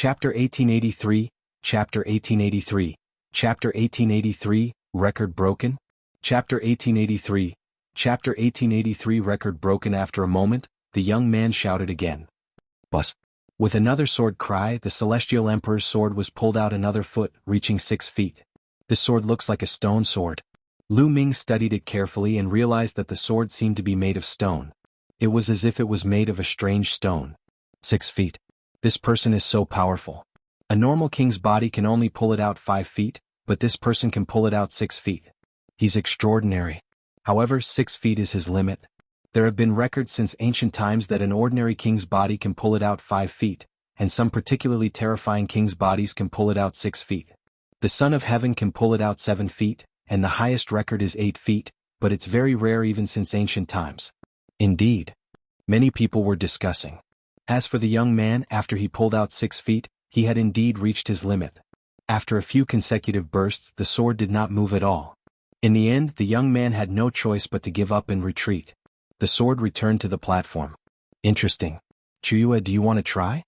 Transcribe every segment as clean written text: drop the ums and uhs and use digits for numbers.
Chapter 1883, Chapter 1883, Chapter 1883, Record Broken? Chapter 1883, Chapter 1883 Record broken. After a moment, the young man shouted again. Bus. With another sword cry, the Celestial Emperor's sword was pulled out another foot, reaching 6 feet. This sword looks like a stone sword. Lu Ming studied it carefully and realized that the sword seemed to be made of stone. It was as if it was made of a strange stone. 6 feet. This person is so powerful. A normal king's body can only pull it out 5 feet, but this person can pull it out 6 feet. He's extraordinary. However, 6 feet is his limit. There have been records since ancient times that an ordinary king's body can pull it out 5 feet, and some particularly terrifying king's bodies can pull it out 6 feet. The Son of Heaven can pull it out 7 feet, and the highest record is 8 feet, but it's very rare even since ancient times. Indeed. Many people were discussing. As for the young man, after he pulled out 6 feet, he had indeed reached his limit. After a few consecutive bursts, the sword did not move at all. In the end, the young man had no choice but to give up and retreat. The sword returned to the platform. Interesting. Qiu Yue, do you want to try?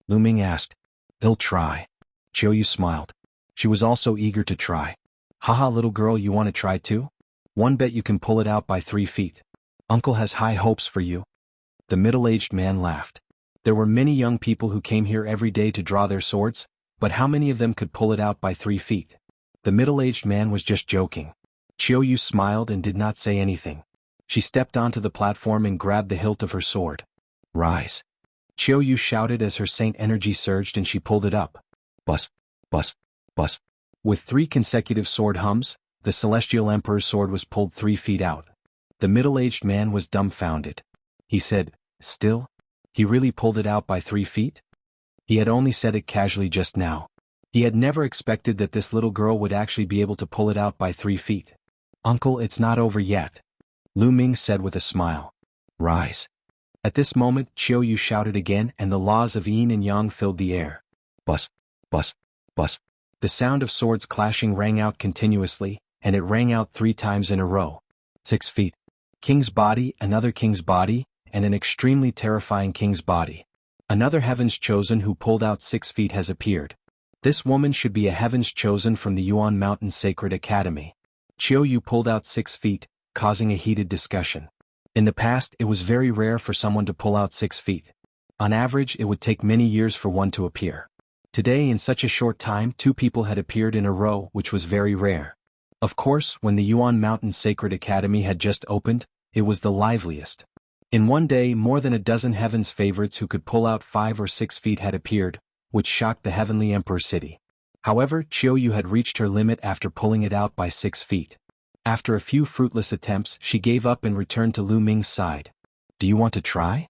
Lu Ming asked. He'll try. Qiu Yue smiled. She was also eager to try. Haha, little girl, you want to try too? One bet you can pull it out by 3 feet. Uncle has high hopes for you. The middle-aged man laughed. There were many young people who came here every day to draw their swords, but how many of them could pull it out by 3 feet? The middle-aged man was just joking. Qiu Yue smiled and did not say anything. She stepped onto the platform and grabbed the hilt of her sword. Rise. Qiu Yue shouted as her saint energy surged and she pulled it up. Bus, bus, bus. With 3 consecutive sword hums, the Celestial Emperor's sword was pulled 3 feet out. The middle-aged man was dumbfounded. He said, still? He really pulled it out by 3 feet? He had only said it casually just now. He had never expected that this little girl would actually be able to pull it out by 3 feet. Uncle, it's not over yet. Lu Ming said with a smile. Rise. At this moment, Qiu Yue shouted again and the laws of yin and yang filled the air. Bus, bus, bus. The sound of swords clashing rang out continuously, and it rang out 3 times in a row. 6 feet. King's body, another king's body, and an extremely terrifying king's body. Another Heaven's Chosen who pulled out 6 feet has appeared. This woman should be a Heaven's Chosen from the Yuan Mountain Sacred Academy. Qiu Yue pulled out 6 feet, causing a heated discussion. In the past, it was very rare for someone to pull out 6 feet. On average, it would take many years for one to appear. Today, in such a short time, 2 people had appeared in a row, which was very rare. Of course, when the Yuan Mountain Sacred Academy had just opened, it was the liveliest. In one day, more than a dozen Heaven's favorites who could pull out 5 or 6 feet had appeared, which shocked the Heavenly Emperor City. However, Qiu Yue had reached her limit after pulling it out by 6 feet. After a few fruitless attempts, she gave up and returned to Lu Ming's side. Do you want to try?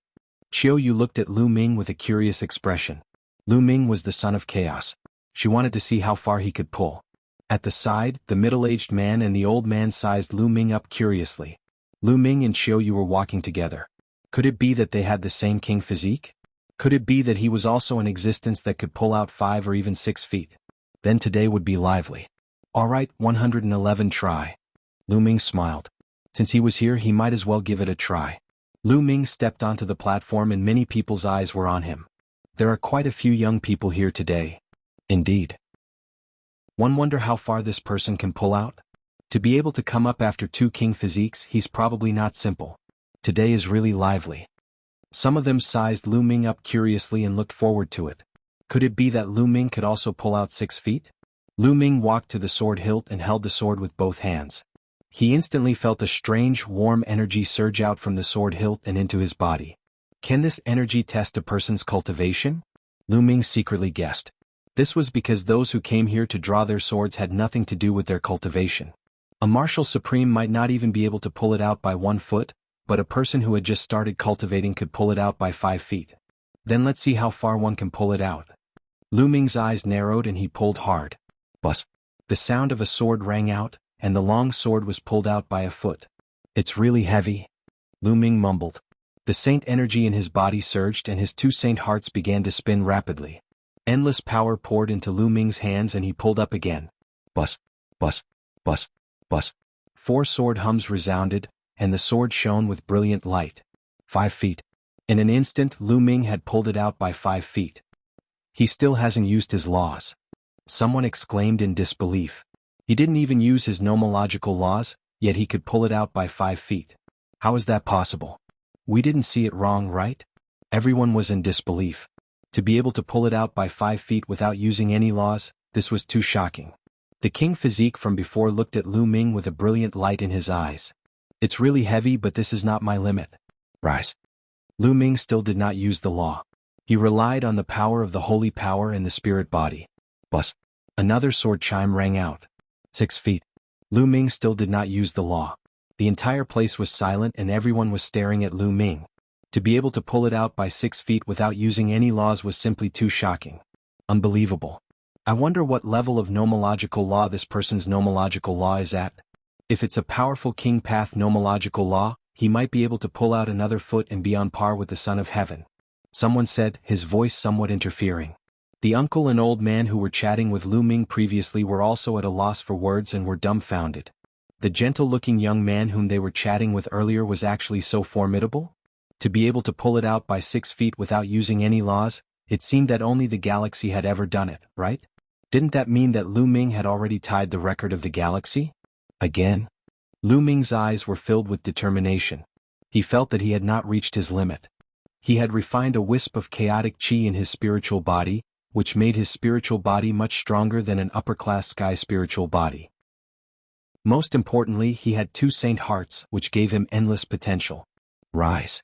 Qiu Yue looked at Lu Ming with a curious expression. Lu Ming was the son of chaos. She wanted to see how far he could pull. At the side, the middle-aged man and the old man sized Lu Ming up curiously. Lu Ming and Qiu Yue were walking together. Could it be that they had the same king physique? Could it be that he was also an existence that could pull out 5 or even 6 feet? Then today would be lively. Alright, 111 try. Lu Ming smiled. Since he was here, he might as well give it a try. Lu Ming stepped onto the platform and many people's eyes were on him. There are quite a few young people here today. Indeed. One wonder how far this person can pull out? To be able to come up after 2 king physiques, he's probably not simple. Today is really lively. Some of them sized Lu Ming up curiously and looked forward to it. Could it be that Lu Ming could also pull out 6 feet? Lu Ming walked to the sword hilt and held the sword with both hands. He instantly felt a strange, warm energy surge out from the sword hilt and into his body. Can this energy test a person's cultivation? Lu Ming secretly guessed. This was because those who came here to draw their swords had nothing to do with their cultivation. A martial supreme might not even be able to pull it out by 1 foot, but a person who had just started cultivating could pull it out by 5 feet. Then let's see how far one can pull it out. Lu Ming's eyes narrowed and he pulled hard. Bus. The sound of a sword rang out, and the long sword was pulled out by a foot. It's really heavy. Lu Ming mumbled. The saint energy in his body surged and his 2 saint hearts began to spin rapidly. Endless power poured into Lu Ming's hands and he pulled up again. Bus, bus, bus, bus. 4 sword hums resounded, and the sword shone with brilliant light. 5 feet. In an instant, Lu Ming had pulled it out by 5 feet. He still hasn't used his laws. Someone exclaimed in disbelief. He didn't even use his nomological laws, yet he could pull it out by 5 feet. How is that possible? We didn't see it wrong, right? Everyone was in disbelief. To be able to pull it out by 5 feet without using any laws, this was too shocking. The king physique from before looked at Lu Ming with a brilliant light in his eyes. It's really heavy, but this is not my limit. Rise. Lu Ming still did not use the law. He relied on the power of the holy power in the spirit body. Bus. Another sword chime rang out. 6 feet. Lu Ming still did not use the law. The entire place was silent and everyone was staring at Lu Ming. To be able to pull it out by 6 feet without using any laws was simply too shocking. Unbelievable. I wonder what level of nomological law this person's nomological law is at. If it's a powerful king path nomological law, he might be able to pull out another foot and be on par with the Son of Heaven. Someone said, his voice somewhat interfering. The uncle and old man who were chatting with Lu Ming previously were also at a loss for words and were dumbfounded. The gentle-looking young man whom they were chatting with earlier was actually so formidable? To be able to pull it out by 6 feet without using any laws, it seemed that only the galaxy had ever done it, right? Didn't that mean that Lu Ming had already tied the record of the galaxy? Again? Lu Ming's eyes were filled with determination. He felt that he had not reached his limit. He had refined a wisp of chaotic qi in his spiritual body, which made his spiritual body much stronger than an upper-class sky spiritual body. Most importantly, he had 2 saint hearts, which gave him endless potential. Rise.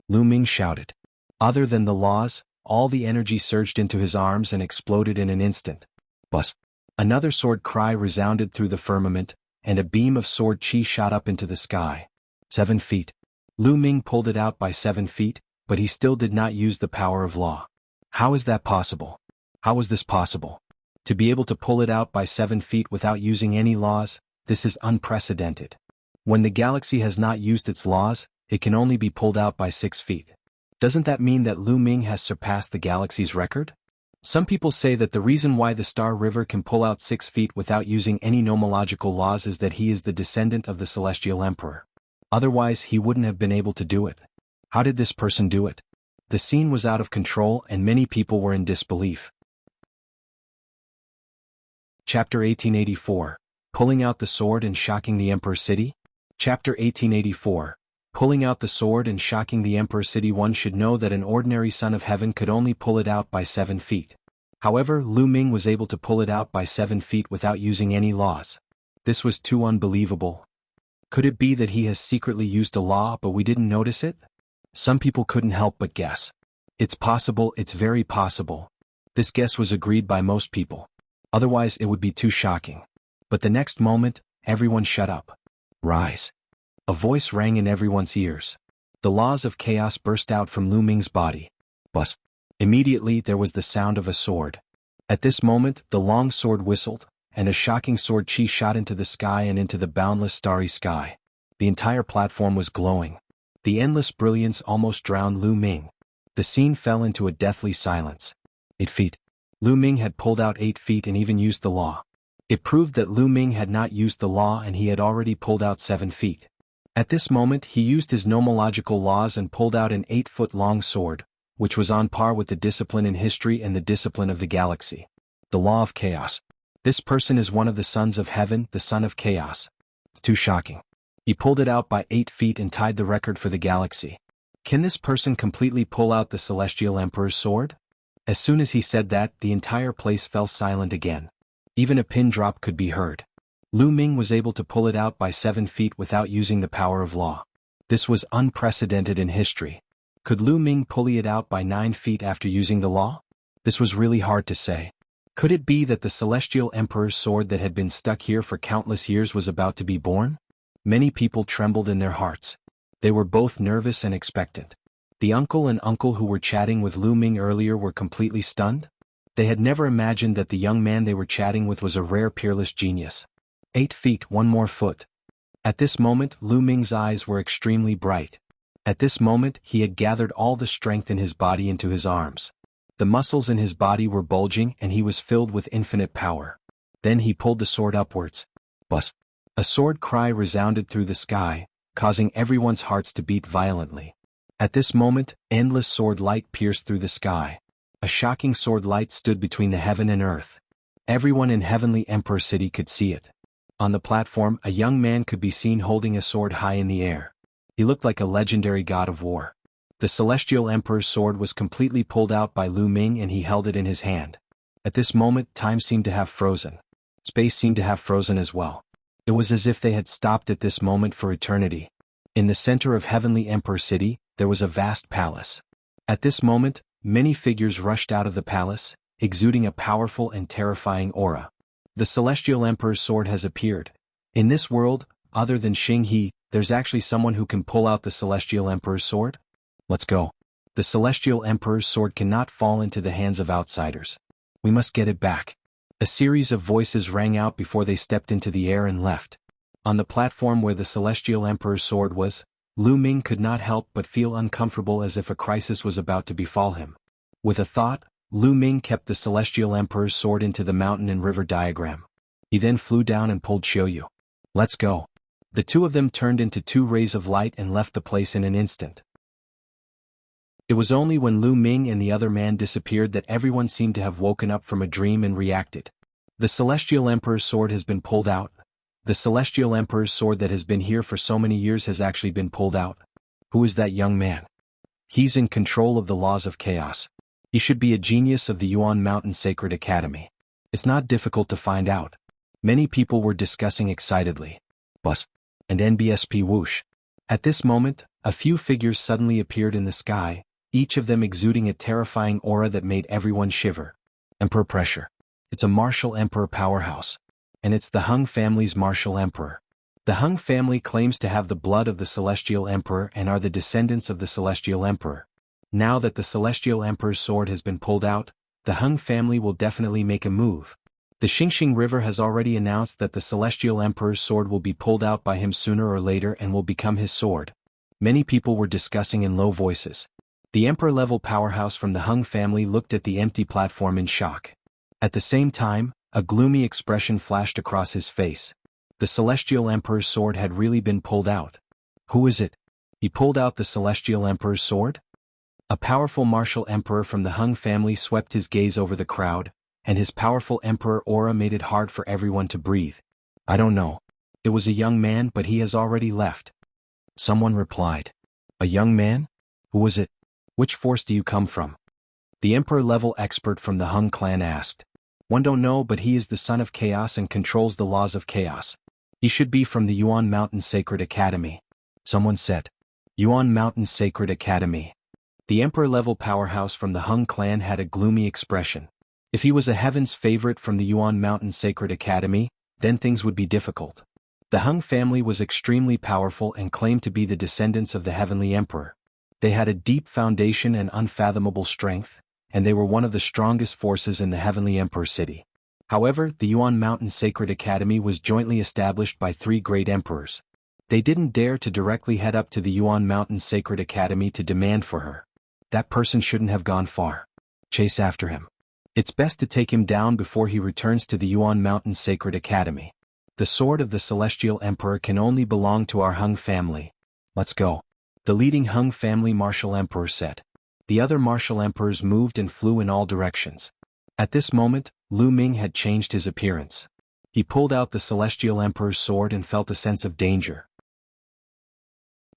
Lu Ming shouted. Other than the laws, all the energy surged into his arms and exploded in an instant. Bus. Another sword cry resounded through the firmament, and a beam of sword qi shot up into the sky. 7 feet. Lu Ming pulled it out by 7 feet, but he still did not use the power of law. How is that possible? How is this possible? To be able to pull it out by 7 feet without using any laws, this is unprecedented. When the galaxy has not used its laws, it can only be pulled out by 6 feet. Doesn't that mean that Lu Ming has surpassed the galaxy's record? Some people say that the reason why the Star River can pull out 6 feet without using any nomological laws is that he is the descendant of the Celestial Emperor. Otherwise, he wouldn't have been able to do it. How did this person do it? The scene was out of control and many people were in disbelief. Chapter 1884. Pulling out the sword and shocking the Emperor's city? Chapter 1884. Pulling out the sword and shocking the Emperor's city. One should know that an ordinary son of heaven could only pull it out by 7 feet. However, Lu Ming was able to pull it out by 7 feet without using any laws. This was too unbelievable. Could it be that he has secretly used a law but we didn't notice it? Some people couldn't help but guess. It's possible, it's very possible. This guess was agreed by most people. Otherwise it would be too shocking. But the next moment, everyone shut up. Rise. A voice rang in everyone's ears. The laws of chaos burst out from Lu Ming's body. Bus. Immediately there was the sound of a sword. At this moment, the long sword whistled, and a shocking sword qi shot into the sky and into the boundless starry sky. The entire platform was glowing. The endless brilliance almost drowned Lu Ming. The scene fell into a deathly silence. 8 feet. Lu Ming had pulled out 8 feet and even used the law. It proved that Lu Ming had not used the law and he had already pulled out 7 feet. At this moment he used his nomological laws and pulled out an 8-foot-long sword, which was on par with the discipline in history and the discipline of the galaxy. The law of chaos. This person is one of the sons of heaven, the son of chaos. It's too shocking. He pulled it out by 8 feet and tied the record for the galaxy. Can this person completely pull out the Celestial Emperor's sword? As soon as he said that, the entire place fell silent again. Even a pin drop could be heard. Lu Ming was able to pull it out by 7 feet without using the power of law. This was unprecedented in history. Could Lu Ming pull it out by 9 feet after using the law? This was really hard to say. Could it be that the Celestial Emperor's sword that had been stuck here for countless years was about to be born? Many people trembled in their hearts. They were both nervous and expectant. The uncle and uncle who were chatting with Lu Ming earlier were completely stunned. They had never imagined that the young man they were chatting with was a rare peerless genius. 8 feet, 1 more foot. At this moment, Lu Ming's eyes were extremely bright. At this moment, he had gathered all the strength in his body into his arms. The muscles in his body were bulging and he was filled with infinite power. Then he pulled the sword upwards. Bus. A sword cry resounded through the sky, causing everyone's hearts to beat violently. At this moment, endless sword light pierced through the sky. A shocking sword light stood between the heaven and earth. Everyone in Heavenly Emperor City could see it. On the platform, a young man could be seen holding a sword high in the air. He looked like a legendary god of war. The Celestial Emperor's sword was completely pulled out by Lu Ming and he held it in his hand. At this moment, time seemed to have frozen. Space seemed to have frozen as well. It was as if they had stopped at this moment for eternity. In the center of Heavenly Emperor City, there was a vast palace. At this moment, many figures rushed out of the palace, exuding a powerful and terrifying aura. The Celestial Emperor's sword has appeared. In this world, other than Xing He, there's actually someone who can pull out the Celestial Emperor's sword? Let's go. The Celestial Emperor's sword cannot fall into the hands of outsiders. We must get it back. A series of voices rang out before they stepped into the air and left. On the platform where the Celestial Emperor's sword was, Lu Ming could not help but feel uncomfortable as if a crisis was about to befall him. With a thought, Lu Ming kept the Celestial Emperor's sword into the mountain and river diagram. He then flew down and pulled Qiu Yue. Let's go. The two of them turned into two rays of light and left the place in an instant. It was only when Lu Ming and the other man disappeared that everyone seemed to have woken up from a dream and reacted. The Celestial Emperor's sword has been pulled out. The Celestial Emperor's sword that has been here for so many years has actually been pulled out. Who is that young man? He's in control of the laws of chaos. He should be a genius of the Yuan Mountain Sacred Academy. It's not difficult to find out. Many people were discussing excitedly. Bus. And NBSP whoosh. At this moment, a few figures suddenly appeared in the sky, each of them exuding a terrifying aura that made everyone shiver. Emperor pressure. It's a martial emperor powerhouse. And it's the Hung family's martial emperor. The Hung family claims to have the blood of the Celestial Emperor and are the descendants of the Celestial Emperor. Now that the Celestial Emperor's sword has been pulled out, the Hung family will definitely make a move. The Xingxing River has already announced that the Celestial Emperor's sword will be pulled out by him sooner or later and will become his sword. Many people were discussing in low voices. The Emperor-level powerhouse from the Hung family looked at the empty platform in shock. At the same time, a gloomy expression flashed across his face. The Celestial Emperor's sword had really been pulled out. Who is it? He pulled out the Celestial Emperor's sword? A powerful martial emperor from the Hung family swept his gaze over the crowd, and his powerful emperor aura made it hard for everyone to breathe. I don't know. It was a young man, but he has already left. Someone replied. A young man? Who was it? Which force do you come from? The emperor-level expert from the Hung clan asked. One don't know, but he is the son of chaos and controls the laws of chaos. He should be from the Yuan Mountain Sacred Academy. Someone said. Yuan Mountain Sacred Academy. The emperor-level powerhouse from the Hung clan had a gloomy expression. If he was a heaven's favorite from the Yuan Mountain Sacred Academy, then things would be difficult. The Hung family was extremely powerful and claimed to be the descendants of the Heavenly Emperor. They had a deep foundation and unfathomable strength, and they were one of the strongest forces in the Heavenly Emperor City. However, the Yuan Mountain Sacred Academy was jointly established by three great emperors. They didn't dare to directly head up to the Yuan Mountain Sacred Academy to demand for her. That person shouldn't have gone far. Chase after him. It's best to take him down before he returns to the Yuan Mountain Sacred Academy. The sword of the Celestial Emperor can only belong to our Hung family. Let's go. The leading Hung family martial emperor said. The other martial emperors moved and flew in all directions. At this moment, Lu Ming had changed his appearance. He pulled out the Celestial Emperor's sword and felt a sense of danger.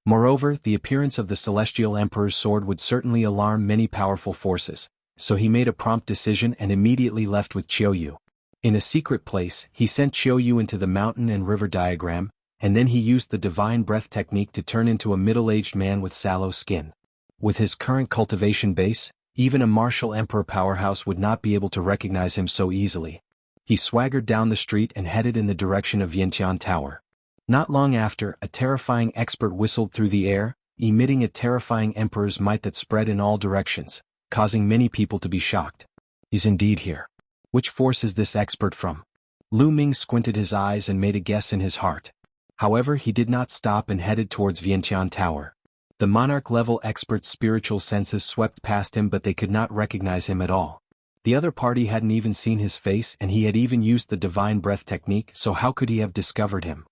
Moreover, the appearance of the Celestial Emperor's sword would certainly alarm many powerful forces, so he made a prompt decision and immediately left with Qiu Yue. In a secret place, he sent Qiu Yue into the mountain and river diagram, and then he used the divine breath technique to turn into a middle-aged man with sallow skin. With his current cultivation base, even a martial emperor powerhouse would not be able to recognize him so easily. He swaggered down the street and headed in the direction of Vientiane Tower. Not long after, a terrifying expert whistled through the air, emitting a terrifying emperor's might that spread in all directions, causing many people to be shocked. He's indeed here. Which force is this expert from? Lu Ming squinted his eyes and made a guess in his heart. However, he did not stop and headed towards Vientiane Tower. The Monarch-level expert's spiritual senses swept past him, but they could not recognize him at all. The other party hadn't even seen his face, and he had even used the divine breath technique, so how could he have discovered him?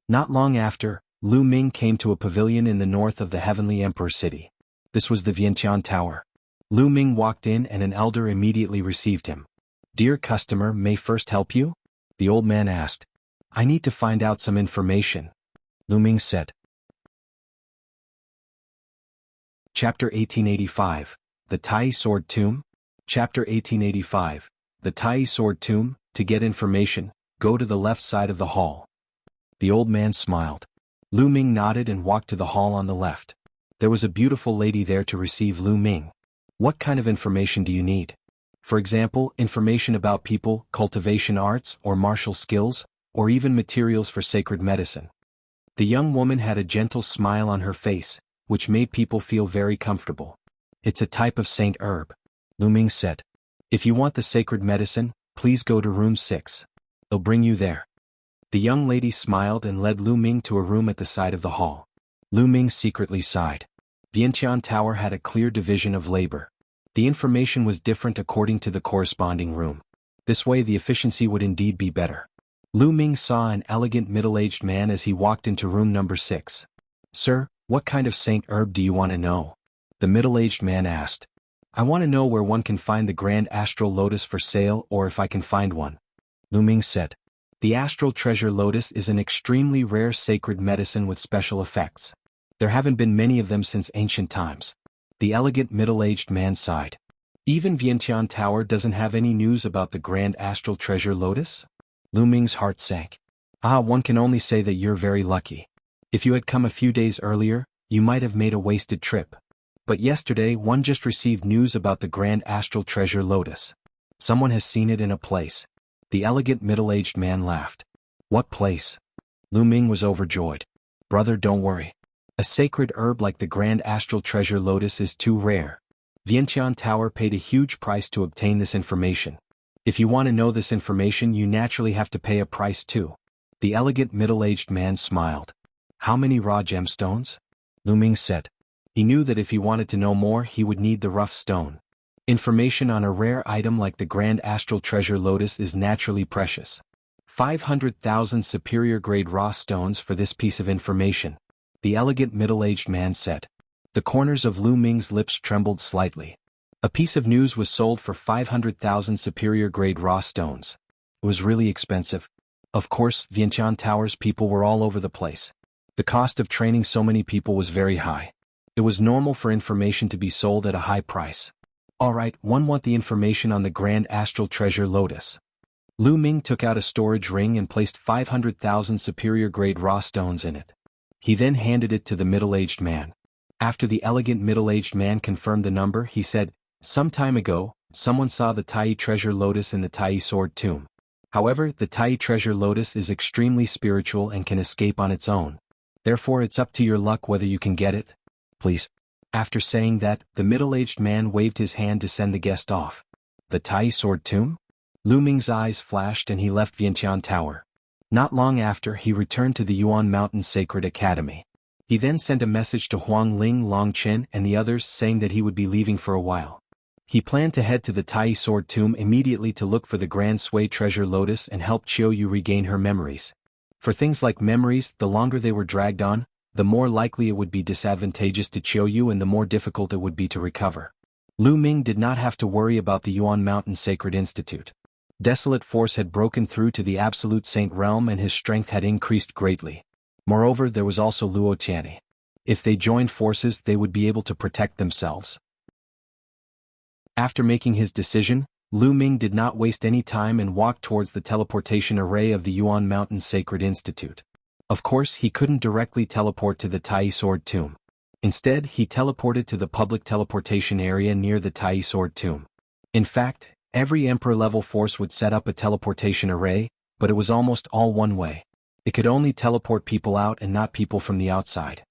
Not long after, Lu Ming came to a pavilion in the north of the Heavenly Emperor City. This was the Vientiane Tower. Lu Ming walked in and an elder immediately received him. "Dear customer, may first help you?" the old man asked. "I need to find out some information," Lu Ming said. Chapter 1885, The Taiyi Sword Tomb? Chapter 1885, The Taiyi Sword Tomb. To get information, go to the left side of the hall. The old man smiled. Lu Ming nodded and walked to the hall on the left. There was a beautiful lady there to receive Lu Ming. "What kind of information do you need? For example, information about people, cultivation arts, or martial skills, or even materials for sacred medicine." The young woman had a gentle smile on her face, which made people feel very comfortable. "It's a type of saint herb," Lu Ming said. "If you want the sacred medicine, please go to room 6. They'll bring you there." The young lady smiled and led Lu Ming to a room at the side of the hall. Lu Ming secretly sighed. Vientiane Tower had a clear division of labor. The information was different according to the corresponding room. This way the efficiency would indeed be better. Lu Ming saw an elegant middle-aged man as he walked into room number 6. "Sir, what kind of saint herb do you want to know?" the middle-aged man asked. "I want to know where one can find the grand astral lotus for sale or if I can find one," Lu Ming said. "The astral treasure lotus is an extremely rare sacred medicine with special effects. There haven't been many of them since ancient times." The elegant middle-aged man sighed. "Even Vientiane Tower doesn't have any news about the grand astral treasure lotus?" Lu Ming's heart sank. One can only say that you're very lucky. If you had come a few days earlier, you might have made a wasted trip. But yesterday one just received news about the grand astral treasure lotus. Someone has seen it in a place." The elegant middle-aged man laughed. "What place?" Lu Ming was overjoyed. "Brother, don't worry. A sacred herb like the grand astral treasure lotus is too rare. Vientiane Tower paid a huge price to obtain this information. If you want to know this information, you naturally have to pay a price too." The elegant middle-aged man smiled. "How many raw gemstones?" Lu Ming said. He knew that if he wanted to know more he would need the rough stone. Information on a rare item like the grand astral treasure lotus is naturally precious. 500,000 superior grade raw stones for this piece of information, the elegant middle-aged man said. The corners of Lu Ming's lips trembled slightly. A piece of news was sold for 500,000 superior grade raw stones. It was really expensive. Of course, Vientiane Tower's people were all over the place. The cost of training so many people was very high. It was normal for information to be sold at a high price. "Alright, one want the information on the grand astral treasure lotus." Lu Ming took out a storage ring and placed 500,000 superior grade raw stones in it. He then handed it to the middle-aged man. After the elegant middle-aged man confirmed the number, he said, "Some time ago, someone saw the Taiyi treasure lotus in the Taiyi sword tomb. However, the Taiyi treasure lotus is extremely spiritual and can escape on its own. Therefore it's up to your luck whether you can get it. Please." After saying that, the middle-aged man waved his hand to send the guest off. The Taiyi sword tomb? Lu Ming's eyes flashed and he left Vientiane Tower. Not long after, he returned to the Yuan Mountain Sacred Academy. He then sent a message to Huang Ling, Long Chen and the others saying that he would be leaving for a while. He planned to head to the Taiyi sword tomb immediately to look for the Grand Sui treasure lotus and help Qiu Yue regain her memories. For things like memories, the longer they were dragged on, the more likely it would be disadvantageous to Qiu Yue and the more difficult it would be to recover. Lu Ming did not have to worry about the Yuan Mountain Sacred Institute. Desolate Force had broken through to the Absolute Saint realm and his strength had increased greatly. Moreover, there was also Luo Xiang. If they joined forces, they would be able to protect themselves. After making his decision, Lu Ming did not waste any time and walked towards the teleportation array of the Yuan Mountain Sacred Institute. Of course, he couldn't directly teleport to the Taiyi sword tomb. Instead, he teleported to the public teleportation area near the Taiyi sword tomb. In fact, every Emperor-level force would set up a teleportation array, but it was almost all one way. It could only teleport people out and not people from the outside.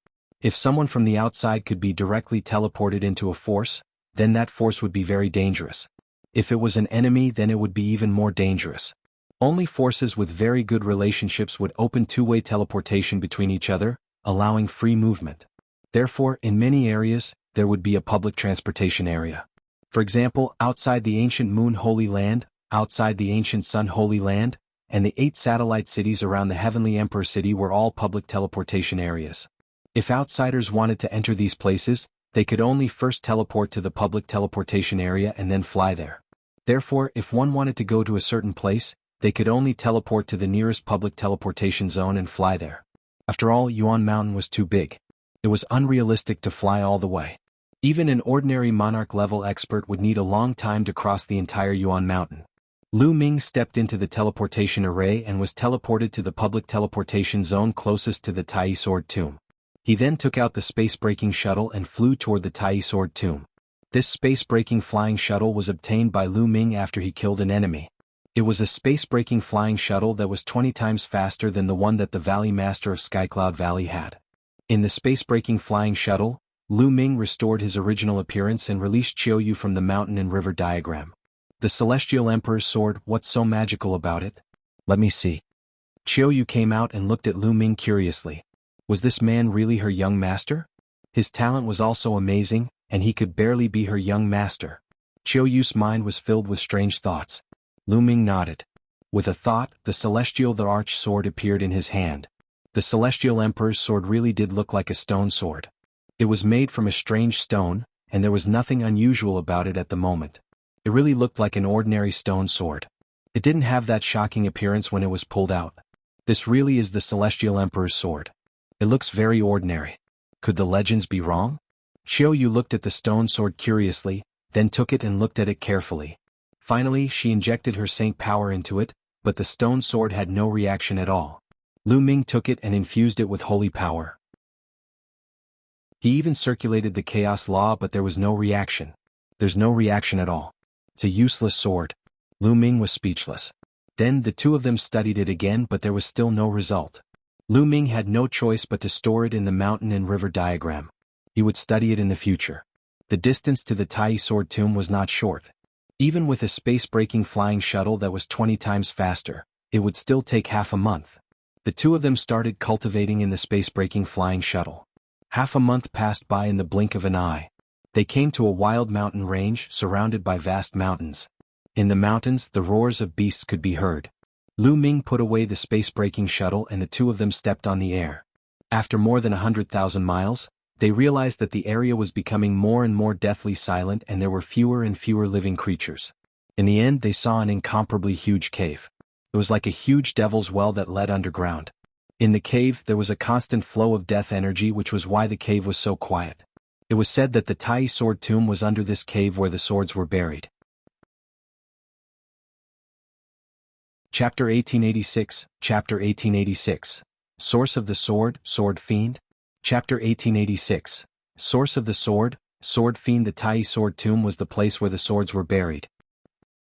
If someone from the outside could be directly teleported into a force, then that force would be very dangerous. If it was an enemy, then it would be even more dangerous. Only forces with very good relationships would open two-way teleportation between each other, allowing free movement. Therefore, in many areas, there would be a public transportation area. For example, outside the ancient Moon Holy Land, outside the ancient Sun Holy Land, and the 8 satellite cities around the Heavenly Emperor City were all public teleportation areas. If outsiders wanted to enter these places, they could only first teleport to the public teleportation area and then fly there. Therefore, if one wanted to go to a certain place, they could only teleport to the nearest public teleportation zone and fly there. After all, Yuan Mountain was too big. It was unrealistic to fly all the way. Even an ordinary Monarch level expert would need a long time to cross the entire Yuan Mountain. Lu Ming stepped into the teleportation array and was teleported to the public teleportation zone closest to the Taiyi Sword Tomb. He then took out the space-breaking shuttle and flew toward the Taiyi Sword Tomb. This space-breaking flying shuttle was obtained by Lu Ming after he killed an enemy. It was a space-breaking flying shuttle that was 20 times faster than the one that the Valley Master of Skycloud Valley had. In the space-breaking flying shuttle, Lu Ming restored his original appearance and released Qiu Yue from the mountain and river diagram. The Celestial Emperor's sword, what's so magical about it? Let me see. Qiu Yue came out and looked at Lu Ming curiously. Was this man really her young master? His talent was also amazing, and he could barely be her young master. Qiu Yue's mind was filled with strange thoughts. Lu Ming nodded. With a thought, the Celestial Thearch sword appeared in his hand. The Celestial Emperor's sword really did look like a stone sword. It was made from a strange stone, and there was nothing unusual about it at the moment. It really looked like an ordinary stone sword. It didn't have that shocking appearance when it was pulled out. This really is the Celestial Emperor's sword. It looks very ordinary. Could the legends be wrong? Qiu Yue looked at the stone sword curiously, then took it and looked at it carefully. Finally, she injected her saint power into it, but the stone sword had no reaction at all. Lu Ming took it and infused it with holy power. He even circulated the chaos law, but there was no reaction. There's no reaction at all. It's a useless sword. Lu Ming was speechless. Then the two of them studied it again, but there was still no result. Lu Ming had no choice but to store it in the mountain and river diagram. He would study it in the future. The distance to the Taiyi Sword Tomb was not short. Even with a space-breaking flying shuttle that was 20 times faster, it would still take half a month. The two of them started cultivating in the space-breaking flying shuttle. Half a month passed by in the blink of an eye. They came to a wild mountain range surrounded by vast mountains. In the mountains, the roars of beasts could be heard. Lu Ming put away the space-breaking shuttle and the two of them stepped on the air. After more than 100,000 miles, they realized that the area was becoming more and more deathly silent and there were fewer and fewer living creatures. In the end, they saw an incomparably huge cave. It was like a huge devil's well that led underground. In the cave, there was a constant flow of death energy, which was why the cave was so quiet. It was said that the Taiyi Sword Tomb was under this cave where the swords were buried. Chapter 1886, Chapter 1886. Source of the Sword, Sword Fiend? Chapter 1886. Source of the Sword, Sword Fiend. The Taiyi Sword Tomb was the place where the swords were buried.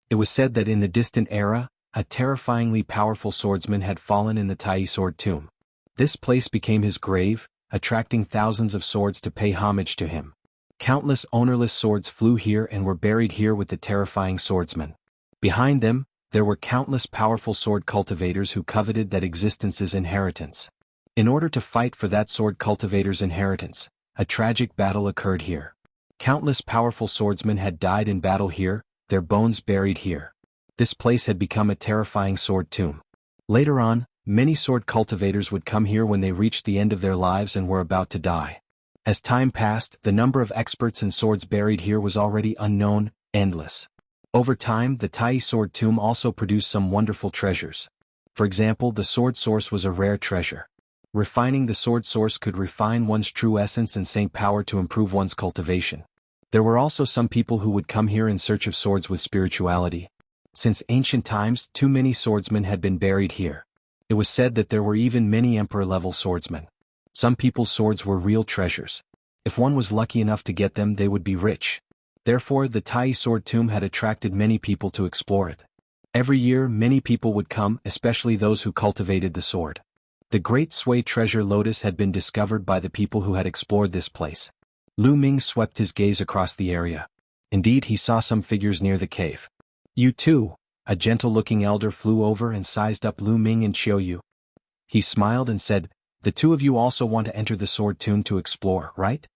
It was said that in the distant era, a terrifyingly powerful swordsman had fallen in the Taiyi Sword Tomb. This place became his grave, attracting thousands of swords to pay homage to him. Countless ownerless swords flew here and were buried here with the terrifying swordsman. Behind them, there were countless powerful sword cultivators who coveted that existence's inheritance. In order to fight for that sword cultivator's inheritance, a tragic battle occurred here. Countless powerful swordsmen had died in battle here, their bones buried here. This place had become a terrifying sword tomb. Later on, many sword cultivators would come here when they reached the end of their lives and were about to die. As time passed, the number of experts in swords buried here was already unknown, endless. Over time, the Taiyi Sword Tomb also produced some wonderful treasures. For example, the sword source was a rare treasure. Refining the sword source could refine one's true essence and saint power to improve one's cultivation. There were also some people who would come here in search of swords with spirituality. Since ancient times, too many swordsmen had been buried here. It was said that there were even many emperor-level swordsmen. Some people's swords were real treasures. If one was lucky enough to get them, they would be rich. Therefore, the Taiyi Sword Tomb had attracted many people to explore it. Every year, many people would come, especially those who cultivated the sword. The Great Sui treasure Lotus had been discovered by the people who had explored this place. Lu Ming swept his gaze across the area. Indeed, he saw some figures near the cave. You too, a gentle-looking elder flew over and sized up Lu Ming and Qiu Yue. He smiled and said, "The two of you also want to enter the sword tomb to explore, right?"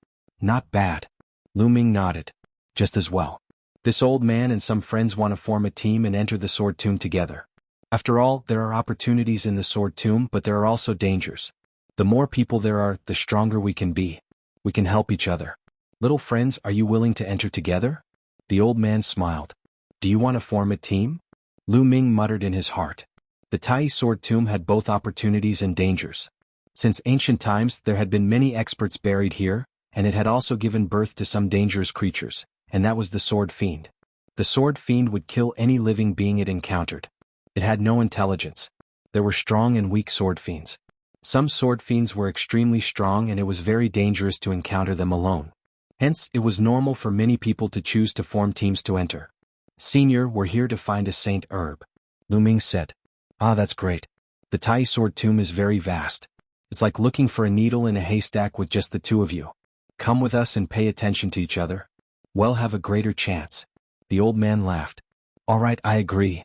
"Not bad." Lu Ming nodded. "Just as well. This old man and some friends want to form a team and enter the sword tomb together. After all, there are opportunities in the sword tomb, but there are also dangers. The more people there are, the stronger we can be. We can help each other." Little friends, are you willing to enter together? The old man smiled. Do you want to form a team? Lu Ming muttered in his heart. The Taiyi sword tomb had both opportunities and dangers. Since ancient times there had been many experts buried here, and it had also given birth to some dangerous creatures, and that was the sword fiend. The sword fiend would kill any living being it encountered. It had no intelligence. There were strong and weak sword fiends. Some sword fiends were extremely strong and it was very dangerous to encounter them alone. Hence, it was normal for many people to choose to form teams to enter. Senior, we're here to find a saint herb. Lu Ming said. Ah, that's great. The Taiyi sword tomb is very vast. It's like looking for a needle in a haystack with just the two of you. Come with us and pay attention to each other. We'll have a greater chance. The old man laughed. All right, I agree.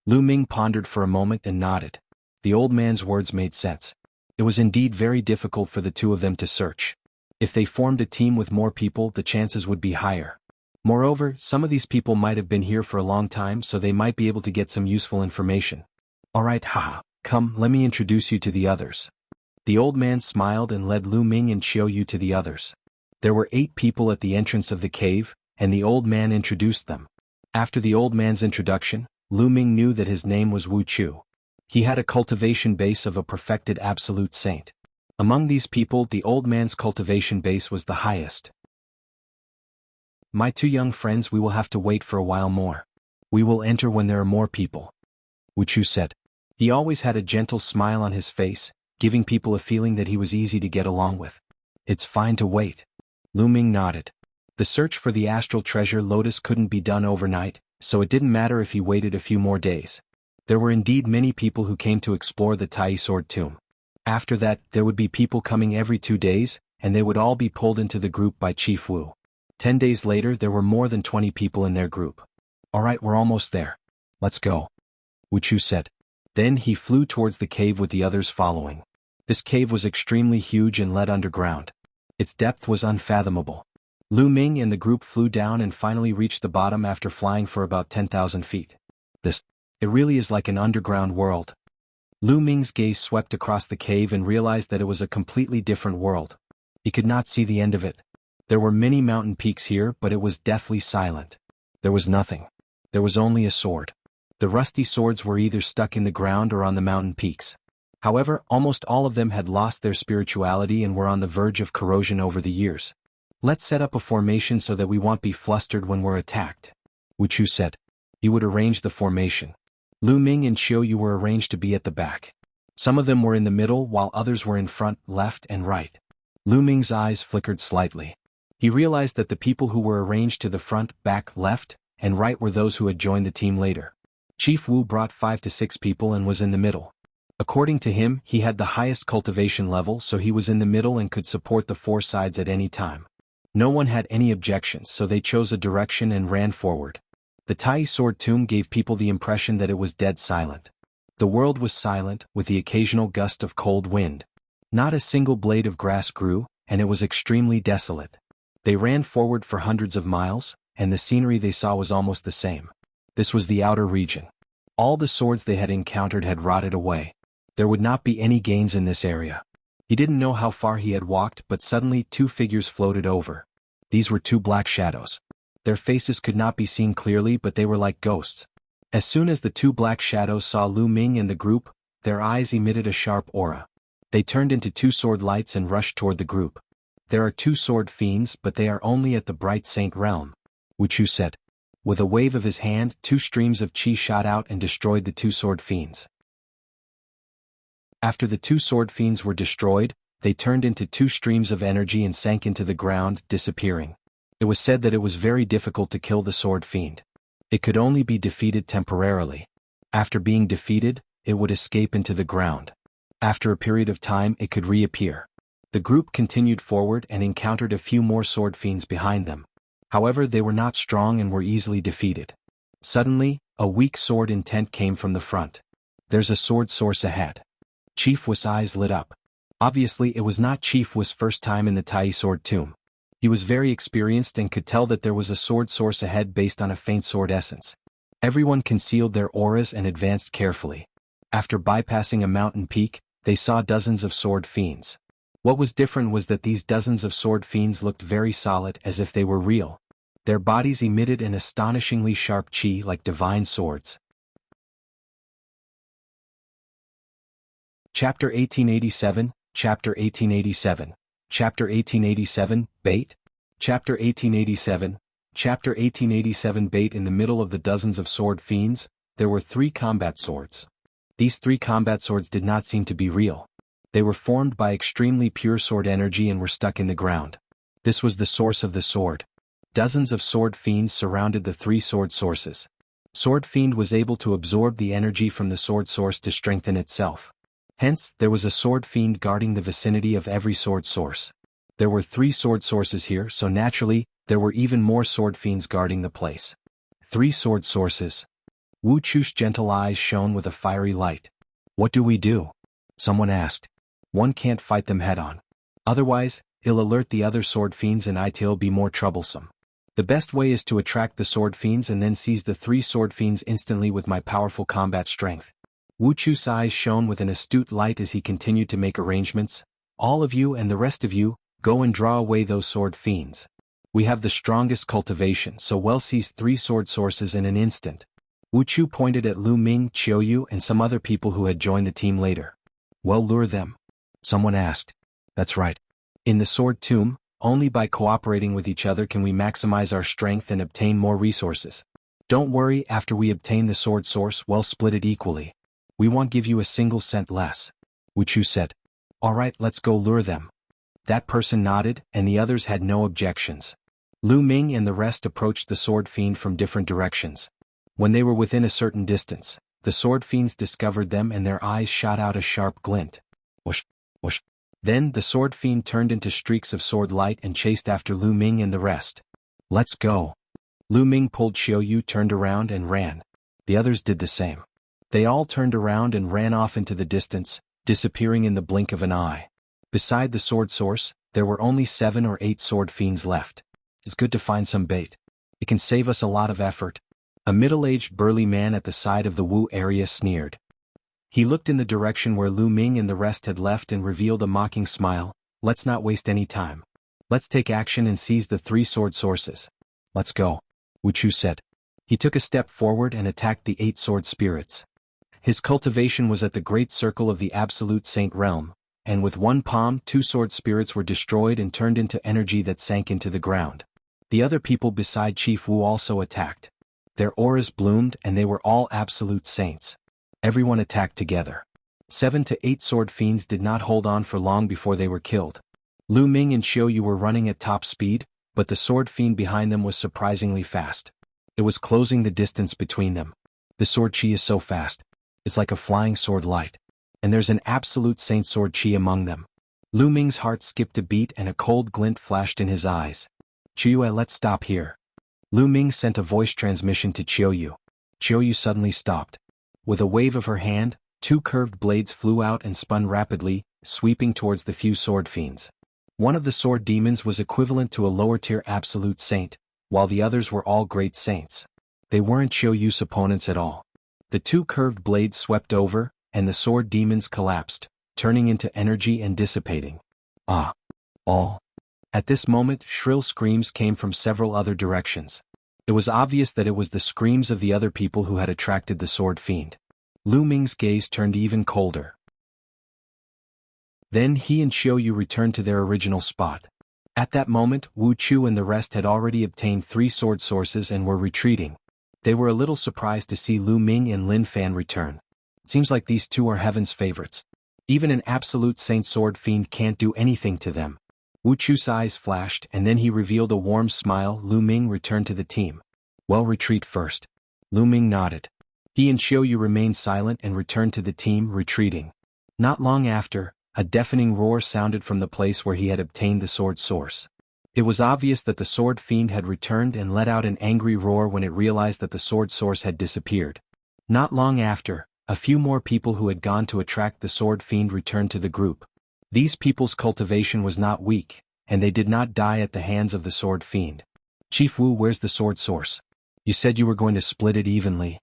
Lu Ming pondered for a moment and nodded. The old man's words made sense. It was indeed very difficult for the two of them to search. If they formed a team with more people, the chances would be higher. Moreover, some of these people might have been here for a long time, so they might be able to get some useful information. All right, haha, come, let me introduce you to the others. The old man smiled and led Lu Ming and Qiu Yue to the others. There were 8 people at the entrance of the cave, and the old man introduced them. After the old man's introduction, Lu Ming knew that his name was Wuxia. He had a cultivation base of a perfected absolute saint. Among these people, the old man's cultivation base was the highest. My 2 young friends, we will have to wait for a while more. We will enter when there are more people. Wuxia said. He always had a gentle smile on his face, giving people a feeling that he was easy to get along with. It's fine to wait. Lu Ming nodded. The search for the astral treasure Lotus couldn't be done overnight, so it didn't matter if he waited a few more days. There were indeed many people who came to explore the Taiyi sword tomb. After that, there would be people coming every 2 days, and they would all be pulled into the group by Chief Wu. 10 days later, there were more than 20 people in their group. All right, we're almost there. Let's go. Wuxia said. Then he flew towards the cave with the others following. This cave was extremely huge and led underground. Its depth was unfathomable. Lu Ming and the group flew down and finally reached the bottom after flying for about 10,000 feet. It really is like an underground world. Lu Ming's gaze swept across the cave and realized that it was a completely different world. He could not see the end of it. There were many mountain peaks here, but it was deathly silent. There was nothing. There was only a sword. The rusty swords were either stuck in the ground or on the mountain peaks. However, almost all of them had lost their spirituality and were on the verge of corrosion over the years. Let's set up a formation so that we won't be flustered when we're attacked. Wuxia said. He would arrange the formation. Lu Ming and Qiu Yue were arranged to be at the back. Some of them were in the middle while others were in front, left and right. Lu Ming's eyes flickered slightly. He realized that the people who were arranged to the front, back, left, and right were those who had joined the team later. Chief Wu brought 5 to 6 people and was in the middle. According to him, he had the highest cultivation level, so he was in the middle and could support the 4 sides at any time. No one had any objections, so they chose a direction and ran forward. The Taiyi sword tomb gave people the impression that it was dead silent. The world was silent, with the occasional gust of cold wind. Not a single blade of grass grew, and it was extremely desolate. They ran forward for hundreds of miles, and the scenery they saw was almost the same. This was the outer region. All the swords they had encountered had rotted away. There would not be any gains in this area. He didn't know how far he had walked, but suddenly 2 figures floated over. These were 2 black shadows. Their faces could not be seen clearly, but they were like ghosts. As soon as the 2 black shadows saw Lu Ming and the group, their eyes emitted a sharp aura. They turned into 2 sword lights and rushed toward the group. There are 2 sword fiends, but they are only at the Bright Saint realm, Wuxia said. With a wave of his hand, 2 streams of qi shot out and destroyed the 2 sword fiends. After the 2 sword fiends were destroyed, they turned into 2 streams of energy and sank into the ground, disappearing. It was said that it was very difficult to kill the sword fiend. It could only be defeated temporarily. After being defeated, it would escape into the ground. After a period of time, it could reappear. The group continued forward and encountered a few more sword fiends behind them. However, they were not strong and were easily defeated. Suddenly, a weak sword intent came from the front. There's a sword source ahead. Chief Wu's eyes lit up. Obviously, it was not Chief Wu's first time in the Taiyi sword tomb. He was very experienced and could tell that there was a sword source ahead based on a faint sword essence. Everyone concealed their auras and advanced carefully. After bypassing a mountain peak, they saw dozens of sword fiends. What was different was that these dozens of sword fiends looked very solid, as if they were real. Their bodies emitted an astonishingly sharp qi like divine swords. Chapter 1887, Chapter 1887, Chapter 1887, Bait? Chapter 1887, Chapter 1887 Bait. In the middle of the dozens of sword fiends, there were 3 combat swords. These 3 combat swords did not seem to be real. They were formed by extremely pure sword energy and were stuck in the ground. This was the source of the sword. Dozens of sword fiends surrounded the 3 sword sources. Sword fiend was able to absorb the energy from the sword source to strengthen itself. Hence, there was a sword fiend guarding the vicinity of every sword source. There were 3 sword sources here, so naturally, there were even more sword fiends guarding the place. 3 sword sources. Wu Chu's gentle eyes shone with a fiery light. What do we do? Someone asked. One can't fight them head-on. Otherwise, it'll alert the other sword fiends and it'll be more troublesome. The best way is to attract the sword fiends and then seize the 3 sword fiends instantly with my powerful combat strength. Wu Chu's eyes shone with an astute light as he continued to make arrangements. All of you and the rest of you, go and draw away those sword fiends. We have the strongest cultivation, so we'll seize 3 sword sources in an instant. Wu Chu pointed at Lu Ming, Qiu Yue and some other people who had joined the team later. Well, lure them? Someone asked. That's right. In the sword tomb, only by cooperating with each other can we maximize our strength and obtain more resources. Don't worry, after we obtain the sword source, we'll split it equally. We won't give you a single cent less. Wu Chu said. All right, let's go lure them. That person nodded, and the others had no objections. Lu Ming and the rest approached the sword fiend from different directions. When they were within a certain distance, the sword fiends discovered them and their eyes shot out a sharp glint. Whoosh, whoosh. Then the sword fiend turned into streaks of sword light and chased after Lu Ming and the rest. Let's go. Lu Ming pulled Qiu Yue, turned around and ran. The others did the same. They all turned around and ran off into the distance, disappearing in the blink of an eye. Beside the sword source, there were only 7 or 8 sword fiends left. It's good to find some bait. It can save us a lot of effort. A middle-aged burly man at the side of the Wu area sneered. He looked in the direction where Lu Ming and the rest had left and revealed a mocking smile. Let's not waste any time. Let's take action and seize the 3 sword sources. Let's go, Wu Chu said. He took a step forward and attacked the 8 sword spirits. His cultivation was at the great circle of the absolute saint realm, and with one palm 2 sword spirits were destroyed and turned into energy that sank into the ground. The other people beside Chief Wu also attacked. Their auras bloomed and they were all absolute saints. Everyone attacked together. 7 to 8 sword fiends did not hold on for long before they were killed. Lu Ming and Qiu Yue were running at top speed, but the sword fiend behind them was surprisingly fast. It was closing the distance between them. The sword chi is so fast. It's like a flying sword light. And there's an absolute saint sword chi among them. Lu Ming's heart skipped a beat and a cold glint flashed in his eyes. Qiu Yue, let's stop here. Lu Ming sent a voice transmission to Qiu Yue. Qiu Yue suddenly stopped. With a wave of her hand, 2 curved blades flew out and spun rapidly, sweeping towards the few sword fiends. One of the sword demons was equivalent to a lower-tier absolute saint, while the others were all great saints. They weren't Qiu Yue's opponents at all. The 2 curved blades swept over, and the sword demons collapsed, turning into energy and dissipating. Ah! All. At this moment, shrill screams came from several other directions. It was obvious that it was the screams of the other people who had attracted the sword fiend. Lu Ming's gaze turned even colder. Then he and Qiu Yue returned to their original spot. At that moment, Wu Chu and the rest had already obtained 3 sword sources and were retreating. They were a little surprised to see Lu Ming and Lin Fan return. Seems like these 2 are heaven's favorites. Even an absolute saint sword fiend can't do anything to them. Wu Chu's eyes flashed and then he revealed a warm smile. Lu Ming returned to the team. Well, retreat first. Lu Ming nodded. He and Qiu Yue remained silent and returned to the team, retreating. Not long after, a deafening roar sounded from the place where he had obtained the sword source. It was obvious that the sword fiend had returned and let out an angry roar when it realized that the sword source had disappeared. Not long after, a few more people who had gone to attract the sword fiend returned to the group. These people's cultivation was not weak, and they did not die at the hands of the sword fiend. Chief Wu, where's the sword source? You said you were going to split it evenly.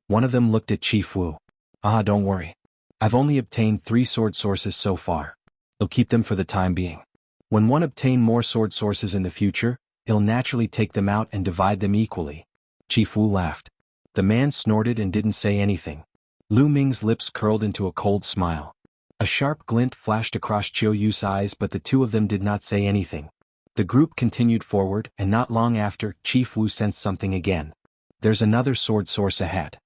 One of them looked at Chief Wu. Ah, don't worry. I've only obtained 3 sword sources so far. It'll keep them for the time being. When one obtain more sword sources in the future, it'll naturally take them out and divide them equally. Chief Wu laughed. The man snorted and didn't say anything. Lu Ming's lips curled into a cold smile. A sharp glint flashed across Qiu Yue's eyes, but the two of them did not say anything. The group continued forward, and not long after, Chief Wu sensed something again. There's another sword source ahead.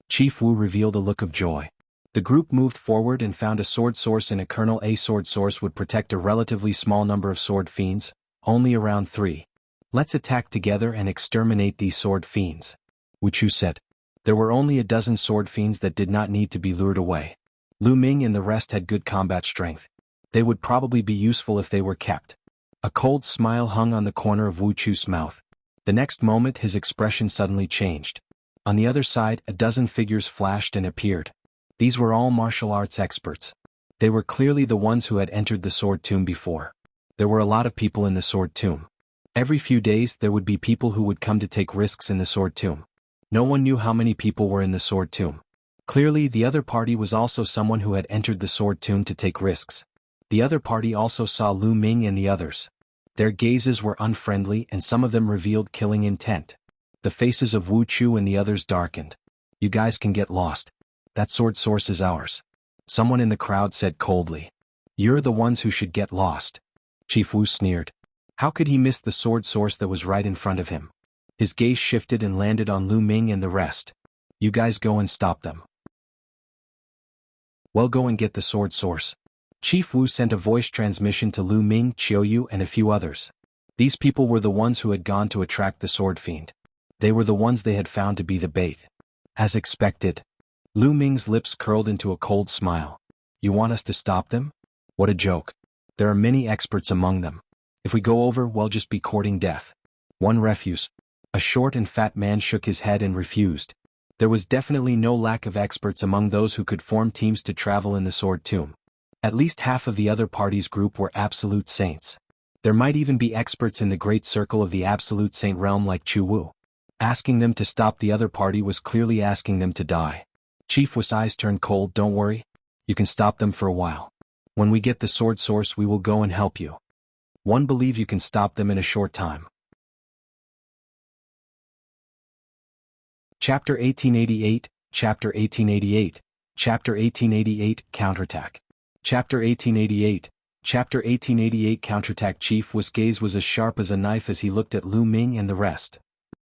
Chief Wu revealed a look of joy. The group moved forward and found a sword source in a kernel. A sword source would protect a relatively small number of sword fiends, only around 3. Let's attack together and exterminate these sword fiends, Wuxia said. There were only a dozen sword fiends that did not need to be lured away. Lu Ming and the rest had good combat strength. They would probably be useful if they were kept. A cold smile hung on the corner of Wuxia's mouth. The next moment his expression suddenly changed. On the other side, a dozen figures flashed and appeared. These were all martial arts experts. They were clearly the ones who had entered the sword tomb before. There were a lot of people in the sword tomb. Every few days there would be people who would come to take risks in the sword tomb. No one knew how many people were in the sword tomb. Clearly the other party was also someone who had entered the sword tomb to take risks. The other party also saw Lu Ming and the others. Their gazes were unfriendly and some of them revealed killing intent. The faces of Wuxia and the others darkened. You guys can get lost. That sword source is ours. Someone in the crowd said coldly. You're the ones who should get lost. Chief Wu sneered. How could he miss the sword source that was right in front of him? His gaze shifted and landed on Lu Ming and the rest. You guys go and stop them. Well, go and get the sword source. Chief Wu sent a voice transmission to Lu Ming, Qiu Yue and a few others. These people were the ones who had gone to attract the sword fiend. They were the ones they had found to be the bait. As expected. Lu Ming's lips curled into a cold smile. You want us to stop them? What a joke. There are many experts among them. If we go over, we'll just be courting death. One refuse. A short and fat man shook his head and refused. There was definitely no lack of experts among those who could form teams to travel in the sword tomb. At least half of the other party's group were absolute saints. There might even be experts in the great circle of the absolute saint realm like Qiu Wu. Asking them to stop the other party was clearly asking them to die. Chief Wu's eyes turned cold. Don't worry. You can stop them for a while. When we get the sword source we will go and help you. One believe you can stop them in a short time. Chapter 1888, Chapter 1888, Chapter 1888, Counterattack. Chapter 1888, Chapter 1888 Counterattack. Chief Wu's gaze was as sharp as a knife as he looked at Lu Ming and the rest.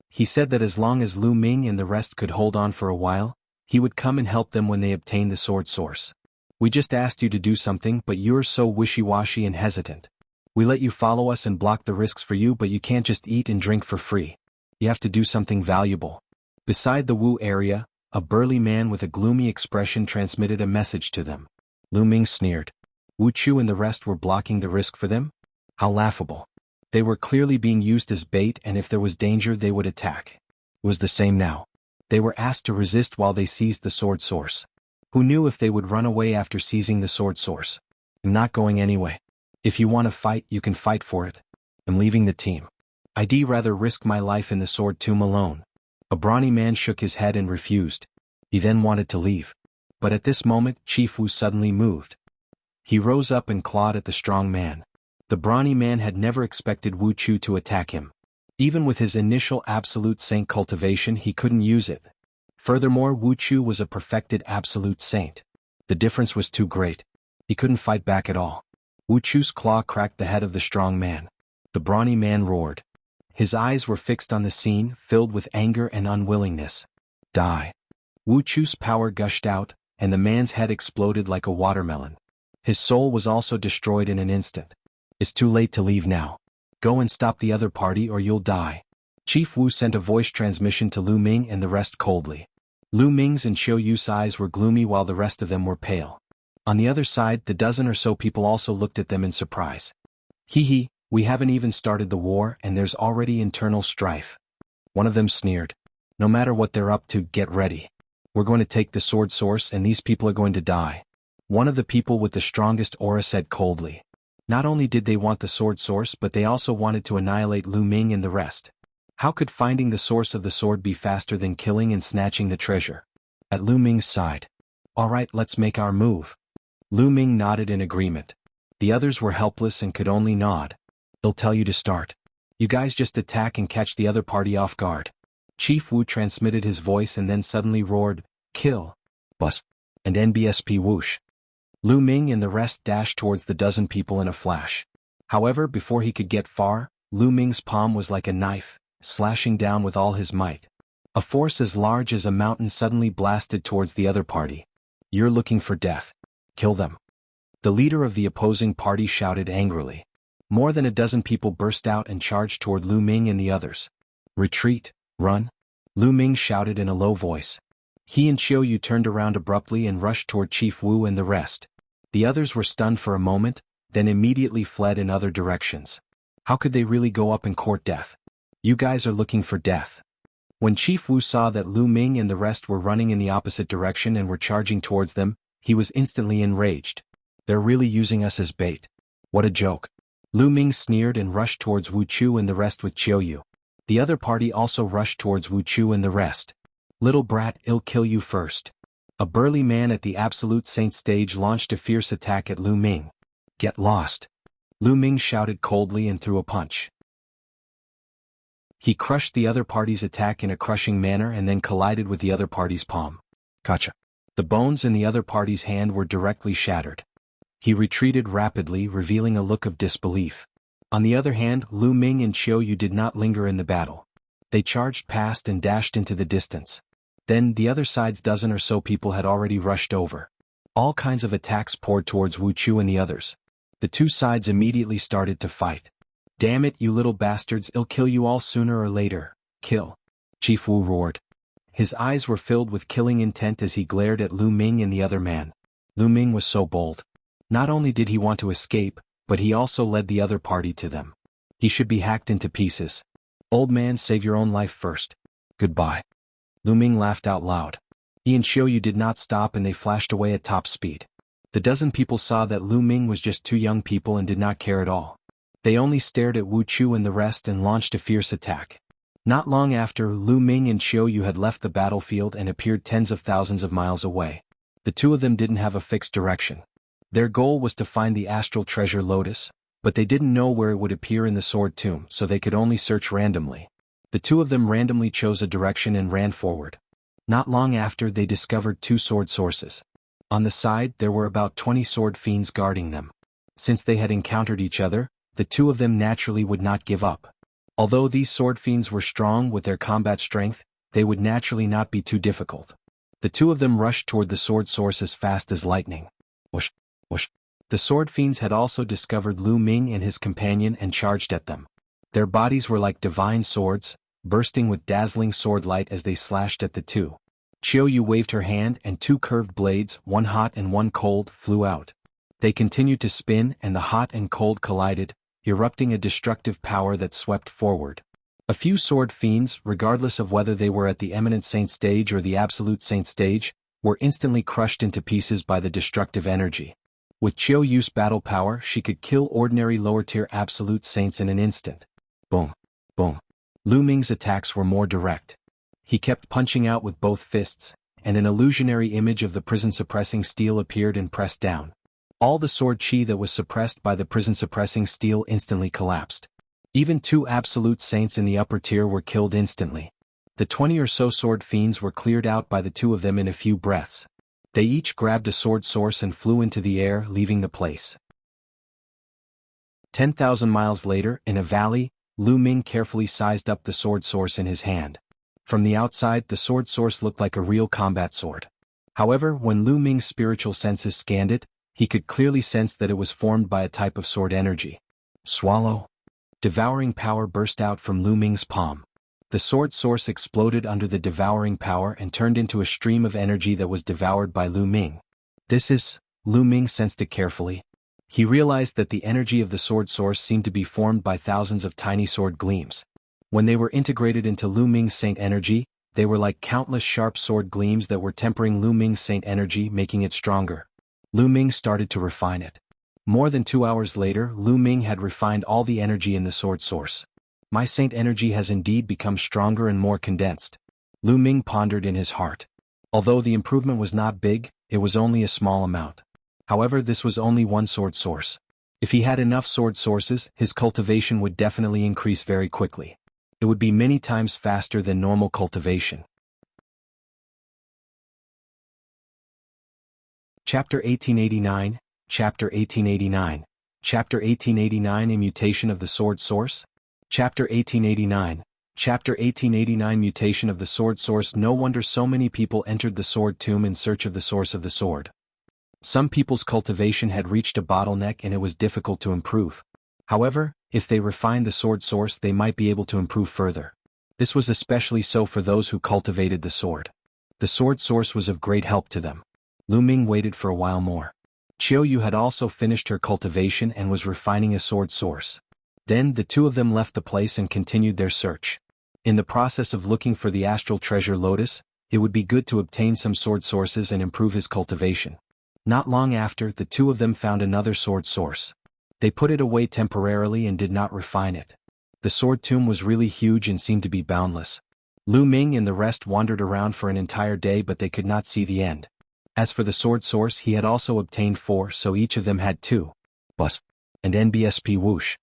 He said that as long as Lu Ming and the rest could hold on for a while, he would come and help them when they obtained the sword source. We just asked you to do something, but you're so wishy-washy and hesitant. We let you follow us and block the risks for you, but you can't just eat and drink for free. You have to do something valuable. Beside the Wu area, a burly man with a gloomy expression transmitted a message to them. Lu Ming sneered. Wuxia and the rest were blocking the risk for them? How laughable. They were clearly being used as bait, and if there was danger they would attack. It was the same now. They were asked to resist while they seized the sword source. Who knew if they would run away after seizing the sword source? I'm not going anyway. If you want to fight, you can fight for it. I'm leaving the team. I'd rather risk my life in the sword tomb alone. A brawny man shook his head and refused. He then wanted to leave. But at this moment, Chief Wu suddenly moved. He rose up and clawed at the strong man. The brawny man had never expected Wuxia to attack him. Even with his initial absolute saint cultivation he couldn't use it. Furthermore, Wuxia was a perfected absolute saint. The difference was too great. He couldn't fight back at all. Wuxia's claw cracked the head of the strong man. The brawny man roared. His eyes were fixed on the scene, filled with anger and unwillingness. Die. Wuxia's power gushed out, and the man's head exploded like a watermelon. His soul was also destroyed in an instant. It's too late to leave now. Go and stop the other party or you'll die. Chief Wu sent a voice transmission to Lu Ming and the rest coldly. Lu Ming's and Qiu Yue's eyes were gloomy while the rest of them were pale. On the other side, the dozen or so people also looked at them in surprise. Hee, we haven't even started the war and there's already internal strife. One of them sneered. No matter what they're up to, get ready. We're going to take the sword source and these people are going to die. One of the people with the strongest aura said coldly. Not only did they want the sword source, but they also wanted to annihilate Lu Ming and the rest. How could finding the source of the sword be faster than killing and snatching the treasure? At Lu Ming's side. Alright, let's make our move. Lu Ming nodded in agreement. The others were helpless and could only nod. "They'll tell you to start. You guys just attack and catch the other party off guard." Chief Wu transmitted his voice and then suddenly roared, "Kill! Bus!" and NBSP whoosh. Lu Ming and the rest dashed towards the dozen people in a flash. However, before he could get far, Lu Ming's palm was like a knife, slashing down with all his might. A force as large as a mountain suddenly blasted towards the other party. "You're looking for death. Kill them." The leader of the opposing party shouted angrily. More than a dozen people burst out and charged toward Lu Ming and the others. "Retreat, run," Lu Ming shouted in a low voice. He and Qiu Yue turned around abruptly and rushed toward Chief Wu and the rest. The others were stunned for a moment, then immediately fled in other directions. How could they really go up and court death? "You guys are looking for death." When Chief Wu saw that Lu Ming and the rest were running in the opposite direction and were charging towards them, he was instantly enraged. "They're really using us as bait. What a joke." Lu Ming sneered and rushed towards Wu Qiu and the rest with Qiu Yue. The other party also rushed towards Wu Qiu and the rest. "Little brat, I'll kill you first." A burly man at the Absolute Saint stage launched a fierce attack at Lu Ming. "Get lost," Lu Ming shouted coldly and threw a punch. He crushed the other party's attack in a crushing manner and then collided with the other party's palm. Gotcha. The bones in the other party's hand were directly shattered. He retreated rapidly, revealing a look of disbelief. On the other hand, Lu Ming and Qiu Yue did not linger in the battle. They charged past and dashed into the distance. Then, the other side's dozen or so people had already rushed over. All kinds of attacks poured towards Wu Qiu and the others. The two sides immediately started to fight. "Damn it, you little bastards, I'll kill you all sooner or later. Kill!" Chief Wu roared. His eyes were filled with killing intent as he glared at Lu Ming and the other man. Lu Ming was so bold. Not only did he want to escape, but he also led the other party to them. He should be hacked into pieces. "Old man, save your own life first. Goodbye." Lu Ming laughed out loud. He and Qiu Yue did not stop and they flashed away at top speed. The dozen people saw that Lu Ming was just two young people and did not care at all. They only stared at Wu Qiu and the rest and launched a fierce attack. Not long after, Lu Ming and Qiu Yue had left the battlefield and appeared tens of thousands of miles away. The two of them didn't have a fixed direction. Their goal was to find the astral treasure Lotus, but they didn't know where it would appear in the sword tomb, so they could only search randomly. The two of them randomly chose a direction and ran forward. Not long after, they discovered two sword sources. On the side, there were about 20 sword fiends guarding them. Since they had encountered each other, the two of them naturally would not give up. Although these sword fiends were strong with their combat strength, they would naturally not be too difficult. The two of them rushed toward the sword source as fast as lightning. Whoosh, whoosh. The sword fiends had also discovered Lu Ming and his companion and charged at them. Their bodies were like divine swords, bursting with dazzling sword light as they slashed at the two. Qiu Yue waved her hand and two curved blades, one hot and one cold, flew out. They continued to spin and the hot and cold collided, erupting a destructive power that swept forward. A few sword fiends, regardless of whether they were at the Eminent Saint stage or the Absolute Saint stage, were instantly crushed into pieces by the destructive energy. With Qiu Yue's battle power, she could kill ordinary lower-tier Absolute Saints in an instant. Boom, boom. Lu Ming's attacks were more direct. He kept punching out with both fists, and an illusionary image of the prison-suppressing steel appeared and pressed down. All the sword chi that was suppressed by the prison-suppressing steel instantly collapsed. Even two Absolute Saints in the upper tier were killed instantly. The 20 or so sword fiends were cleared out by the two of them in a few breaths. They each grabbed a sword source and flew into the air, leaving the place. 10,000 miles later, in a valley, Lu Ming carefully sized up the sword source in his hand. From the outside, the sword source looked like a real combat sword. However, when Lu Ming's spiritual senses scanned it, he could clearly sense that it was formed by a type of sword energy. Swallow. Devouring power burst out from Lu Ming's palm. The sword source exploded under the devouring power and turned into a stream of energy that was devoured by Lu Ming. This is, Lu Ming sensed it carefully. He realized that the energy of the sword source seemed to be formed by thousands of tiny sword gleams. When they were integrated into Lu Ming's saint energy, they were like countless sharp sword gleams that were tempering Lu Ming's saint energy, making it stronger. Lu Ming started to refine it. More than 2 hours later, Lu Ming had refined all the energy in the sword source. My saint energy has indeed become stronger and more condensed. Lu Ming pondered in his heart. Although the improvement was not big, it was only a small amount. However, this was only one sword source. If he had enough sword sources, his cultivation would definitely increase very quickly. It would be many times faster than normal cultivation. Chapter 1889, Chapter 1889, Chapter 1889 Mutation of the Sword Source? Chapter 1889, Chapter 1889 Mutation of the Sword Source. No wonder so many people entered the sword tomb in search of the source of the sword. Some people's cultivation had reached a bottleneck and it was difficult to improve. However, if they refined the sword source they might be able to improve further. This was especially so for those who cultivated the sword. The sword source was of great help to them. Lu Ming waited for a while more. Qiu Yue had also finished her cultivation and was refining a sword source. Then the two of them left the place and continued their search. In the process of looking for the astral treasure Lotus, it would be good to obtain some sword sources and improve his cultivation. Not long after, the two of them found another sword source. They put it away temporarily and did not refine it. The sword tomb was really huge and seemed to be boundless. Lu Ming and the rest wandered around for an entire day but they could not see the end. As for the sword source, he had also obtained 4, so each of them had 2. Bus. And NBSP whoosh.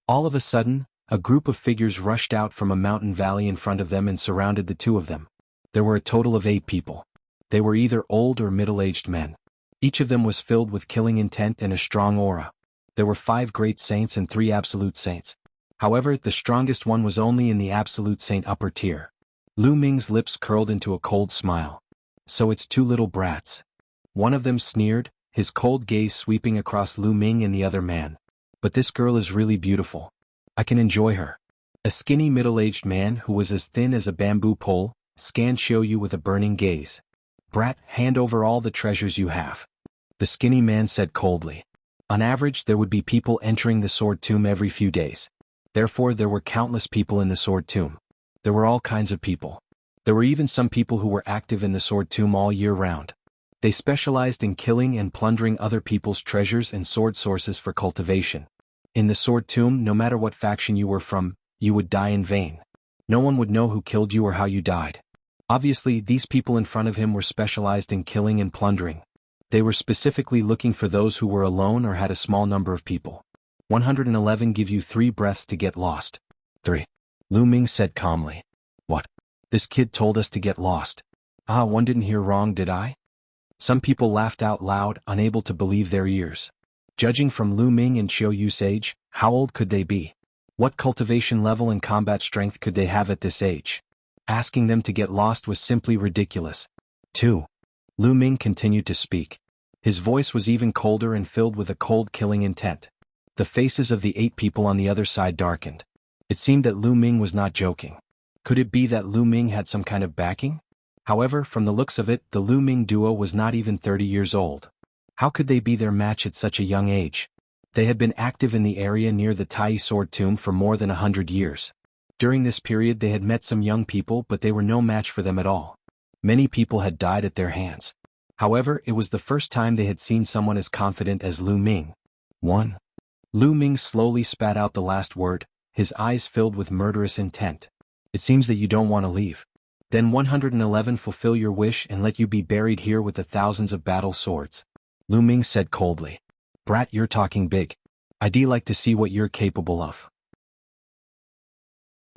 All of a sudden, a group of figures rushed out from a mountain valley in front of them and surrounded the two of them. There were a total of 8 people. They were either old or middle-aged men. Each of them was filled with killing intent and a strong aura. There were 5 great saints and 3 absolute saints. However, the strongest one was only in the absolute saint upper tier. Lu Ming's lips curled into a cold smile. So it's 2 little brats. One of them sneered, his cold gaze sweeping across Lu Ming and the other man. But this girl is really beautiful. I can enjoy her. A skinny middle-aged man who was as thin as a bamboo pole scanned Qiu Yue with a burning gaze. Brat, hand over all the treasures you have. The skinny man said coldly. On average there would be people entering the sword tomb every few days. Therefore there were countless people in the sword tomb. There were all kinds of people. There were even some people who were active in the sword tomb all year round. They specialized in killing and plundering other people's treasures and sword sources for cultivation. In the sword tomb, no matter what faction you were from, you would die in vain. No one would know who killed you or how you died. Obviously, these people in front of him were specialized in killing and plundering. They were specifically looking for those who were alone or had a small number of people. 111 give you 3 breaths to get lost. 3. Lu Ming said calmly. What? This kid told us to get lost. One didn't hear wrong, did I? Some people laughed out loud, unable to believe their ears. Judging from Lu Ming and Qiu Yue's age, how old could they be? What cultivation level and combat strength could they have at this age? Asking them to get lost was simply ridiculous. 2. Lu Ming continued to speak. His voice was even colder and filled with a cold killing intent. The faces of the 8 people on the other side darkened. It seemed that Lu Ming was not joking. Could it be that Lu Ming had some kind of backing? However, from the looks of it, the Lu Ming duo was not even 30 years old. How could they be their match at such a young age? They had been active in the area near the Taiyi sword tomb for more than 100 years. During this period they had met some young people but they were no match for them at all. Many people had died at their hands. However, it was the first time they had seen someone as confident as Lu Ming. 1. Lu Ming slowly spat out the last word, his eyes filled with murderous intent. It seems that you don't want to leave. Then 111 fulfill your wish and let you be buried here with the thousands of battle swords. Lu Ming said coldly. Brat, you're talking big. I'd like to see what you're capable of.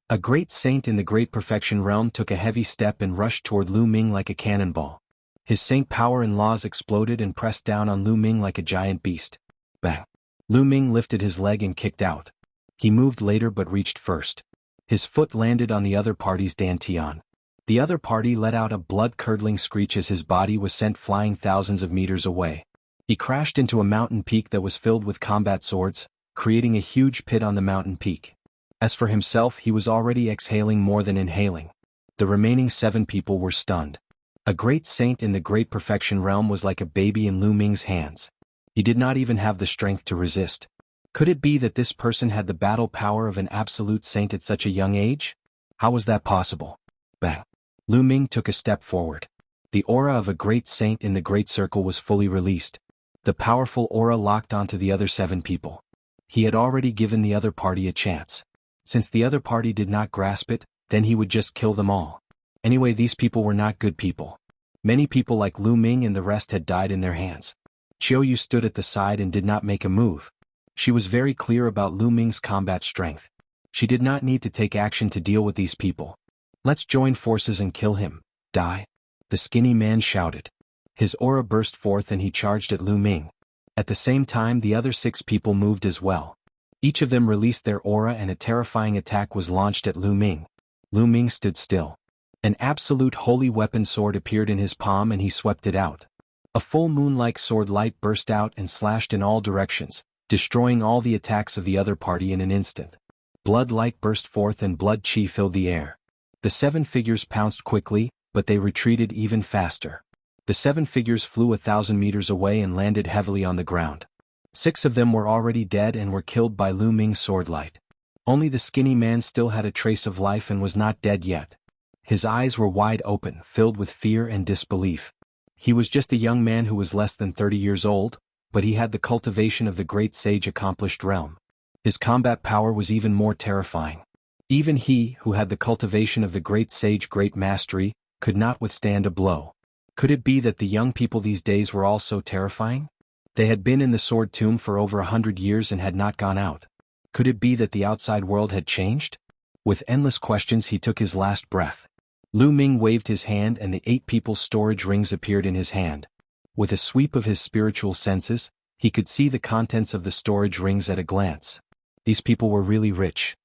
A great saint in the Great Perfection realm took a heavy step and rushed toward Lu Ming like a cannonball. His saint power and laws exploded and pressed down on Lu Ming like a giant beast. Bang! Lu Ming lifted his leg and kicked out. He moved later but reached first. His foot landed on the other party's dantian. The other party let out a blood-curdling screech as his body was sent flying thousands of meters away. He crashed into a mountain peak that was filled with combat swords, creating a huge pit on the mountain peak. As for himself, he was already exhaling more than inhaling. The remaining 7 people were stunned. A great saint in the Great Perfection realm was like a baby in Lu Ming's hands. He did not even have the strength to resist. Could it be that this person had the battle power of an absolute saint at such a young age? How was that possible? Bang! Lu Ming took a step forward. The aura of a great saint in the Great Circle was fully released. The powerful aura locked onto the other 7 people. He had already given the other party a chance. Since the other party did not grasp it, then he would just kill them all. Anyway, these people were not good people. Many people like Lu Ming and the rest had died in their hands. Qiu Yue stood at the side and did not make a move. She was very clear about Lu Ming's combat strength. She did not need to take action to deal with these people. Let's join forces and kill him. Die. The skinny man shouted. His aura burst forth and he charged at Lu Ming. At the same time the other 6 people moved as well. Each of them released their aura and a terrifying attack was launched at Lu Ming. Lu Ming stood still. An absolute holy weapon sword appeared in his palm and he swept it out. A full moon-like sword light burst out and slashed in all directions, destroying all the attacks of the other party in an instant. Blood light burst forth and blood qi filled the air. The 7 figures pounced quickly, but they retreated even faster. The 7 figures flew 1,000 meters away and landed heavily on the ground. 6 of them were already dead and were killed by Lu Ming's sword light. Only the skinny man still had a trace of life and was not dead yet. His eyes were wide open, filled with fear and disbelief. He was just a young man who was less than 30 years old, but he had the cultivation of the great sage accomplished realm. His combat power was even more terrifying. Even he, who had the cultivation of the great sage great mastery, could not withstand a blow. Could it be that the young people these days were all so terrifying? They had been in the sword tomb for over 100 years and had not gone out. Could it be that the outside world had changed? With endless questions he took his last breath. Lu Ming waved his hand and the 8 people's storage rings appeared in his hand. With a sweep of his spiritual senses, he could see the contents of the storage rings at a glance. These people were really rich.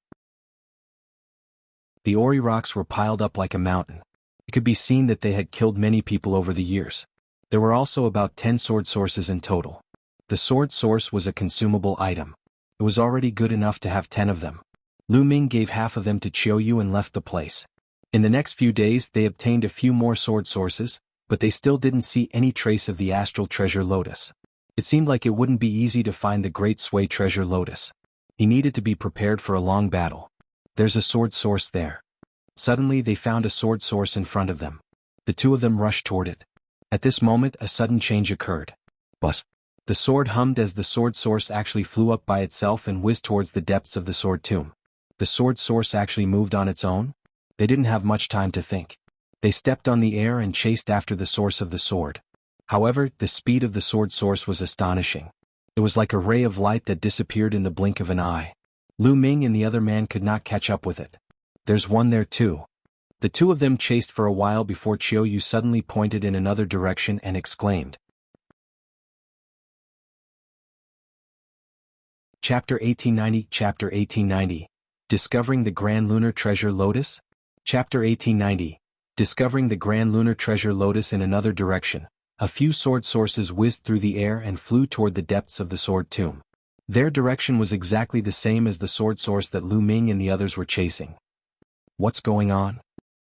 The ori rocks were piled up like a mountain. It could be seen that they had killed many people over the years. There were also about 10 sword sources in total. The sword source was a consumable item. It was already good enough to have 10 of them. Lu Ming gave half of them to Qiu Yue and left the place. In the next few days they obtained a few more sword sources, but they still didn't see any trace of the astral treasure Lotus. It seemed like it wouldn't be easy to find the great sway treasure Lotus. He needed to be prepared for a long battle. There's a sword source there. Suddenly they found a sword source in front of them. The 2 of them rushed toward it. At this moment a sudden change occurred. Buzz! The sword hummed as the sword source actually flew up by itself and whizzed towards the depths of the sword tomb. The sword source actually moved on its own? They didn't have much time to think. They stepped on the air and chased after the source of the sword. However, the speed of the sword source was astonishing. It was like a ray of light that disappeared in the blink of an eye. Lu Ming and the other man could not catch up with it. There's one there too. The 2 of them chased for a while before Qiu Yue suddenly pointed in another direction and exclaimed. Chapter 1890 Chapter 1890 Discovering the Grand Lunar Treasure Lotus? Chapter 1890 Discovering the Grand Lunar Treasure Lotus in another direction. A few sword sources whizzed through the air and flew toward the depths of the sword tomb. Their direction was exactly the same as the sword source that Lu Ming and the others were chasing. What's going on?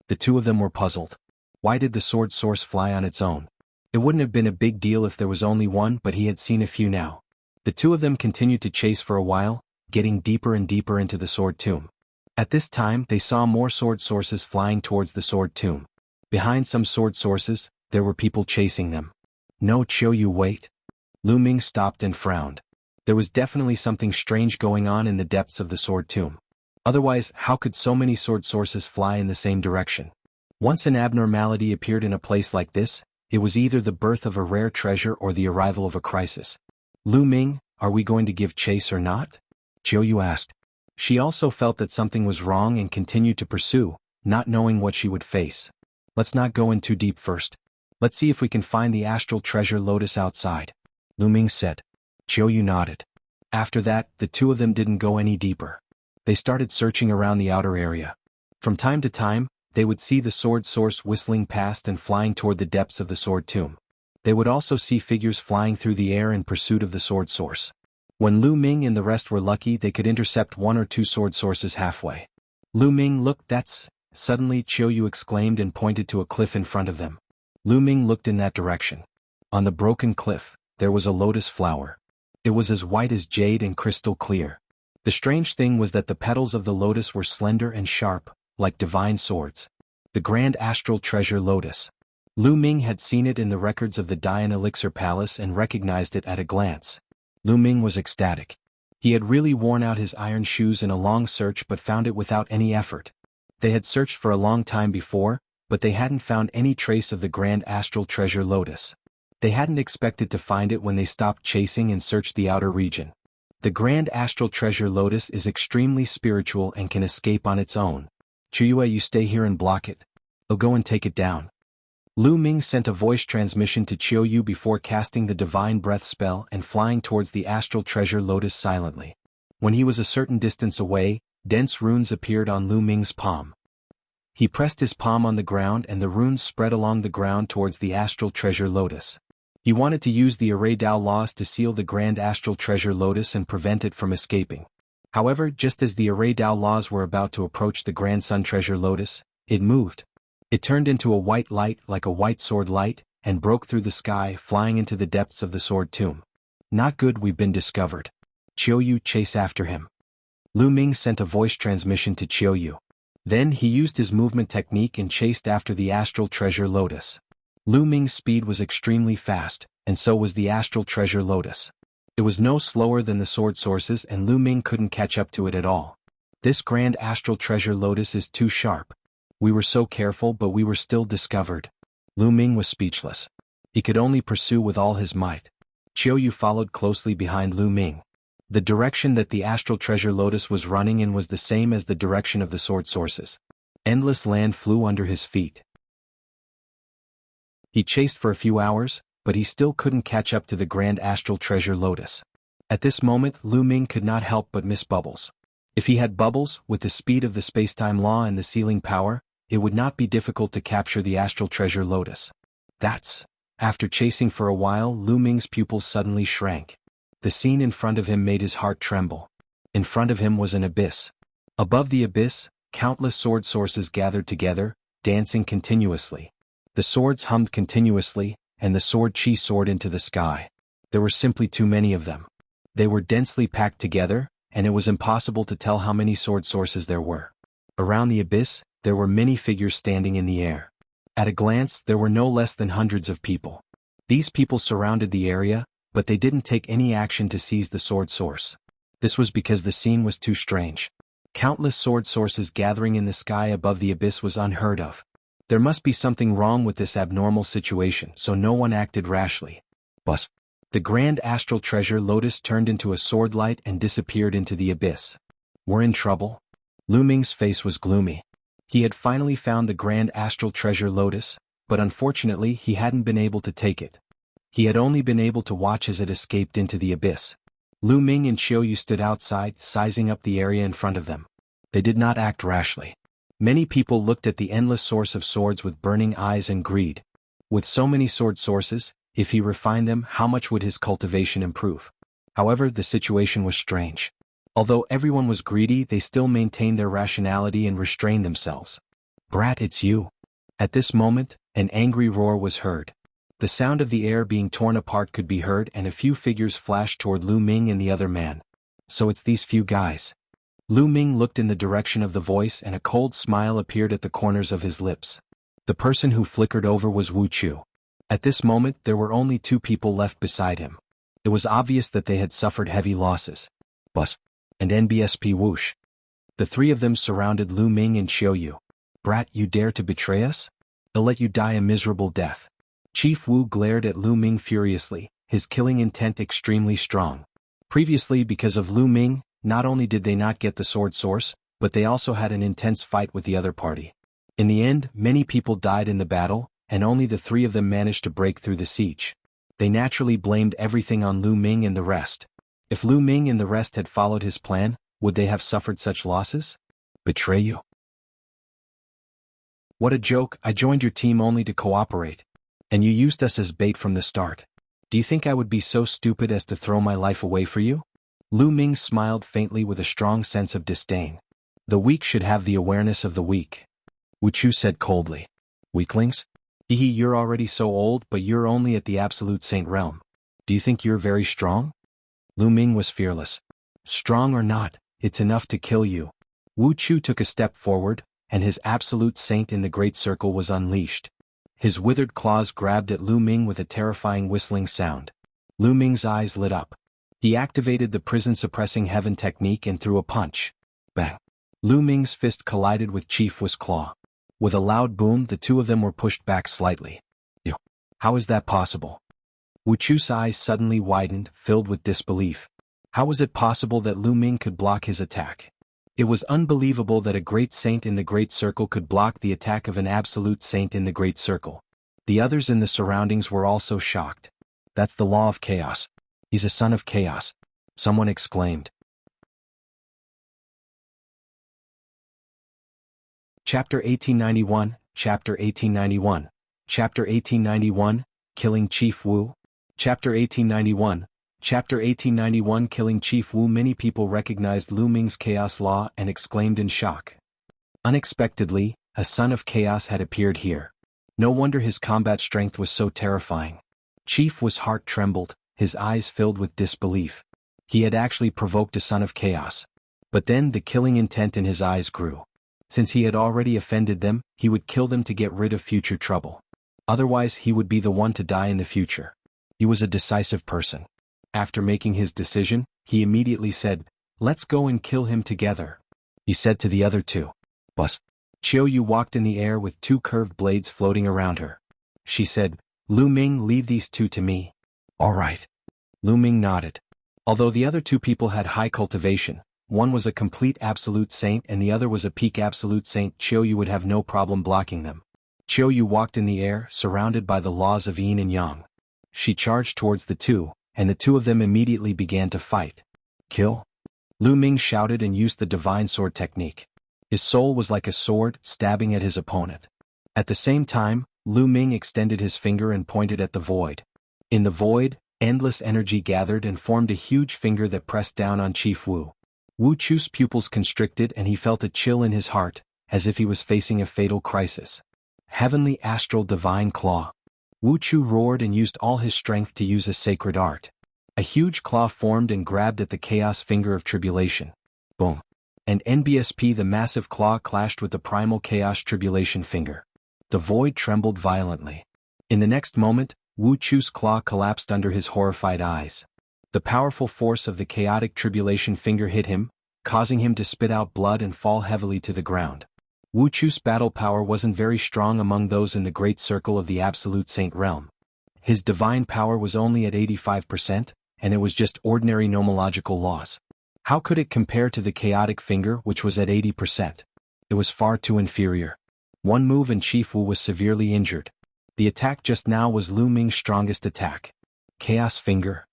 The 2 of them were puzzled. Why did the sword source fly on its own? It wouldn't have been a big deal if there was only one, but he had seen a few now. The 2 of them continued to chase for a while, getting deeper and deeper into the sword tomb. At this time they saw more sword sources flying towards the sword tomb. Behind some sword sources, there were people chasing them. No, Qiu Yue, wait. Lu Ming stopped and frowned. There was definitely something strange going on in the depths of the sword tomb. Otherwise, how could so many sword sources fly in the same direction? Once an abnormality appeared in a place like this, it was either the birth of a rare treasure or the arrival of a crisis. Lu Ming, are we going to give chase or not? Qiu Yue asked. She also felt that something was wrong and continued to pursue, not knowing what she would face. Let's not go in too deep first. Let's see if we can find the astral treasure Lotus outside, Lu Ming said. Qiu Yue nodded. After that, the 2 of them didn't go any deeper. They started searching around the outer area. From time to time, they would see the sword source whistling past and flying toward the depths of the sword tomb. They would also see figures flying through the air in pursuit of the sword source. When Lu Ming and the rest were lucky, they could intercept 1 or 2 sword sources halfway. Lu Ming, look, that's... Suddenly Qiu Yue exclaimed and pointed to a cliff in front of them. Lu Ming looked in that direction. On the broken cliff, there was a lotus flower. It was as white as jade and crystal clear. The strange thing was that the petals of the lotus were slender and sharp, like divine swords. The grand astral treasure Lotus. Lu Ming had seen it in the records of the Dian Elixir Palace and recognized it at a glance. Lu Ming was ecstatic. He had really worn out his iron shoes in a long search but found it without any effort. They had searched for a long time before, but they hadn't found any trace of the grand astral treasure Lotus. They hadn't expected to find it when they stopped chasing and searched the outer region. The Grand Astral Treasure Lotus is extremely spiritual and can escape on its own. Qiu Yue, you stay here and block it. I'll go and take it down. Lu Ming sent a voice transmission to Qiu Yue before casting the Divine Breath spell and flying towards the Astral Treasure Lotus silently. When he was a certain distance away, dense runes appeared on Lu Ming's palm. He pressed his palm on the ground and the runes spread along the ground towards the Astral Treasure Lotus. He wanted to use the Array Dao laws to seal the Grand Astral Treasure Lotus and prevent it from escaping. However, just as the Array Dao laws were about to approach the Grand Sun Treasure Lotus, it moved. It turned into a white light like a white sword light, and broke through the sky, flying into the depths of the sword tomb. Not good, we've been discovered. Qiu Yue, chase after him. Lu Ming sent a voice transmission to Qiu Yue. Then he used his movement technique and chased after the Astral Treasure Lotus. Lu Ming's speed was extremely fast, and so was the Astral Treasure Lotus. It was no slower than the sword sources and Lu Ming couldn't catch up to it at all. This Grand Astral Treasure Lotus is too sharp. We were so careful but we were still discovered. Lu Ming was speechless. He could only pursue with all his might. Qiu Yue followed closely behind Lu Ming. The direction that the Astral Treasure Lotus was running in was the same as the direction of the sword sources. Endless land flew under his feet. He chased for a few hours, but he still couldn't catch up to the Grand Astral Treasure Lotus. At this moment, Lu Ming could not help but miss Bubbles. If he had Bubbles, with the speed of the spacetime law and the sealing power, it would not be difficult to capture the Astral Treasure Lotus. After chasing for a while, Lu Ming's pupils suddenly shrank. The scene in front of him made his heart tremble. In front of him was an abyss. Above the abyss, countless sword sources gathered together, dancing continuously. The swords hummed continuously, and the sword chi soared into the sky. There were simply too many of them. They were densely packed together, and it was impossible to tell how many sword sources there were. Around the abyss, there were many figures standing in the air. At a glance, there were no less than hundreds of people. These people surrounded the area, but they didn't take any action to seize the sword source. This was because the scene was too strange. Countless sword sources gathering in the sky above the abyss was unheard of. There must be something wrong with this abnormal situation, so no one acted rashly. But the Grand Astral Treasure Lotus turned into a sword light and disappeared into the abyss. We're in trouble? Lu Ming's face was gloomy. He had finally found the Grand Astral Treasure Lotus, but unfortunately he hadn't been able to take it. He had only been able to watch as it escaped into the abyss. Lu Ming and Qiu Yue stood outside, sizing up the area in front of them. They did not act rashly. Many people looked at the endless source of swords with burning eyes and greed. With so many sword sources, if he refined them, how much would his cultivation improve? However, the situation was strange. Although everyone was greedy, they still maintained their rationality and restrained themselves. Brat, it's you. At this moment, an angry roar was heard. The sound of the air being torn apart could be heard and a few figures flashed toward Lu Ming and the other man. So it's these few guys. Lu Ming looked in the direction of the voice and a cold smile appeared at the corners of his lips. The person who flickered over was Wuxia. At this moment there were only two people left beside him. It was obvious that they had suffered heavy losses. Bus. And NBSP whoosh. The three of them surrounded Lu Ming and Qiu Yue. Brat, you dare to betray us? I'll let you die a miserable death. Chief Wu glared at Lu Ming furiously, his killing intent extremely strong. Previously, because of Lu Ming, not only did they not get the sword source, but they also had an intense fight with the other party. In the end, many people died in the battle, and only the three of them managed to break through the siege. They naturally blamed everything on Lu Ming and the rest. If Lu Ming and the rest had followed his plan, would they have suffered such losses? Betray you? What a joke, I joined your team only to cooperate. And you used us as bait from the start. Do you think I would be so stupid as to throw my life away for you? Lu Ming smiled faintly with a strong sense of disdain. The weak should have the awareness of the weak. Wuxia said coldly. Weaklings? Hehe, you're already so old, but you're only at the absolute saint realm. Do you think you're very strong? Lu Ming was fearless. Strong or not, it's enough to kill you. Wuxia took a step forward, and his absolute saint in the great circle was unleashed. His withered claws grabbed at Lu Ming with a terrifying whistling sound. Lu Ming's eyes lit up. He activated the prison-suppressing heaven technique and threw a punch. Bang! Lu Ming's fist collided with Chief Wu's claw. With a loud boom, the two of them were pushed back slightly. Ew! How is that possible? Wuchu's eyes suddenly widened, filled with disbelief. How was it possible that Lu Ming could block his attack? It was unbelievable that a great saint in the Great Circle could block the attack of an absolute saint in the Great Circle. The others in the surroundings were also shocked. That's the law of chaos. He's a son of chaos, someone exclaimed. Chapter 1891, Chapter 1891, Chapter 1891, Killing Chief Wu. Chapter 1891, Chapter 1891 Killing Chief Wu. Many people recognized Lu Ming's chaos law and exclaimed in shock. Unexpectedly, a son of chaos had appeared here. No wonder his combat strength was so terrifying. Chief Wu's heart trembled, his eyes filled with disbelief. He had actually provoked a son of chaos. But then the killing intent in his eyes grew. Since he had already offended them, he would kill them to get rid of future trouble. Otherwise he would be the one to die in the future. He was a decisive person. After making his decision, he immediately said, "Let's go and kill him together." He said to the other two. Bus. Qiu Yue walked in the air with two curved blades floating around her. She said, "Lu Ming, leave these two to me." "All right." Lu Ming nodded. Although the other two people had high cultivation, one was a complete absolute saint and the other was a peak absolute saint, Qiu Yue would have no problem blocking them. Qiu Yue walked in the air, surrounded by the laws of yin and yang. She charged towards the two, and the two of them immediately began to fight. "Kill!" Lu Ming shouted and used the divine sword technique. His soul was like a sword, stabbing at his opponent. At the same time, Lu Ming extended his finger and pointed at the void. In the void, endless energy gathered and formed a huge finger that pressed down on Chief Wu. Wu Chu's pupils constricted and he felt a chill in his heart, as if he was facing a fatal crisis. Heavenly astral divine claw. Wu Chu roared and used all his strength to use a sacred art. A huge claw formed and grabbed at the chaos finger of tribulation. Boom. And NBSP, the massive claw, clashed with the primal chaos tribulation finger. The void trembled violently. In the next moment, Wu Chu's claw collapsed under his horrified eyes. The powerful force of the chaotic tribulation finger hit him, causing him to spit out blood and fall heavily to the ground. Wu Chu's battle power wasn't very strong among those in the great circle of the Absolute Saint realm. His divine power was only at 85%, and it was just ordinary nomological laws. How could it compare to the chaotic finger, which was at 80%? It was far too inferior. One move and Chief Wu was severely injured. The attack just now was Lu Ming's strongest attack. Chaos finger.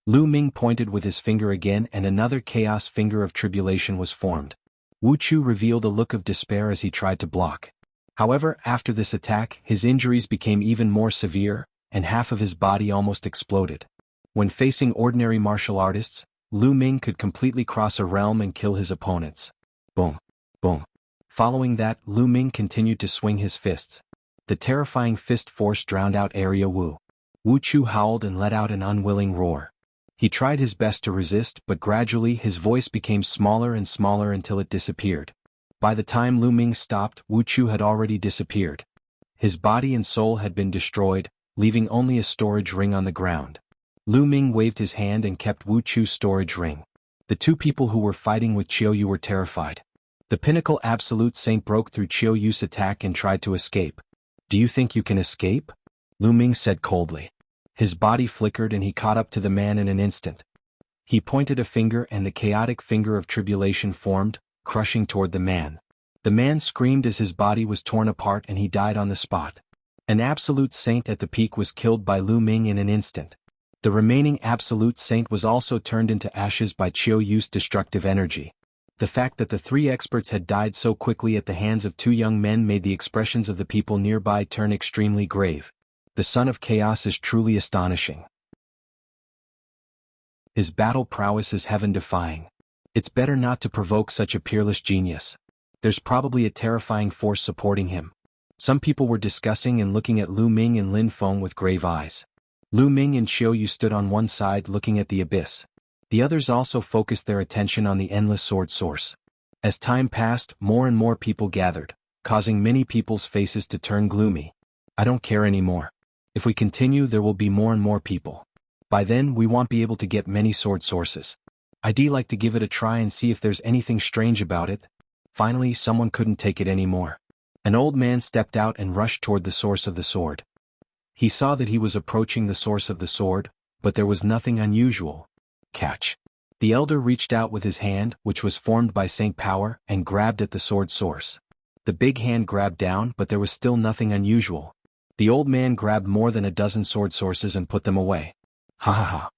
Lu Ming pointed with his finger again and another chaos finger of tribulation was formed. Wu Chu revealed a look of despair as he tried to block. However, after this attack, his injuries became even more severe, and half of his body almost exploded. When facing ordinary martial artists, Lu Ming could completely cross a realm and kill his opponents. Boom. Boom. Following that, Lu Ming continued to swing his fists. The terrifying fist force drowned out Area Wu. Wu Chu howled and let out an unwilling roar. He tried his best to resist, but gradually his voice became smaller and smaller until it disappeared. By the time Lu Ming stopped, Wu Chu had already disappeared. His body and soul had been destroyed, leaving only a storage ring on the ground. Lu Ming waved his hand and kept Wu Chu's storage ring. The two people who were fighting with Qiu Yue were terrified. The pinnacle absolute saint broke through Qiu Yue's attack and tried to escape. "Do you think you can escape?" Lu Ming said coldly. His body flickered and he caught up to the man in an instant. He pointed a finger and the chaotic finger of tribulation formed, crushing toward the man. The man screamed as his body was torn apart and he died on the spot. An absolute saint at the peak was killed by Lu Ming in an instant. The remaining absolute saint was also turned into ashes by Qiu Yue's destructive energy. The fact that the three experts had died so quickly at the hands of two young men made the expressions of the people nearby turn extremely grave. The son of chaos is truly astonishing. His battle prowess is heaven-defying. It's better not to provoke such a peerless genius. There's probably a terrifying force supporting him. Some people were discussing and looking at Lu Ming and Lin Feng with grave eyes. Lu Ming and Qiu Yue stood on one side looking at the abyss. The others also focused their attention on the endless sword source. As time passed, more and more people gathered, causing many people's faces to turn gloomy. "I don't care anymore. If we continue, there will be more and more people. By then, we won't be able to get many sword sources. I'd like to give it a try and see if there's anything strange about it." Finally, someone couldn't take it anymore. An old man stepped out and rushed toward the source of the sword. He saw that he was approaching the source of the sword, but there was nothing unusual. Catch. The elder reached out with his hand, which was formed by Saint Power, and grabbed at the sword source. The big hand grabbed down, but there was still nothing unusual. The old man grabbed more than a dozen sword sources and put them away. Ha ha ha.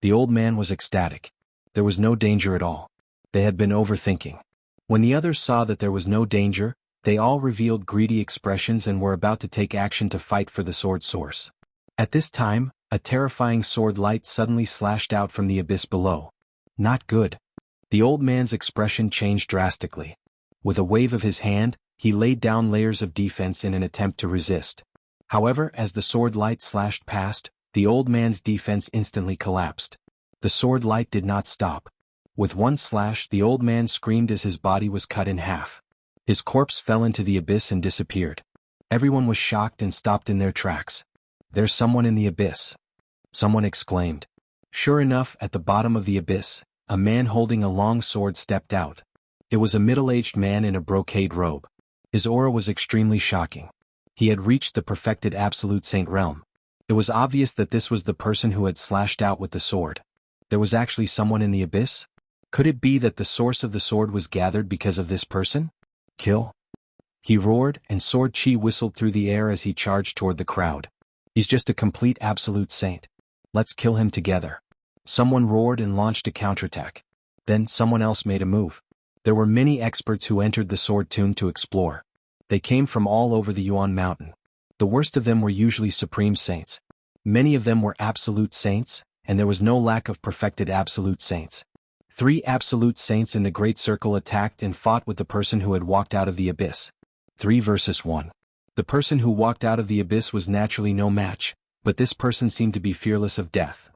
The old man was ecstatic. There was no danger at all. They had been overthinking. When the others saw that there was no danger, they all revealed greedy expressions and were about to take action to fight for the sword source. At this time, a terrifying sword light suddenly slashed out from the abyss below. Not good. The old man's expression changed drastically. With a wave of his hand, he laid down layers of defense in an attempt to resist. However, as the sword light slashed past, the old man's defense instantly collapsed. The sword light did not stop. With one slash, the old man screamed as his body was cut in half. His corpse fell into the abyss and disappeared. Everyone was shocked and stopped in their tracks. "There's someone in the abyss," someone exclaimed. Sure enough, at the bottom of the abyss, a man holding a long sword stepped out. It was a middle-aged man in a brocade robe. His aura was extremely shocking. He had reached the perfected absolute saint realm. It was obvious that this was the person who had slashed out with the sword. There was actually someone in the abyss? Could it be that the source of the sword was gathered because of this person? Kill! He roared, and sword chi whistled through the air as he charged toward the crowd. He's just a complete absolute saint. Let's kill him together. Someone roared and launched a counterattack. Then someone else made a move. There were many experts who entered the sword tomb to explore. They came from all over the Yuan mountain. The worst of them were usually supreme saints. Many of them were absolute saints, and there was no lack of perfected absolute saints. 3 absolute saints in the Great Circle attacked and fought with the person who had walked out of the abyss. 3 versus 1. The person who walked out of the abyss was naturally no match, but this person seemed to be fearless of death.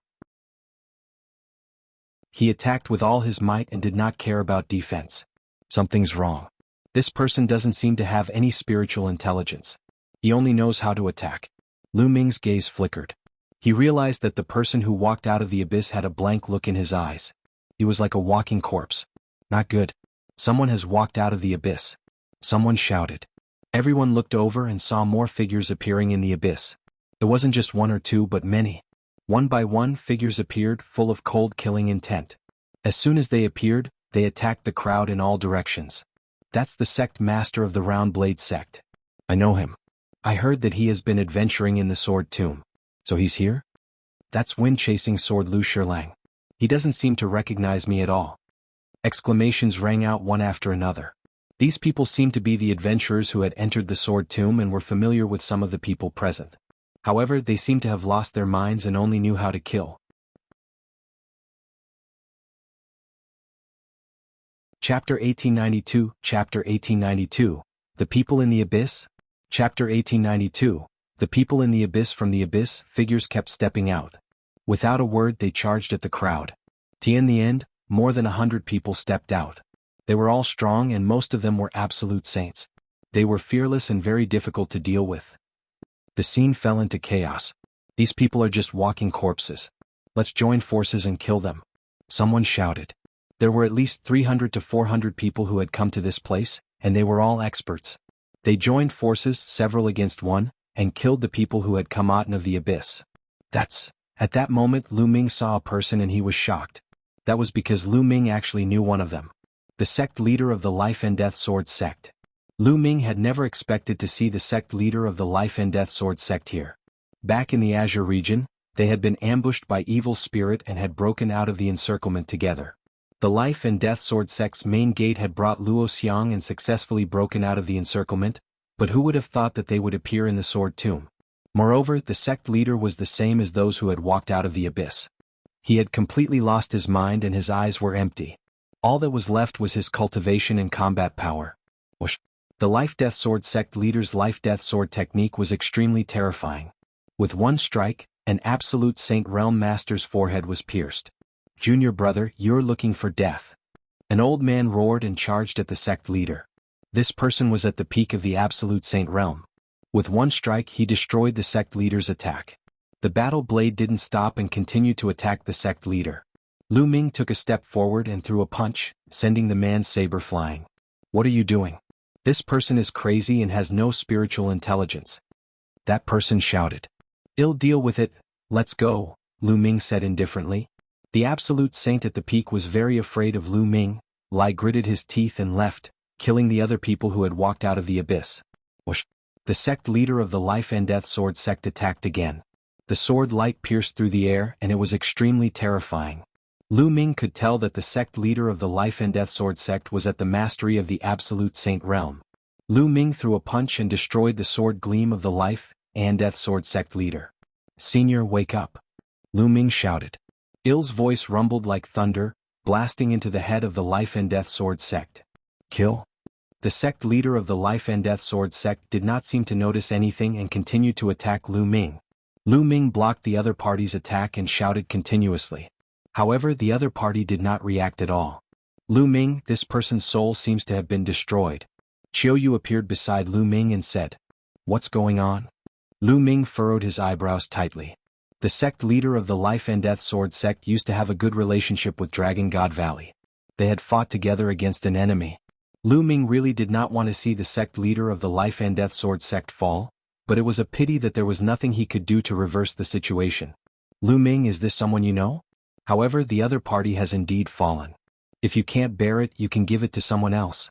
He attacked with all his might and did not care about defense. Something's wrong. This person doesn't seem to have any spiritual intelligence. He only knows how to attack. Lu Ming's gaze flickered. He realized that the person who walked out of the abyss had a blank look in his eyes. He was like a walking corpse. Not good. Someone has walked out of the abyss. Someone shouted. Everyone looked over and saw more figures appearing in the abyss. It wasn't just 1 or 2 but many. One by one figures appeared, full of cold killing intent. As soon as they appeared, they attacked the crowd in all directions. That's the sect master of the Round Blade sect. I know him. I heard that he has been adventuring in the sword tomb. So he's here? That's wind-chasing sword Luo Xiang. He doesn't seem to recognize me at all. Exclamations rang out one after another. These people seemed to be the adventurers who had entered the sword tomb and were familiar with some of the people present. However, they seemed to have lost their minds and only knew how to kill. Chapter 1892, Chapter 1892, The People in the Abyss? Chapter 1892, The People in the Abyss. From the abyss, figures kept stepping out. Without a word they charged at the crowd. In the end, more than 100 people stepped out. They were all strong and most of them were absolute saints. They were fearless and very difficult to deal with. The scene fell into chaos. These people are just walking corpses. Let's join forces and kill them. Someone shouted. There were at least 300 to 400 people who had come to this place, and they were all experts. They joined forces, several against one, and killed the people who had come out of the abyss. At that moment Lu Ming saw a person and he was shocked. That was because Lu Ming actually knew one of them. The sect leader of the Life and Death Sword sect. Lu Ming had never expected to see the sect leader of the Life and Death Sword sect here. Back in the Azure region, they had been ambushed by evil spirit and had broken out of the encirclement together. The Life and Death Sword sect's main gate had brought Luo Xiang and successfully broken out of the encirclement, but who would have thought that they would appear in the sword tomb? Moreover, the sect leader was the same as those who had walked out of the abyss. He had completely lost his mind and his eyes were empty. All that was left was his cultivation and combat power. The Life-Death Sword sect leader's Life-Death Sword technique was extremely terrifying. With one strike, an absolute Saint Realm Master's forehead was pierced. Junior brother, you're looking for death. An old man roared and charged at the sect leader. This person was at the peak of the absolute Saint Realm. With one strike he destroyed the sect leader's attack. The battle blade didn't stop and continued to attack the sect leader. Lu Ming took a step forward and threw a punch, sending the man's saber flying. What are you doing? This person is crazy and has no spiritual intelligence. That person shouted. I'll deal with it, let's go, Lu Ming said indifferently. The absolute saint at the peak was very afraid of Lu Ming. Lai gritted his teeth and left, killing the other people who had walked out of the abyss. Whoosh! The sect leader of the Life and Death Sword sect attacked again. The sword light pierced through the air and it was extremely terrifying. Lu Ming could tell that the sect leader of the Life and Death Sword sect was at the mastery of the Absolute Saint realm. Lu Ming threw a punch and destroyed the sword gleam of the Life and Death Sword sect leader. "Senior, wake up!" Lu Ming shouted. Il's voice rumbled like thunder, blasting into the head of the Life and Death Sword sect. "Kill?" The sect leader of the Life and Death Sword sect did not seem to notice anything and continued to attack Lu Ming. Lu Ming blocked the other party's attack and shouted continuously. However, the other party did not react at all. "Lu Ming, this person's soul seems to have been destroyed." Qiu Yue appeared beside Lu Ming and said, "What's going on?" Lu Ming furrowed his eyebrows tightly. The sect leader of the Life and Death Sword sect used to have a good relationship with Dragon God Valley. They had fought together against an enemy. Lu Ming really did not want to see the sect leader of the Life and Death Sword sect fall, but it was a pity that there was nothing he could do to reverse the situation. "Lu Ming, is this someone you know? However, the other party has indeed fallen. If you can't bear it, you can give it to someone else,"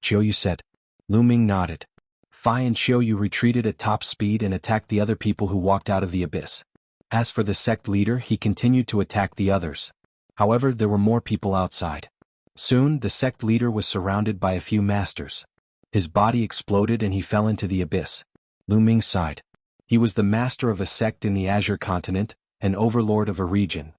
Qiu Yue said. Lu Ming nodded. Fai and Qiu Yue retreated at top speed and attacked the other people who walked out of the abyss. As for the sect leader, he continued to attack the others. However, there were more people outside. Soon, the sect leader was surrounded by a few masters. His body exploded and he fell into the abyss. Lu Ming sighed. He was the master of a sect in the Azure continent, an overlord of a region.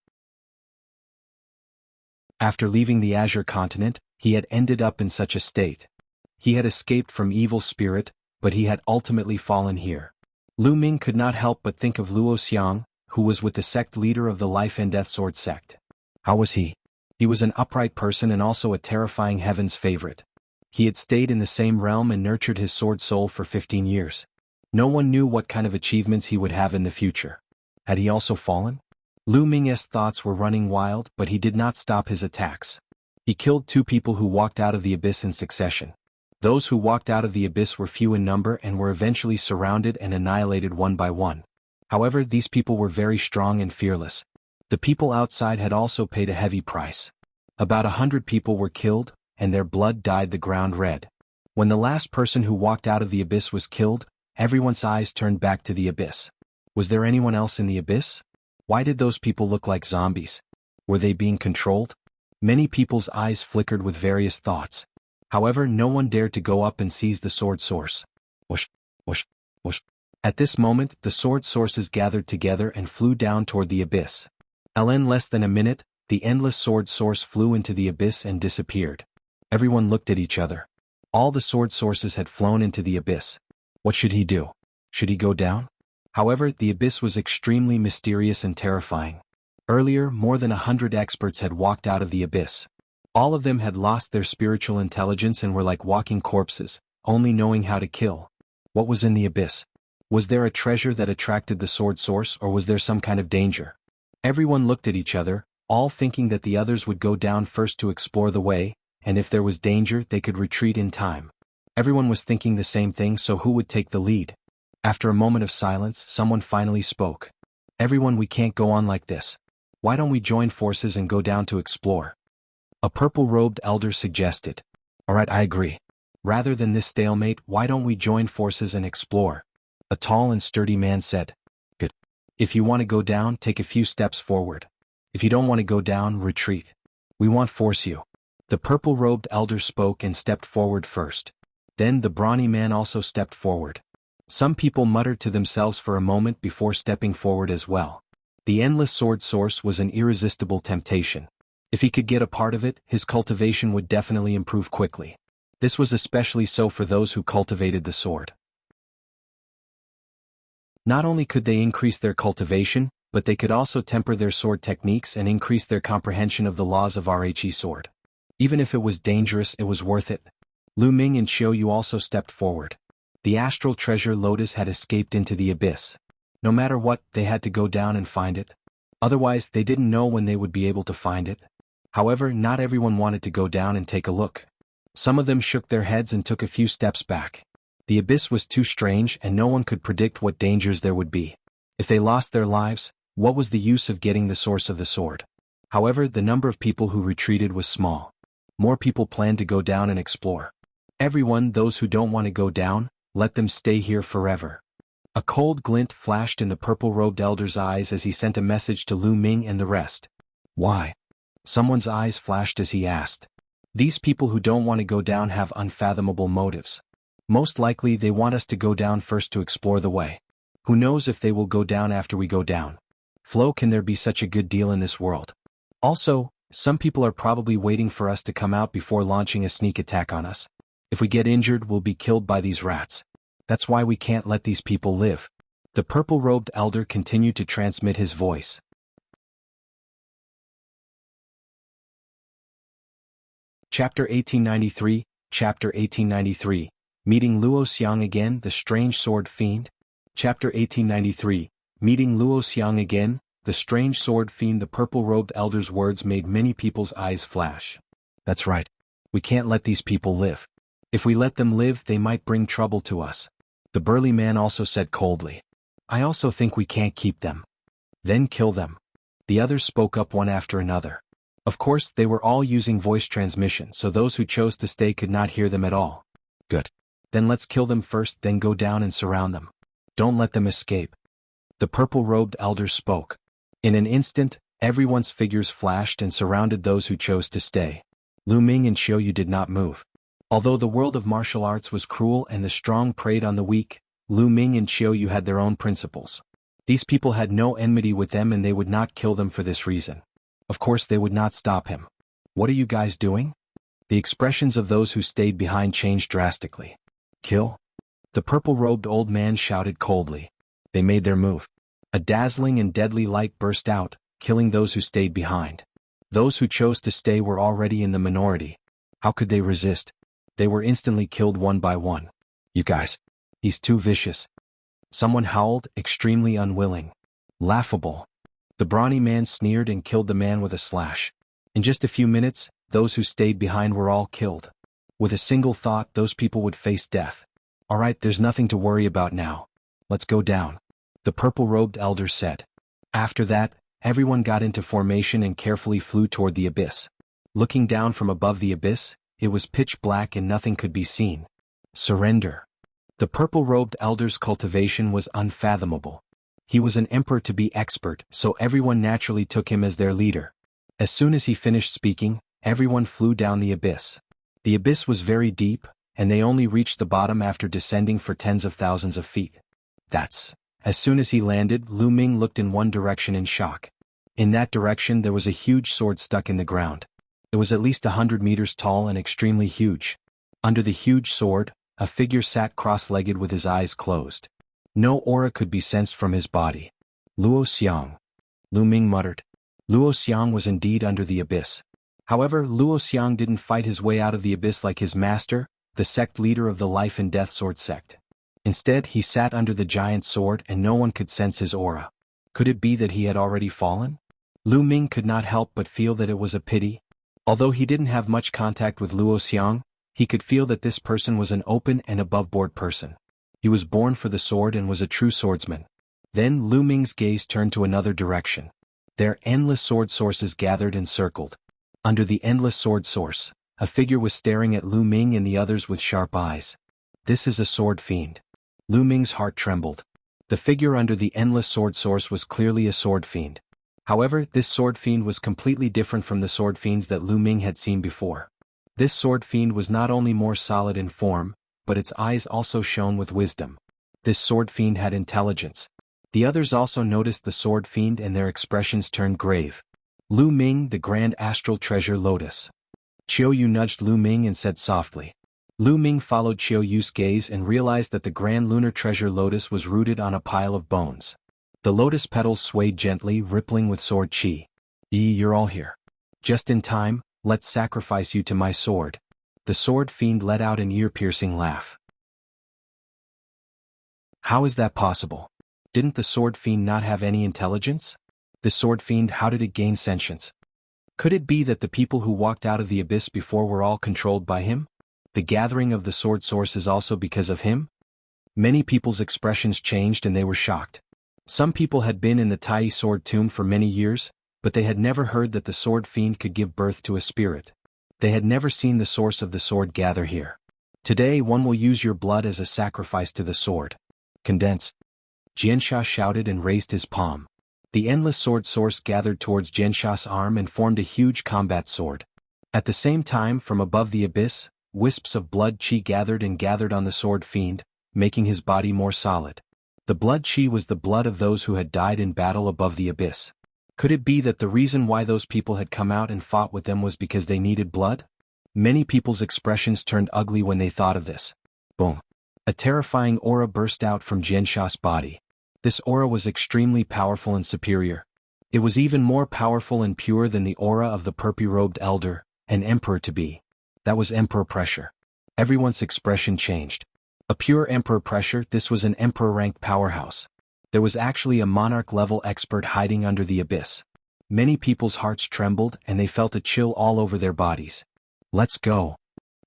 After leaving the Azure continent, he had ended up in such a state. He had escaped from evil spirit, but he had ultimately fallen here. Lu Ming could not help but think of Luo Xiang, who was with the sect leader of the Life and Death Sword sect. How was he? He was an upright person and also a terrifying heaven's favorite. He had stayed in the same realm and nurtured his sword soul for 15 years. No one knew what kind of achievements he would have in the future. Had he also fallen? Lu Ming's thoughts were running wild, but he did not stop his attacks. He killed 2 people who walked out of the abyss in succession. Those who walked out of the abyss were few in number and were eventually surrounded and annihilated one by one. However, these people were very strong and fearless. The people outside had also paid a heavy price. About 100 people were killed, and their blood dyed the ground red. When the last person who walked out of the abyss was killed, everyone's eyes turned back to the abyss. Was there anyone else in the abyss? Why did those people look like zombies? Were they being controlled? Many people's eyes flickered with various thoughts. However, no one dared to go up and seize the sword source. Whoosh, whoosh, whoosh. At this moment, the sword sources gathered together and flew down toward the abyss. In less than a minute, the endless sword source flew into the abyss and disappeared. Everyone looked at each other. All the sword sources had flown into the abyss. What should he do? Should he go down? However, the abyss was extremely mysterious and terrifying. Earlier, more than 100 experts had walked out of the abyss. All of them had lost their spiritual intelligence and were like walking corpses, only knowing how to kill. What was in the abyss? Was there a treasure that attracted the sword source, or was there some kind of danger? Everyone looked at each other, all thinking that the others would go down first to explore the way, and if there was danger, they could retreat in time. Everyone was thinking the same thing, so who would take the lead? After a moment of silence, someone finally spoke. "Everyone, we can't go on like this. Why don't we join forces and go down to explore?" A purple-robed elder suggested. "Alright, I agree. Rather than this stalemate, why don't we join forces and explore?" A tall and sturdy man said. "Good. If you want to go down, take a few steps forward. If you don't want to go down, retreat. We won't force you." The purple-robed elder spoke and stepped forward first. Then the brawny man also stepped forward. Some people muttered to themselves for a moment before stepping forward as well. The endless sword source was an irresistible temptation. If he could get a part of it, his cultivation would definitely improve quickly. This was especially so for those who cultivated the sword. Not only could they increase their cultivation, but they could also temper their sword techniques and increase their comprehension of the laws of RHE sword. Even if it was dangerous, it was worth it. Lu Ming and Qiu Yue also stepped forward. The astral treasure Lotus had escaped into the abyss. No matter what, they had to go down and find it. Otherwise, they didn't know when they would be able to find it. However, not everyone wanted to go down and take a look. Some of them shook their heads and took a few steps back. The abyss was too strange and no one could predict what dangers there would be. If they lost their lives, what was the use of getting the source of the sword? However, the number of people who retreated was small. More people planned to go down and explore. Everyone, those who don't want to go down, let them stay here forever. A cold glint flashed in the purple-robed elder's eyes as he sent a message to Lu Ming and the rest. Why? Someone's eyes flashed as he asked. These people who don't want to go down have unfathomable motives. Most likely they want us to go down first to explore the way. Who knows if they will go down after we go down? Flo, can there be such a good deal in this world? Also, some people are probably waiting for us to come out before launching a sneak attack on us. If we get injured, we'll be killed by these rats. That's why we can't let these people live. The purple-robed elder continued to transmit his voice. Chapter 1893, Chapter 1893, Meeting Luo Xiang Again, the Strange Sword Fiend. Chapter 1893, Meeting Luo Xiang Again, the Strange Sword Fiend. The purple-robed elder's words made many people's eyes flash. That's right. We can't let these people live. If we let them live, they might bring trouble to us. The burly man also said coldly. I also think we can't keep them. Then kill them. The others spoke up one after another. Of course, they were all using voice transmission, so those who chose to stay could not hear them at all. Good. Then let's kill them first, then go down and surround them. Don't let them escape. The purple-robed elder spoke. In an instant, everyone's figures flashed and surrounded those who chose to stay. Lu Ming and Qiu Yue did not move. Although the world of martial arts was cruel and the strong preyed on the weak, Lu Ming and Qiu Yue had their own principles. These people had no enmity with them and they would not kill them for this reason. Of course they would not stop him. What are you guys doing? The expressions of those who stayed behind changed drastically. Kill? The purple-robed old man shouted coldly. They made their move. A dazzling and deadly light burst out, killing those who stayed behind. Those who chose to stay were already in the minority. How could they resist? They were instantly killed one by one. You guys. He's too vicious. Someone howled, extremely unwilling. Laughable. The brawny man sneered and killed the man with a slash. In just a few minutes, those who stayed behind were all killed. With a single thought, those people would face death. Alright, there's nothing to worry about now. Let's go down. The purple-robed elder said. After that, everyone got into formation and carefully flew toward the abyss. Looking down from above the abyss, it was pitch black and nothing could be seen. Surrender. The purple-robed elder's cultivation was unfathomable. He was an emperor to be expert, so everyone naturally took him as their leader. As soon as he finished speaking, everyone flew down the abyss. The abyss was very deep, and they only reached the bottom after descending for tens of thousands of feet. As soon as he landed, Lu Ming looked in one direction in shock. In that direction there was a huge sword stuck in the ground. It was at least 100 meters tall and extremely huge. Under the huge sword, a figure sat cross-legged with his eyes closed. No aura could be sensed from his body. Luo Xiang. Lu Ming muttered. Luo Xiang was indeed under the abyss. However, Luo Xiang didn't fight his way out of the abyss like his master, the sect leader of the Life and Death Sword sect. Instead, he sat under the giant sword and no one could sense his aura. Could it be that he had already fallen? Lu Ming could not help but feel that it was a pity. Although he didn't have much contact with Luo Xiang, he could feel that this person was an open and above-board person. He was born for the sword and was a true swordsman. Then Lu Ming's gaze turned to another direction. There endless sword sources gathered and circled. Under the endless sword source, a figure was staring at Lu Ming and the others with sharp eyes. This is a sword fiend. Lu Ming's heart trembled. The figure under the endless sword source was clearly a sword fiend. However, this sword fiend was completely different from the sword fiends that Lu Ming had seen before. This sword fiend was not only more solid in form, but its eyes also shone with wisdom. This sword fiend had intelligence. The others also noticed the sword fiend and their expressions turned grave. Lu Ming, the grand astral treasure Lotus. Qiu Yue nudged Lu Ming and said softly. Lu Ming followed Qiu Yue's gaze and realized that the grand lunar treasure Lotus was rooted on a pile of bones. The lotus petals swayed gently, rippling with sword chi. You're all here. Just in time, let's sacrifice you to my sword. The sword fiend let out an ear-piercing laugh. How is that possible? Didn't the sword fiend not have any intelligence? The sword fiend, how did it gain sentience? Could it be that the people who walked out of the abyss before were all controlled by him? The gathering of the sword source is also because of him? Many people's expressions changed and they were shocked. Some people had been in the Taiyi sword tomb for many years, but they had never heard that the sword fiend could give birth to a spirit. They had never seen the source of the sword gather here. Today one will use your blood as a sacrifice to the sword. Condense. Jiansha shouted and raised his palm. The endless sword source gathered towards Jiansha's arm and formed a huge combat sword. At the same time, from above the abyss, wisps of blood qi gathered on the sword fiend, making his body more solid. The blood qi was the blood of those who had died in battle above the abyss. Could it be that the reason why those people had come out and fought with them was because they needed blood? Many people's expressions turned ugly when they thought of this. Boom. A terrifying aura burst out from Jiansha's body. This aura was extremely powerful and superior. It was even more powerful and pure than the aura of the purple-robed elder, an emperor-to-be. That was emperor pressure. Everyone's expression changed. A pure emperor pressure, this was an emperor-ranked powerhouse. There was actually a monarch-level expert hiding under the abyss. Many people's hearts trembled and they felt a chill all over their bodies. Let's go.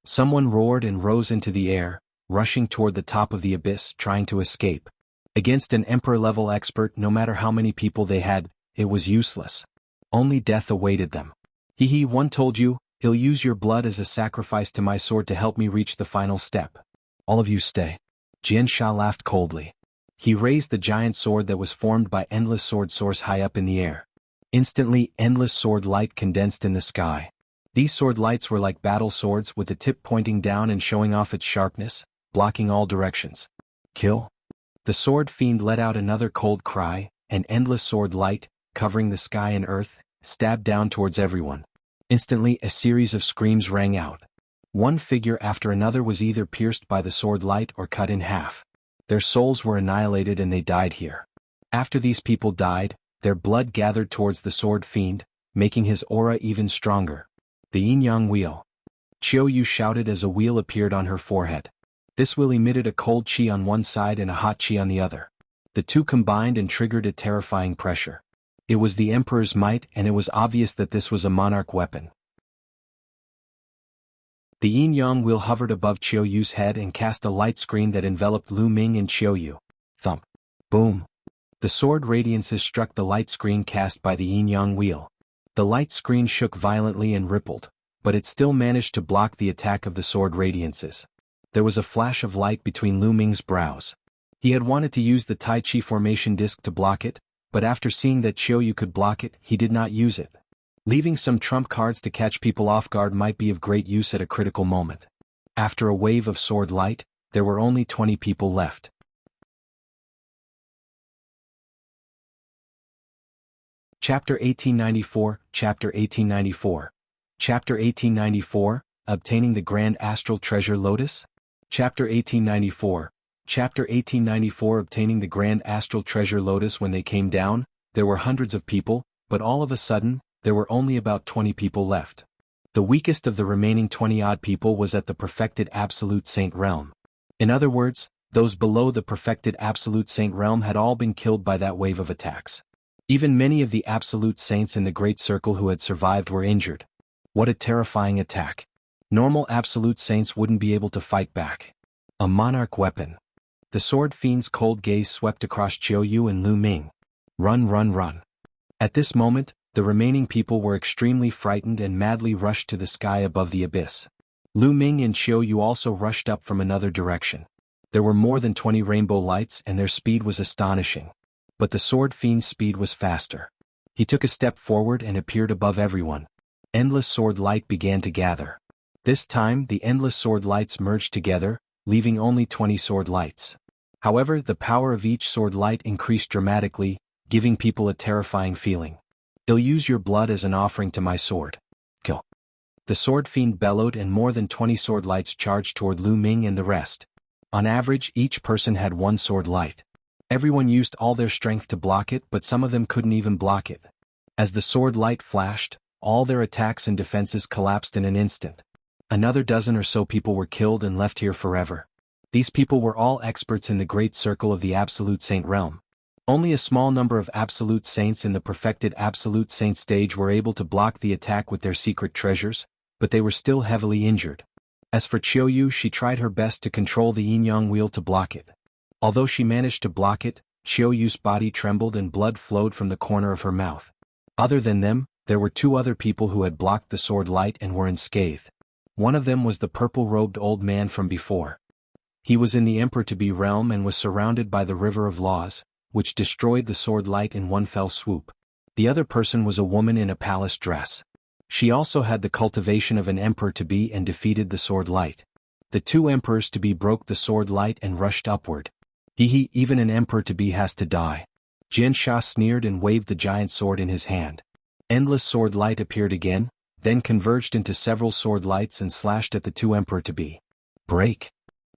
Someone roared and rose into the air, rushing toward the top of the abyss, trying to escape. Against an emperor-level expert, no matter how many people they had, it was useless. Only death awaited them. One told you, he'll use your blood as a sacrifice to my sword to help me reach the final step. All of you stay. Jiansha laughed coldly. He raised the giant sword that was formed by endless sword source high up in the air. Instantly, endless sword light condensed in the sky. These sword lights were like battle swords with the tip pointing down and showing off its sharpness, blocking all directions. Kill. The sword fiend let out another cold cry, and endless sword light, covering the sky and earth, stabbed down towards everyone. Instantly, a series of screams rang out. One figure after another was either pierced by the sword light or cut in half. Their souls were annihilated and they died here. After these people died, their blood gathered towards the sword fiend, making his aura even stronger. The yin-yang wheel. Qiu Yue shouted as a wheel appeared on her forehead. This wheel emitted a cold qi on one side and a hot qi on the other. The two combined and triggered a terrifying pressure. It was the Emperor's might, and it was obvious that this was a monarch weapon. The yin-yang wheel hovered above Qiu Yue's head and cast a light screen that enveloped Lu Ming and Qiu Yue. Thump. Boom. The sword radiances struck the light screen cast by the yin-yang wheel. The light screen shook violently and rippled, but it still managed to block the attack of the sword radiances. There was a flash of light between Lu Ming's brows. He had wanted to use the Tai Chi formation disc to block it, but after seeing that Qiu Yue could block it, he did not use it. Leaving some trump cards to catch people off guard might be of great use at a critical moment. After a wave of sword light, there were only 20 people left. Chapter 1894, Chapter 1894. Chapter 1894, Obtaining the Grand Astral Treasure Lotus? Chapter 1894. Chapter 1894 Obtaining the Grand Astral Treasure Lotus. When they came down, there were hundreds of people, but all of a sudden, there were only about 20 people left. The weakest of the remaining 20-odd people was at the perfected Absolute Saint realm. In other words, those below the perfected Absolute Saint realm had all been killed by that wave of attacks. Even many of the Absolute Saints in the Great Circle who had survived were injured. What a terrifying attack. Normal Absolute Saints wouldn't be able to fight back. A monarch weapon. The sword fiend's cold gaze swept across Qiu Yue and Lu Ming. Run, run, run. At this moment, the remaining people were extremely frightened and madly rushed to the sky above the abyss. Lu Ming and Qiu Yue also rushed up from another direction. There were more than 20 rainbow lights and their speed was astonishing. But the sword fiend's speed was faster. He took a step forward and appeared above everyone. Endless sword light began to gather. This time, the endless sword lights merged together, leaving only 20 sword lights. However, the power of each sword light increased dramatically, giving people a terrifying feeling. I'll use your blood as an offering to my sword. Kill. The sword fiend bellowed and more than 20 sword lights charged toward Lu Ming and the rest. On average, each person had one sword light. Everyone used all their strength to block it, but some of them couldn't even block it. As the sword light flashed, all their attacks and defenses collapsed in an instant. Another dozen or so people were killed and left here forever. These people were all experts in the Great Circle of the Absolute Saint realm. Only a small number of Absolute Saints in the perfected Absolute Saint stage were able to block the attack with their secret treasures, but they were still heavily injured. As for Qiu Yue, she tried her best to control the yin-yang wheel to block it. Although she managed to block it, Qiu Yue's body trembled and blood flowed from the corner of her mouth. Other than them, there were two other people who had blocked the sword light and were unscathed. One of them was the purple-robed old man from before. He was in the Emperor-to-be realm and was surrounded by the River of Laws, which destroyed the sword light in one fell swoop. The other person was a woman in a palace dress. She also had the cultivation of an Emperor-to-be and defeated the sword light. The two Emperors-to-be broke the sword light and rushed upward. Even an Emperor-to-be has to die. Jian Sha sneered and waved the giant sword in his hand. Endless sword light appeared again, then converged into several sword lights and slashed at the two Emperor-to-be. Break!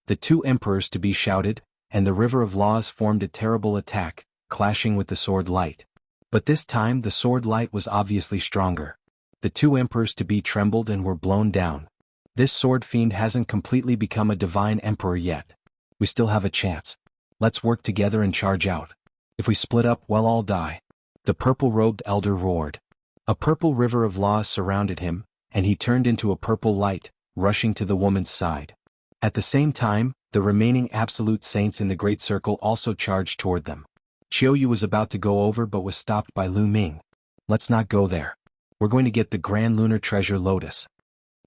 The two Emperors-to-be shouted, and the River of Laws formed a terrible attack, clashing with the sword light. But this time the sword light was obviously stronger. The two Emperors-to-be trembled and were blown down. This sword fiend hasn't completely become a divine emperor yet. We still have a chance. Let's work together and charge out. If we split up, we'll all die. The purple-robed elder roared. A purple river of laws surrounded him, and he turned into a purple light, rushing to the woman's side. At the same time, the remaining absolute saints in the Great Circle also charged toward them. Qiu Yue was about to go over but was stopped by Lu Ming. Let's not go there. We're going to get the Grand Lunar Treasure Lotus.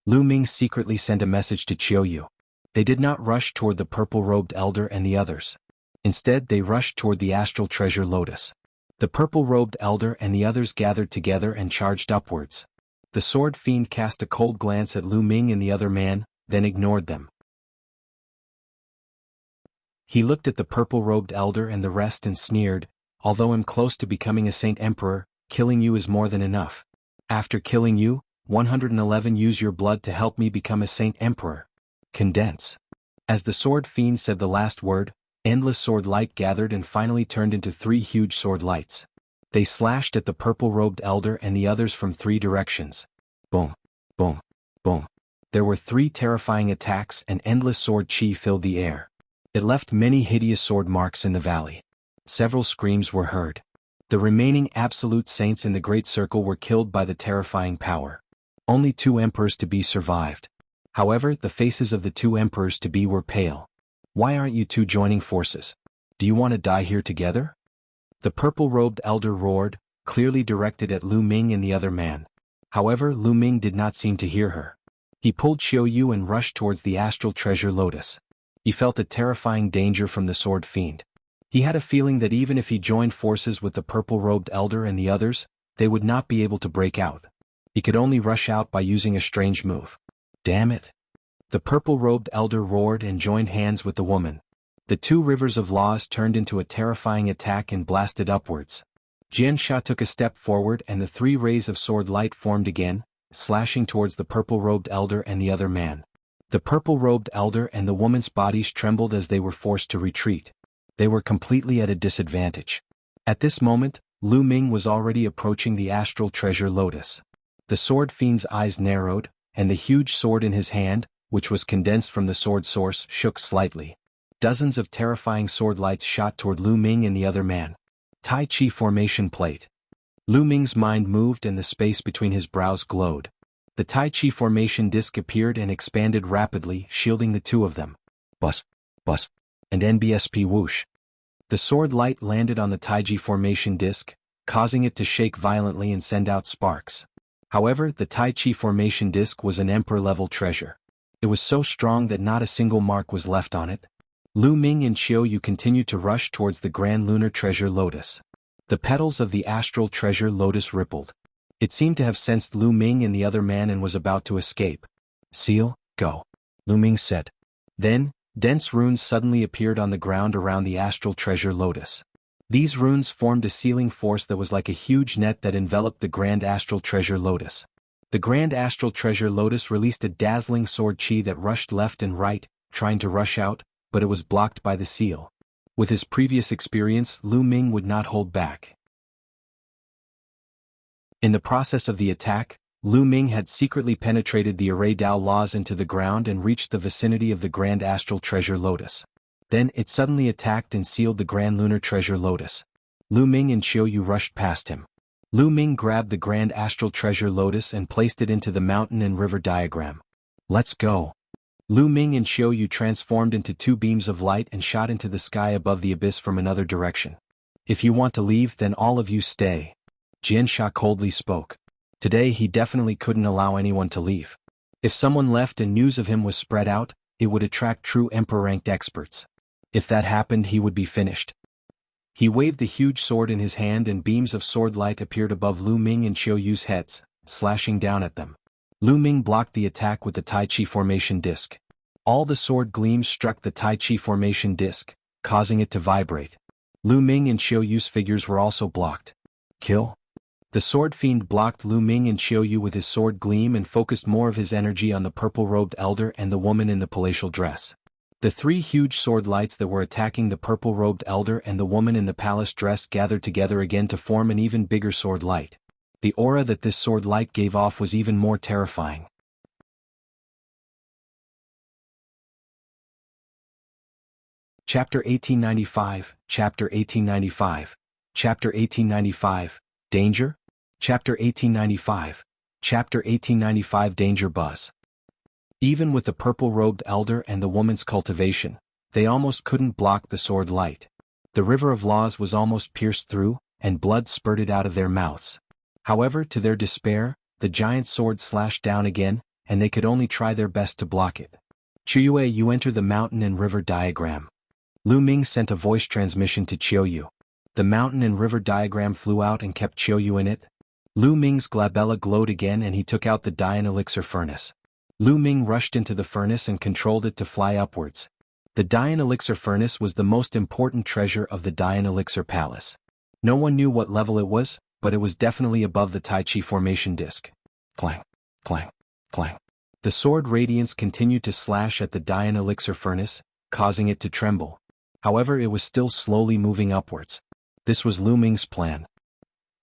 Lu Ming secretly sent a message to Qiu Yue. They did not rush toward the purple-robed elder and the others. Instead, they rushed toward the astral treasure Lotus. The purple-robed elder and the others gathered together and charged upwards. The sword fiend cast a cold glance at Lu Ming and the other man, then ignored them. He looked at the purple-robed elder and the rest and sneered, although I'm close to becoming a saint emperor, killing you is more than enough. After killing you, 111 use your blood to help me become a saint emperor. Condense. As the sword fiend said the last word, endless sword light gathered and finally turned into 3 huge sword lights. They slashed at the purple-robed elder and the others from 3 directions. Boom, boom, boom. There were 3 terrifying attacks and endless sword chi filled the air. It left many hideous sword marks in the valley. Several screams were heard. The remaining absolute saints in the Great Circle were killed by the terrifying power. Only 2 emperors-to-be survived. However, the faces of the 2 emperors-to-be were pale. Why aren't you 2 joining forces? Do you want to die here together? The purple-robed elder roared, clearly directed at Lu Ming and the other man. However, Lu Ming did not seem to hear her. He pulled Qiu Yue and rushed towards the astral treasure Lotus. He felt a terrifying danger from the sword fiend. He had a feeling that even if he joined forces with the purple-robed elder and the others, they would not be able to break out. He could only rush out by using a strange move. Damn it! The purple-robed elder roared and joined hands with the woman. The 2 rivers of laws turned into a terrifying attack and blasted upwards. Jian Sha took a step forward and the 3 rays of sword light formed again, slashing towards the purple-robed elder and the other man. The purple-robed elder and the woman's bodies trembled as they were forced to retreat. They were completely at a disadvantage. At this moment, Lu Ming was already approaching the astral treasure Lotus. The sword fiend's eyes narrowed, and the huge sword in his hand, which was condensed from the sword source, shook slightly. Dozens of terrifying sword lights shot toward Lu Ming and the other man. Tai Chi formation plate. Lu Ming's mind moved and the space between his brows glowed. The Tai Chi formation disc appeared and expanded rapidly, shielding the 2 of them. Bus, bus, and NBSP whoosh. The sword light landed on the Taiji formation disc, causing it to shake violently and send out sparks. However, the Tai Chi formation disc was an emperor-level treasure. It was so strong that not a single mark was left on it. Lu Ming and Qiu Yue continued to rush towards the Grand Lunar Treasure Lotus. The petals of the astral treasure Lotus rippled. It seemed to have sensed Lu Ming and the other man and was about to escape. Seal, go. Lu Ming said. Then, dense runes suddenly appeared on the ground around the astral treasure Lotus. These runes formed a sealing force that was like a huge net that enveloped the Grand Astral Treasure Lotus. The Grand Astral Treasure Lotus released a dazzling sword chi that rushed left and right, trying to rush out, but it was blocked by the seal. With his previous experience, Lu Ming would not hold back. In the process of the attack, Lu Ming had secretly penetrated the Array Dao laws into the ground and reached the vicinity of the Grand Astral Treasure Lotus. Then it suddenly attacked and sealed the Grand Lunar Treasure Lotus. Lu Ming and Qiu Yue rushed past him. Lu Ming grabbed the Grand Astral Treasure Lotus and placed it into the mountain and river diagram. Let's go. Lu Ming and Qiu Yue transformed into 2 beams of light and shot into the sky above the abyss from another direction. If you want to leave, then all of you stay. Jiansha coldly spoke. Today he definitely couldn't allow anyone to leave. If someone left and news of him was spread out, it would attract true emperor-ranked experts. If that happened, he would be finished. He waved the huge sword in his hand and beams of sword light appeared above Lu Ming and Qiu Yue's heads, slashing down at them. Lu Ming blocked the attack with the Taiyi formation disc. All the sword gleams struck the Taiyi formation disc, causing it to vibrate. Lu Ming and Qiu Yue's figures were also blocked. Kill? The sword fiend blocked Lu Ming and Qiu Yue with his sword gleam and focused more of his energy on the purple-robed elder and the woman in the palatial dress. The three huge sword lights that were attacking the purple-robed elder and the woman in the palace dress gathered together again to form an even bigger sword light. The aura that this sword light gave off was even more terrifying. Chapter 1895, Chapter 1895, Chapter 1895, Danger? Chapter 1895, Chapter 1895 Danger Buzz. Even with the purple-robed elder and the woman's cultivation, they almost couldn't block the sword light. The river of laws was almost pierced through, and blood spurted out of their mouths. However, to their despair, the giant sword slashed down again, and they could only try their best to block it. Qiu Yue, you enter the mountain and river diagram. Lu Ming sent a voice transmission to Qiu Yue. The mountain and river diagram flew out and kept Qiu Yue in it. Lu Ming's glabella glowed again and he took out the Dian elixir furnace. Lu Ming rushed into the furnace and controlled it to fly upwards. The Dian elixir furnace was the most important treasure of the Dian elixir palace. No one knew what level it was, but it was definitely above the Taiyi formation disc. Clang, clang, clang. The sword radiance continued to slash at the Dian elixir furnace, causing it to tremble. However, it was still slowly moving upwards. This was Lu Ming's plan.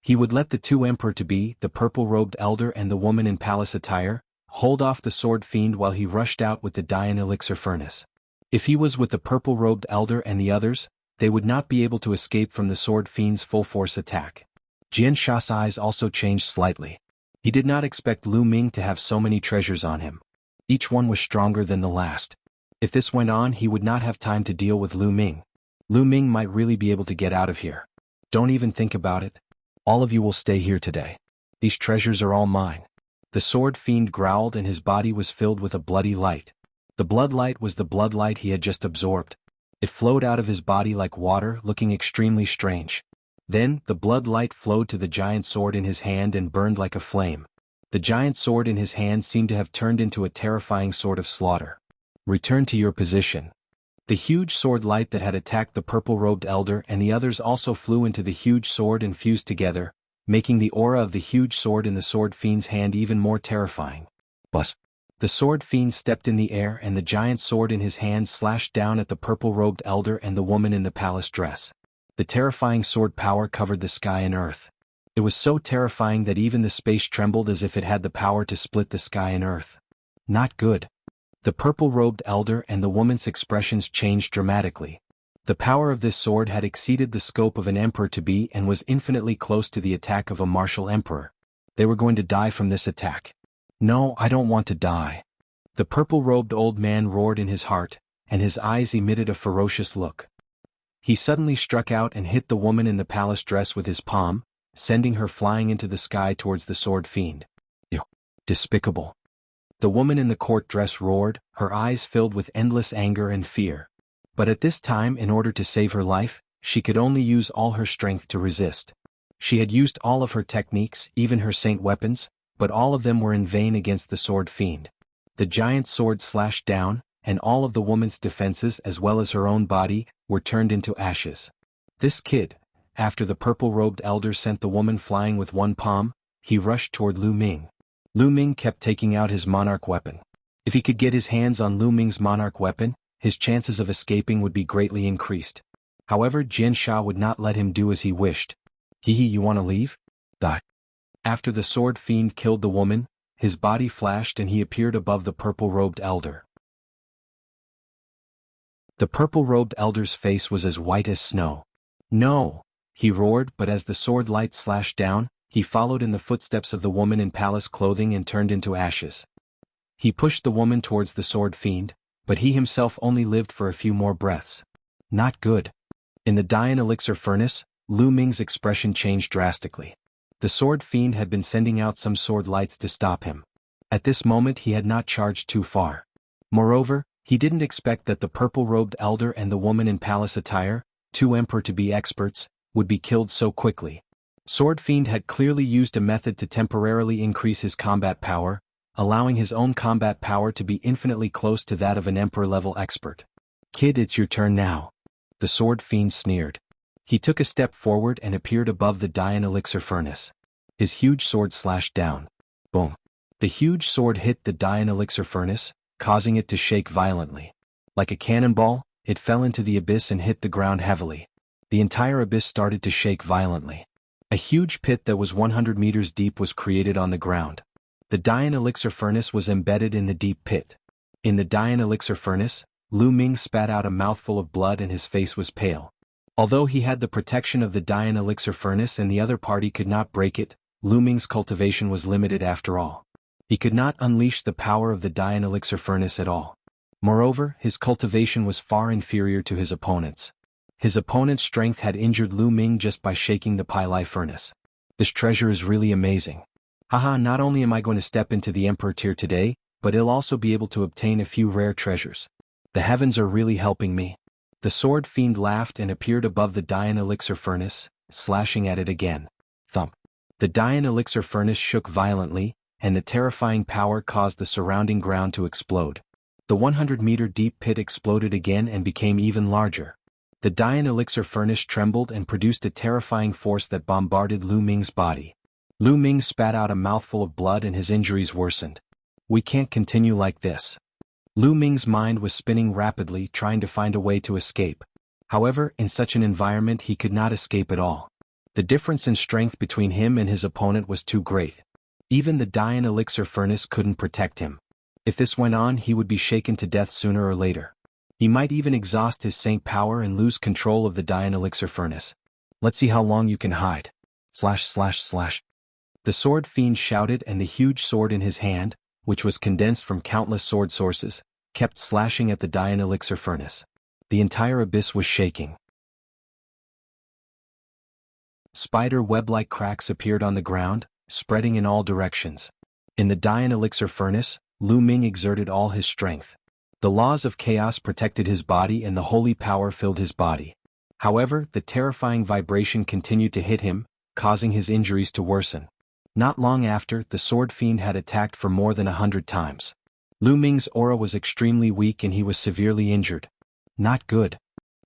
He would let the two emperor-to-be, the purple-robed elder and the woman in palace attire, hold off the sword fiend while he rushed out with the Dian elixir furnace. If he was with the purple-robed elder and the others, they would not be able to escape from the sword fiend's full-force attack. Jiansha's eyes also changed slightly. He did not expect Lu Ming to have so many treasures on him. Each one was stronger than the last. If this went on, he would not have time to deal with Lu Ming. Lu Ming might really be able to get out of here. Don't even think about it. All of you will stay here today. These treasures are all mine. The sword fiend growled and his body was filled with a bloody light. The blood light was the blood light he had just absorbed. It flowed out of his body like water, looking extremely strange. Then, the blood light flowed to the giant sword in his hand and burned like a flame. The giant sword in his hand seemed to have turned into a terrifying sword of slaughter. Return to your position. The huge sword light that had attacked the purple-robed elder and the others also flew into the huge sword and fused together, making the aura of the huge sword in the sword fiend's hand even more terrifying. Buzz. The sword fiend stepped in the air and the giant sword in his hand slashed down at the purple-robed elder and the woman in the palace dress. The terrifying sword power covered the sky and earth. It was so terrifying that even the space trembled as if it had the power to split the sky and earth. Not good. The purple-robed elder and the woman's expressions changed dramatically. The power of this sword had exceeded the scope of an emperor-to-be and was infinitely close to the attack of a martial emperor. They were going to die from this attack. No, I don't want to die. The purple-robed old man roared in his heart, and his eyes emitted a ferocious look. He suddenly struck out and hit the woman in the palace dress with his palm, sending her flying into the sky towards the sword fiend. You despicable. The woman in the court dress roared, her eyes filled with endless anger and fear. But at this time, in order to save her life, she could only use all her strength to resist. She had used all of her techniques, even her saint weapons, but all of them were in vain against the sword fiend. The giant sword slashed down, and all of the woman's defenses as well as her own body, were turned into ashes. This kid, after the purple-robed elder sent the woman flying with one palm, he rushed toward Lu Ming. Lu Ming kept taking out his Monarch weapon. If he could get his hands on Lu Ming's Monarch weapon, his chances of escaping would be greatly increased. However, Jiansha would not let him do as he wished. Hehe, you want to leave? Die. After the sword fiend killed the woman, his body flashed and he appeared above the purple-robed elder. The purple-robed elder's face was as white as snow. No! He roared, but as the sword light slashed down, he followed in the footsteps of the woman in palace clothing and turned into ashes. He pushed the woman towards the sword fiend, but he himself only lived for a few more breaths. Not good. In the Dian elixir furnace, Lu Ming's expression changed drastically. The sword fiend had been sending out some sword lights to stop him. At this moment he had not charged too far. Moreover, he didn't expect that the purple-robed elder and the woman in palace attire, two emperor to be experts, would be killed so quickly. Sword Fiend had clearly used a method to temporarily increase his combat power, allowing his own combat power to be infinitely close to that of an emperor-level expert. "Kid, it's your turn now." The Sword Fiend sneered. He took a step forward and appeared above the Dian elixir furnace. His huge sword slashed down. Boom. The huge sword hit the Dian elixir furnace, causing it to shake violently. Like a cannonball, it fell into the abyss and hit the ground heavily. The entire abyss started to shake violently. A huge pit that was 100 meters deep was created on the ground. The Dian elixir furnace was embedded in the deep pit. In the Dian elixir furnace, Lu Ming spat out a mouthful of blood and his face was pale. Although he had the protection of the Dian elixir furnace and the other party could not break it, Lu Ming's cultivation was limited after all. He could not unleash the power of the Dian elixir furnace at all. Moreover, his cultivation was far inferior to his opponent's. His opponent's strength had injured Lu Ming just by shaking the Pai furnace. This treasure is really amazing. Haha, not only am I going to step into the Emperor tier today, but I'll also be able to obtain a few rare treasures. The heavens are really helping me. The Sword Fiend laughed and appeared above the Dian elixir furnace, slashing at it again. Thump. The Dian elixir furnace shook violently, and the terrifying power caused the surrounding ground to explode. The 100-meter deep pit exploded again and became even larger. The Dian elixir furnace trembled and produced a terrifying force that bombarded Lu Ming's body. Lu Ming spat out a mouthful of blood and his injuries worsened. We can't continue like this. Lu Ming's mind was spinning rapidly, trying to find a way to escape. However, in such an environment he could not escape at all. The difference in strength between him and his opponent was too great. Even the Dian elixir furnace couldn't protect him. If this went on, he would be shaken to death sooner or later. He might even exhaust his saint power and lose control of the Dian elixir furnace. Let's see how long you can hide. Slash slash slash. The Sword Fiend shouted, and the huge sword in his hand, which was condensed from countless sword sources, kept slashing at the Dian elixir furnace. The entire abyss was shaking. Spider web-like cracks appeared on the ground, spreading in all directions. In the Dian elixir furnace, Lu Ming exerted all his strength. The laws of chaos protected his body and the holy power filled his body. However, the terrifying vibration continued to hit him, causing his injuries to worsen. Not long after, the Sword Fiend had attacked for more than 100 times. Lu Ming's aura was extremely weak and he was severely injured. Not good.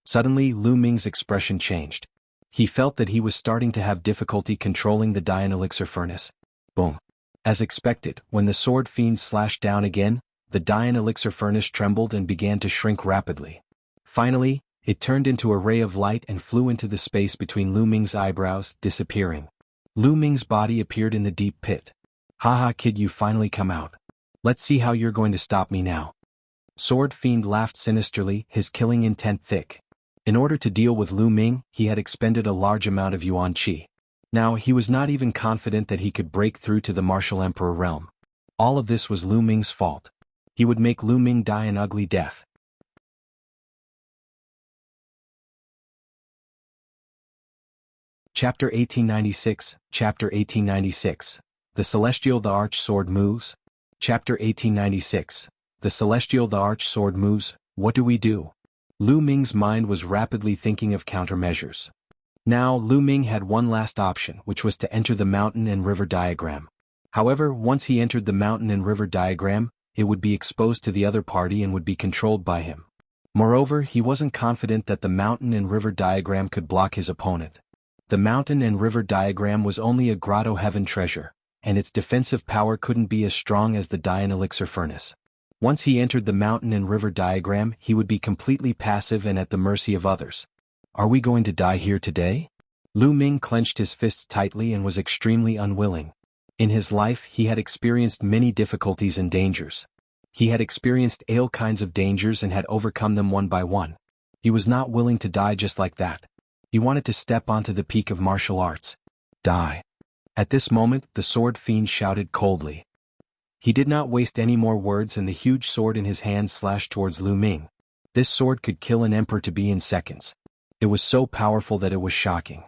Suddenly, Lu Ming's expression changed. He felt that he was starting to have difficulty controlling the Dian elixir furnace. Boom. As expected, when the Sword Fiend slashed down again, the Dian elixir furnace trembled and began to shrink rapidly. Finally, it turned into a ray of light and flew into the space between Lu Ming's eyebrows, disappearing. Lu Ming's body appeared in the deep pit. Haha, kid, you finally come out. Let's see how you're going to stop me now. Sword Fiend laughed sinisterly, his killing intent thick. In order to deal with Lu Ming, he had expended a large amount of Yuan Qi. Now, he was not even confident that he could break through to the martial emperor realm. All of this was Lu Ming's fault. He would make Lu Ming die an ugly death. Chapter 1896, Chapter 1896. The Celestial Thearch Sword Moves. Chapter 1896. The Celestial Thearch Sword Moves. What do we do? Lu Ming's mind was rapidly thinking of countermeasures. Now, Lu Ming had one last option, which was to enter the mountain and river diagram. However, once he entered the mountain and river diagram, it would be exposed to the other party and would be controlled by him. Moreover, he wasn't confident that the mountain and river diagram could block his opponent. The mountain and river diagram was only a grotto heaven treasure, and its defensive power couldn't be as strong as the Dian elixir furnace. Once he entered the mountain and river diagram, he would be completely passive and at the mercy of others. Are we going to die here today? Lu Ming clenched his fists tightly and was extremely unwilling. In his life, he had experienced many difficulties and dangers. He had experienced all kinds of dangers and had overcome them one by one. He was not willing to die just like that. He wanted to step onto the peak of martial arts. Die. At this moment, the Sword Fiend shouted coldly. He did not waste any more words and the huge sword in his hand slashed towards Lu Ming. This sword could kill an emperor to be in seconds. It was so powerful that it was shocking.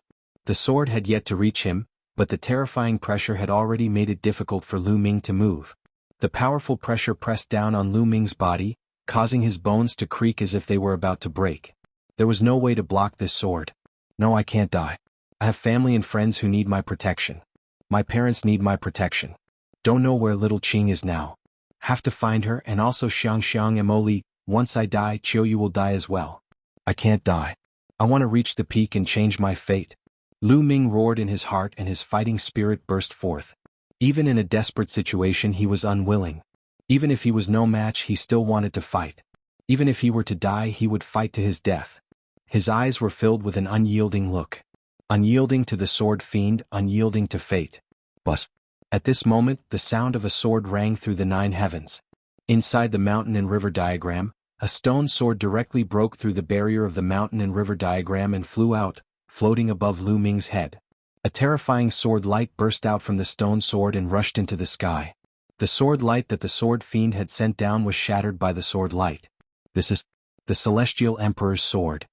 The sword had yet to reach him, but the terrifying pressure had already made it difficult for Lu Ming to move. The powerful pressure pressed down on Lu Ming's body, causing his bones to creak as if they were about to break. There was no way to block this sword. No, I can't die. I have family and friends who need my protection. My parents need my protection. Don't know where little Qing is now. Have to find her, and also Xiang Emoli. Once I die, Qiu Yue will die as well. I can't die. I want to reach the peak and change my fate. Lu Ming roared in his heart and his fighting spirit burst forth. Even in a desperate situation he was unwilling. Even if he was no match he still wanted to fight. Even if he were to die he would fight to his death. His eyes were filled with an unyielding look. Unyielding to the sword fiend, unyielding to fate. Bus. At this moment, the sound of a sword rang through the 9 heavens. Inside the mountain and river diagram, a stone sword directly broke through the barrier of the mountain and river diagram and flew out, floating above Lu Ming's head. A terrifying sword light burst out from the stone sword and rushed into the sky. The sword light that the sword fiend had sent down was shattered by the sword light. This is the Celestial Emperor's sword.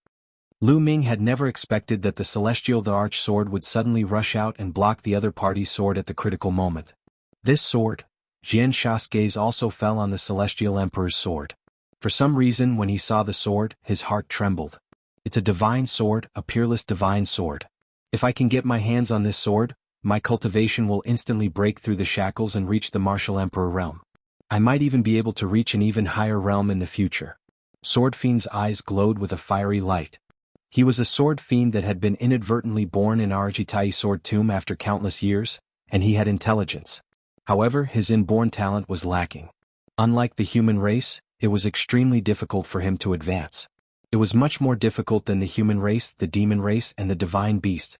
Lu Ming had never expected that the Celestial Thearch sword would suddenly rush out and block the other party's sword at the critical moment. This sword, Jian Sha's gaze also fell on the Celestial Emperor's sword. For some reason when he saw the sword, his heart trembled. It's a divine sword, a peerless divine sword. If I can get my hands on this sword, my cultivation will instantly break through the shackles and reach the Martial Emperor realm. I might even be able to reach an even higher realm in the future. Sword Fiend's eyes glowed with a fiery light. He was a sword fiend that had been inadvertently born in Taiyi sword tomb after countless years, and he had intelligence. However, his inborn talent was lacking. Unlike the human race, it was extremely difficult for him to advance. It was much more difficult than the human race, the demon race, and the divine beast.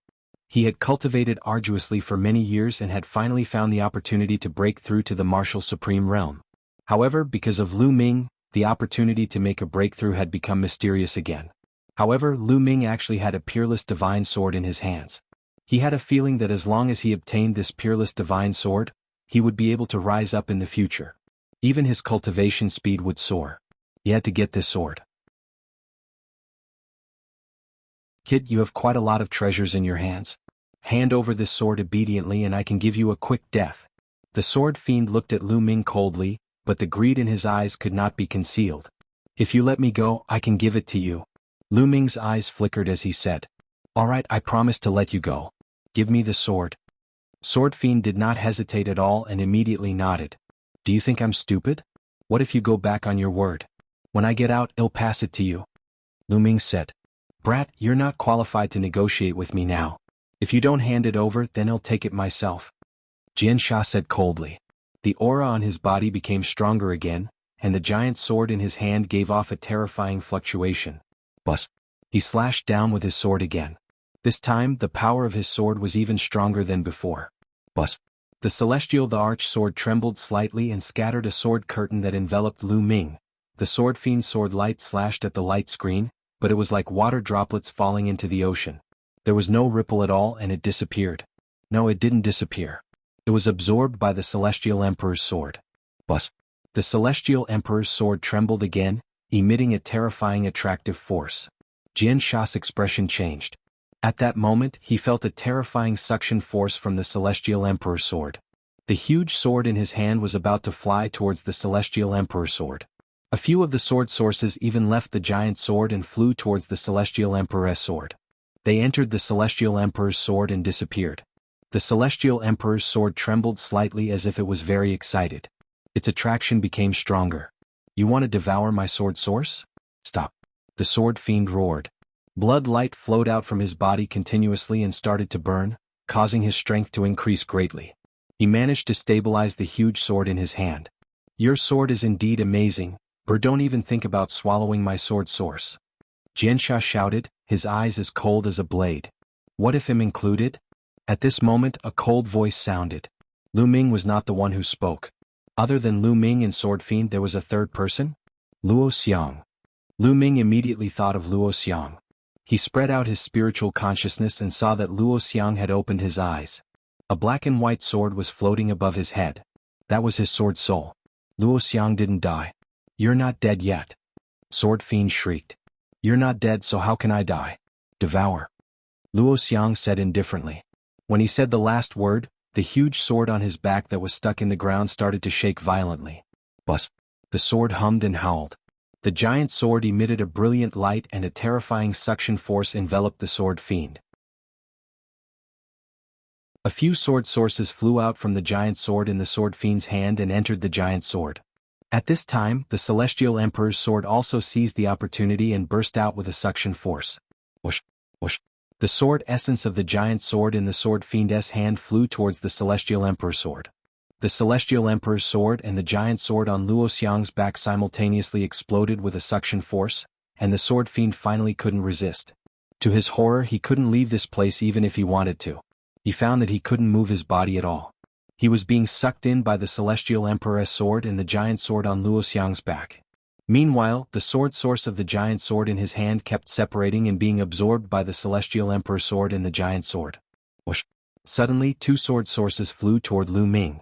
He had cultivated arduously for many years and had finally found the opportunity to break through to the martial supreme realm. However, because of Lu Ming, the opportunity to make a breakthrough had become mysterious again. However, Lu Ming actually had a peerless divine sword in his hands. He had a feeling that as long as he obtained this peerless divine sword, he would be able to rise up in the future. Even his cultivation speed would soar. He had to get this sword. Kid, you have quite a lot of treasures in your hands. Hand over this sword obediently and I can give you a quick death. The sword fiend looked at Lu Ming coldly, but the greed in his eyes could not be concealed. If you let me go, I can give it to you. Lu Ming's eyes flickered as he said, "All right, I promise to let you go. Give me the sword." Sword Fiend did not hesitate at all and immediately nodded. "Do you think I'm stupid? What if you go back on your word? When I get out, I'll pass it to you." Lu Ming said, "Brat, you're not qualified to negotiate with me now. If you don't hand it over, then I'll take it myself." Jian Sha said coldly. The aura on his body became stronger again, and the giant sword in his hand gave off a terrifying fluctuation. Bus. He slashed down with his sword again. This time, the power of his sword was even stronger than before. Bus. The Celestial Thearch sword trembled slightly and scattered a sword curtain that enveloped Lu Ming. The sword fiend's sword light slashed at the light screen, but it was like water droplets falling into the ocean. There was no ripple at all and it disappeared. No, it didn't disappear. It was absorbed by the Celestial Emperor's sword. Bus. The Celestial Emperor's sword trembled again, emitting a terrifying attractive force. Jian Sha's expression changed. At that moment, he felt a terrifying suction force from the Celestial Emperor's sword. The huge sword in his hand was about to fly towards the Celestial Emperor's sword. A few of the sword sources even left the giant sword and flew towards the Celestial Emperor's sword. They entered the Celestial Emperor's sword and disappeared. The Celestial Emperor's sword trembled slightly as if it was very excited. Its attraction became stronger. "You want to devour my sword source? Stop." The sword fiend roared. Blood light flowed out from his body continuously and started to burn, causing his strength to increase greatly. He managed to stabilize the huge sword in his hand. "Your sword is indeed amazing, but don't even think about swallowing my sword source." Jian Sha shouted, his eyes as cold as a blade. "What if him included?" At this moment a cold voice sounded. Lu Ming was not the one who spoke. Other than Lu Ming and Sword Fiend there was a third person? Luo Xiang. Lu Ming immediately thought of Luo Xiang. He spread out his spiritual consciousness and saw that Luo Xiang had opened his eyes. A black and white sword was floating above his head. That was his sword soul. Luo Xiang didn't die. "You're not dead yet." Sword Fiend shrieked. "You're not dead, so how can I die?" "Devour." Luo Xiang said indifferently. When he said the last word, the huge sword on his back that was stuck in the ground started to shake violently. Buzz! The sword hummed and howled. The giant sword emitted a brilliant light and a terrifying suction force enveloped the sword fiend. A few sword sources flew out from the giant sword in the sword fiend's hand and entered the giant sword. At this time, the Celestial Emperor's sword also seized the opportunity and burst out with a suction force. Whoosh! Whoosh! The sword essence of the giant sword in the sword fiend's hand flew towards the Celestial Emperor's sword. The Celestial Emperor's sword and the giant sword on Luo Xiang's back simultaneously exploded with a suction force, and the sword fiend finally couldn't resist. To his horror, he couldn't leave this place even if he wanted to. He found that he couldn't move his body at all. He was being sucked in by the Celestial Emperor's sword and the giant sword on Luo Xiang's back. Meanwhile, the sword source of the giant sword in his hand kept separating and being absorbed by the Celestial Emperor's sword and the giant sword. Whoosh! Suddenly, two sword sources flew toward Lu Ming.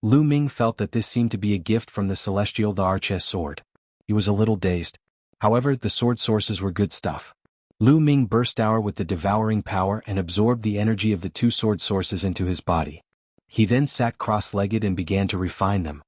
Lu Ming felt that this seemed to be a gift from the Celestial Thearch's sword. He was a little dazed. However, the sword sources were good stuff. Lu Ming burst out with the devouring power and absorbed the energy of the two sword sources into his body. He then sat cross-legged and began to refine them.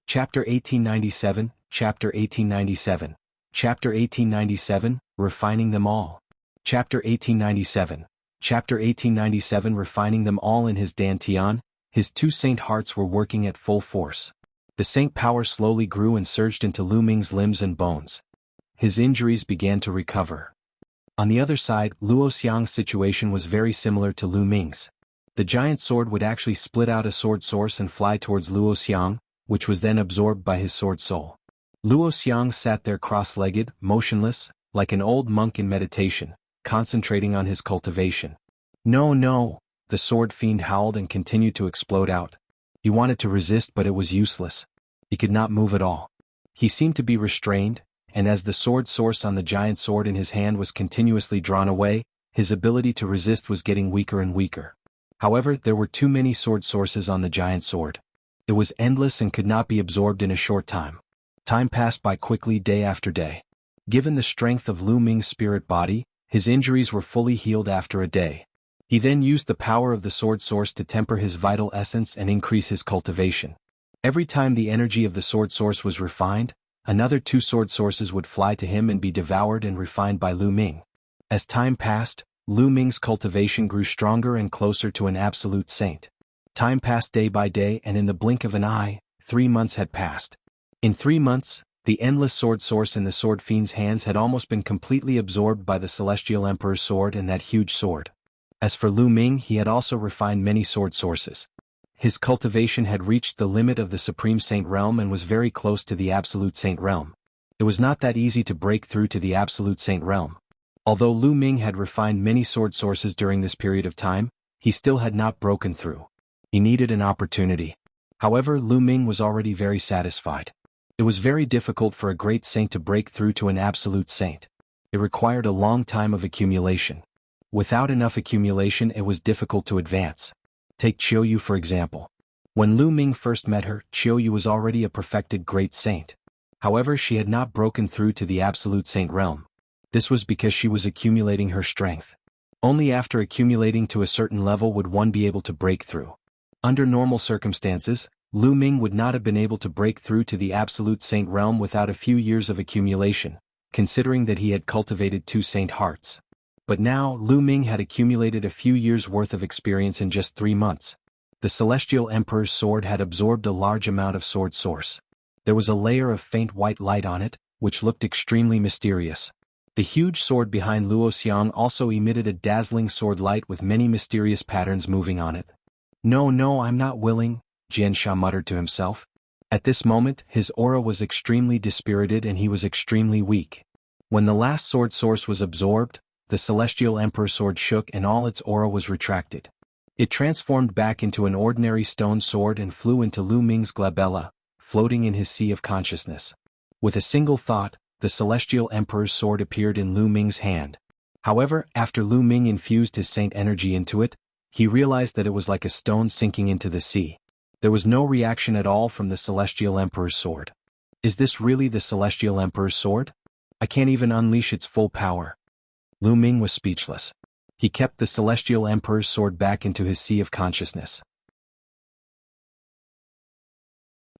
Chapter 1897, Chapter 1897, Chapter 1897, Refining them all. Chapter 1897, Chapter 1897 Refining them all. In his dantian, his two saint hearts were working at full force. The saint power slowly grew and surged into Lu Ming's limbs and bones. His injuries began to recover. On the other side, Luo Xiang's situation was very similar to Lu Ming's. The giant sword would actually split out a sword source and fly towards Luo Xiang, which was then absorbed by his sword soul. Luo Xiang sat there cross-legged, motionless, like an old monk in meditation, concentrating on his cultivation. No, the sword fiend howled and continued to explode out. He wanted to resist, but it was useless. He could not move at all. He seemed to be restrained, and as the sword source on the giant sword in his hand was continuously drawn away, his ability to resist was getting weaker and weaker. However, there were too many sword sources on the giant sword. It was endless and could not be absorbed in a short time. Time passed by quickly day after day. Given the strength of Lu Ming's spirit body, his injuries were fully healed after a day. He then used the power of the sword source to temper his vital essence and increase his cultivation. Every time the energy of the sword source was refined, another two sword sources would fly to him and be devoured and refined by Lu Ming. As time passed, Lu Ming's cultivation grew stronger and closer to an absolute saint. Time passed day by day, and in the blink of an eye, 3 months had passed. In 3 months, the endless sword source in the sword fiend's hands had almost been completely absorbed by the Celestial Emperor's sword and that huge sword. As for Lu Ming, he had also refined many sword sources. His cultivation had reached the limit of the Supreme Saint Realm and was very close to the Absolute Saint Realm. It was not that easy to break through to the Absolute Saint Realm. Although Lu Ming had refined many sword sources during this period of time, he still had not broken through. He needed an opportunity. However, Lu Ming was already very satisfied. It was very difficult for a great saint to break through to an absolute saint. It required a long time of accumulation. Without enough accumulation, it was difficult to advance. Take Qiu Yue for example. When Lu Ming first met her, Qiu Yue was already a perfected great saint. However, she had not broken through to the absolute saint realm. This was because she was accumulating her strength. Only after accumulating to a certain level would one be able to break through. Under normal circumstances, Lu Ming would not have been able to break through to the absolute saint realm without a few years of accumulation, considering that he had cultivated 2 saint hearts. But now, Lu Ming had accumulated a few years' worth of experience in just 3 months. The Celestial Emperor's sword had absorbed a large amount of sword source. There was a layer of faint white light on it, which looked extremely mysterious. The huge sword behind Luo Xiang also emitted a dazzling sword light with many mysterious patterns moving on it. No, I'm not willing, Jiansha muttered to himself. At this moment, his aura was extremely dispirited and he was extremely weak. When the last sword source was absorbed, the Celestial Emperor's sword shook and all its aura was retracted. It transformed back into an ordinary stone sword and flew into Lu Ming's glabella, floating in his sea of consciousness. With a single thought, the Celestial Emperor's sword appeared in Lu Ming's hand. However, after Lu Ming infused his saint energy into it, he realized that it was like a stone sinking into the sea. There was no reaction at all from the Celestial Emperor's sword. Is this really the Celestial Emperor's sword? I can't even unleash its full power. Lu Ming was speechless. He kept the Celestial Emperor's sword back into his sea of consciousness.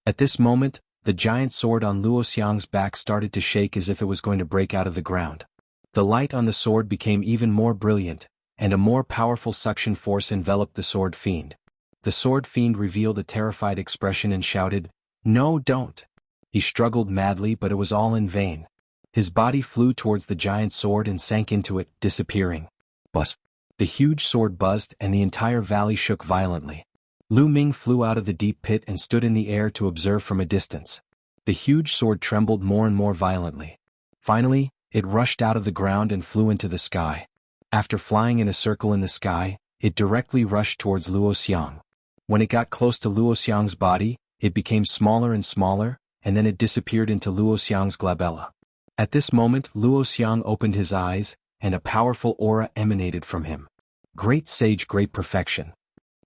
At this moment, the giant sword on Luo Xiang's back started to shake as if it was going to break out of the ground. The light on the sword became even more brilliant, and a more powerful suction force enveloped the sword fiend. The sword fiend revealed a terrified expression and shouted, "No, don't!" He struggled madly, but it was all in vain. His body flew towards the giant sword and sank into it, disappearing. Buzz! The huge sword buzzed and the entire valley shook violently. Lu Ming flew out of the deep pit and stood in the air to observe from a distance. The huge sword trembled more and more violently. Finally, it rushed out of the ground and flew into the sky. After flying in a circle in the sky, it directly rushed towards Luo Xiang. When it got close to Luo Xiang's body, it became smaller and smaller, and then it disappeared into Luo Xiang's glabella. At this moment, Luo Xiang opened his eyes, and a powerful aura emanated from him. Great sage, great perfection.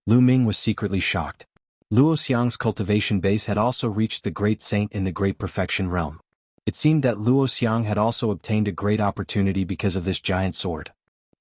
Lu Ming was secretly shocked. Luo Xiang's cultivation base had also reached the great saint in the great perfection realm. It seemed that Luo Xiang had also obtained a great opportunity because of this giant sword.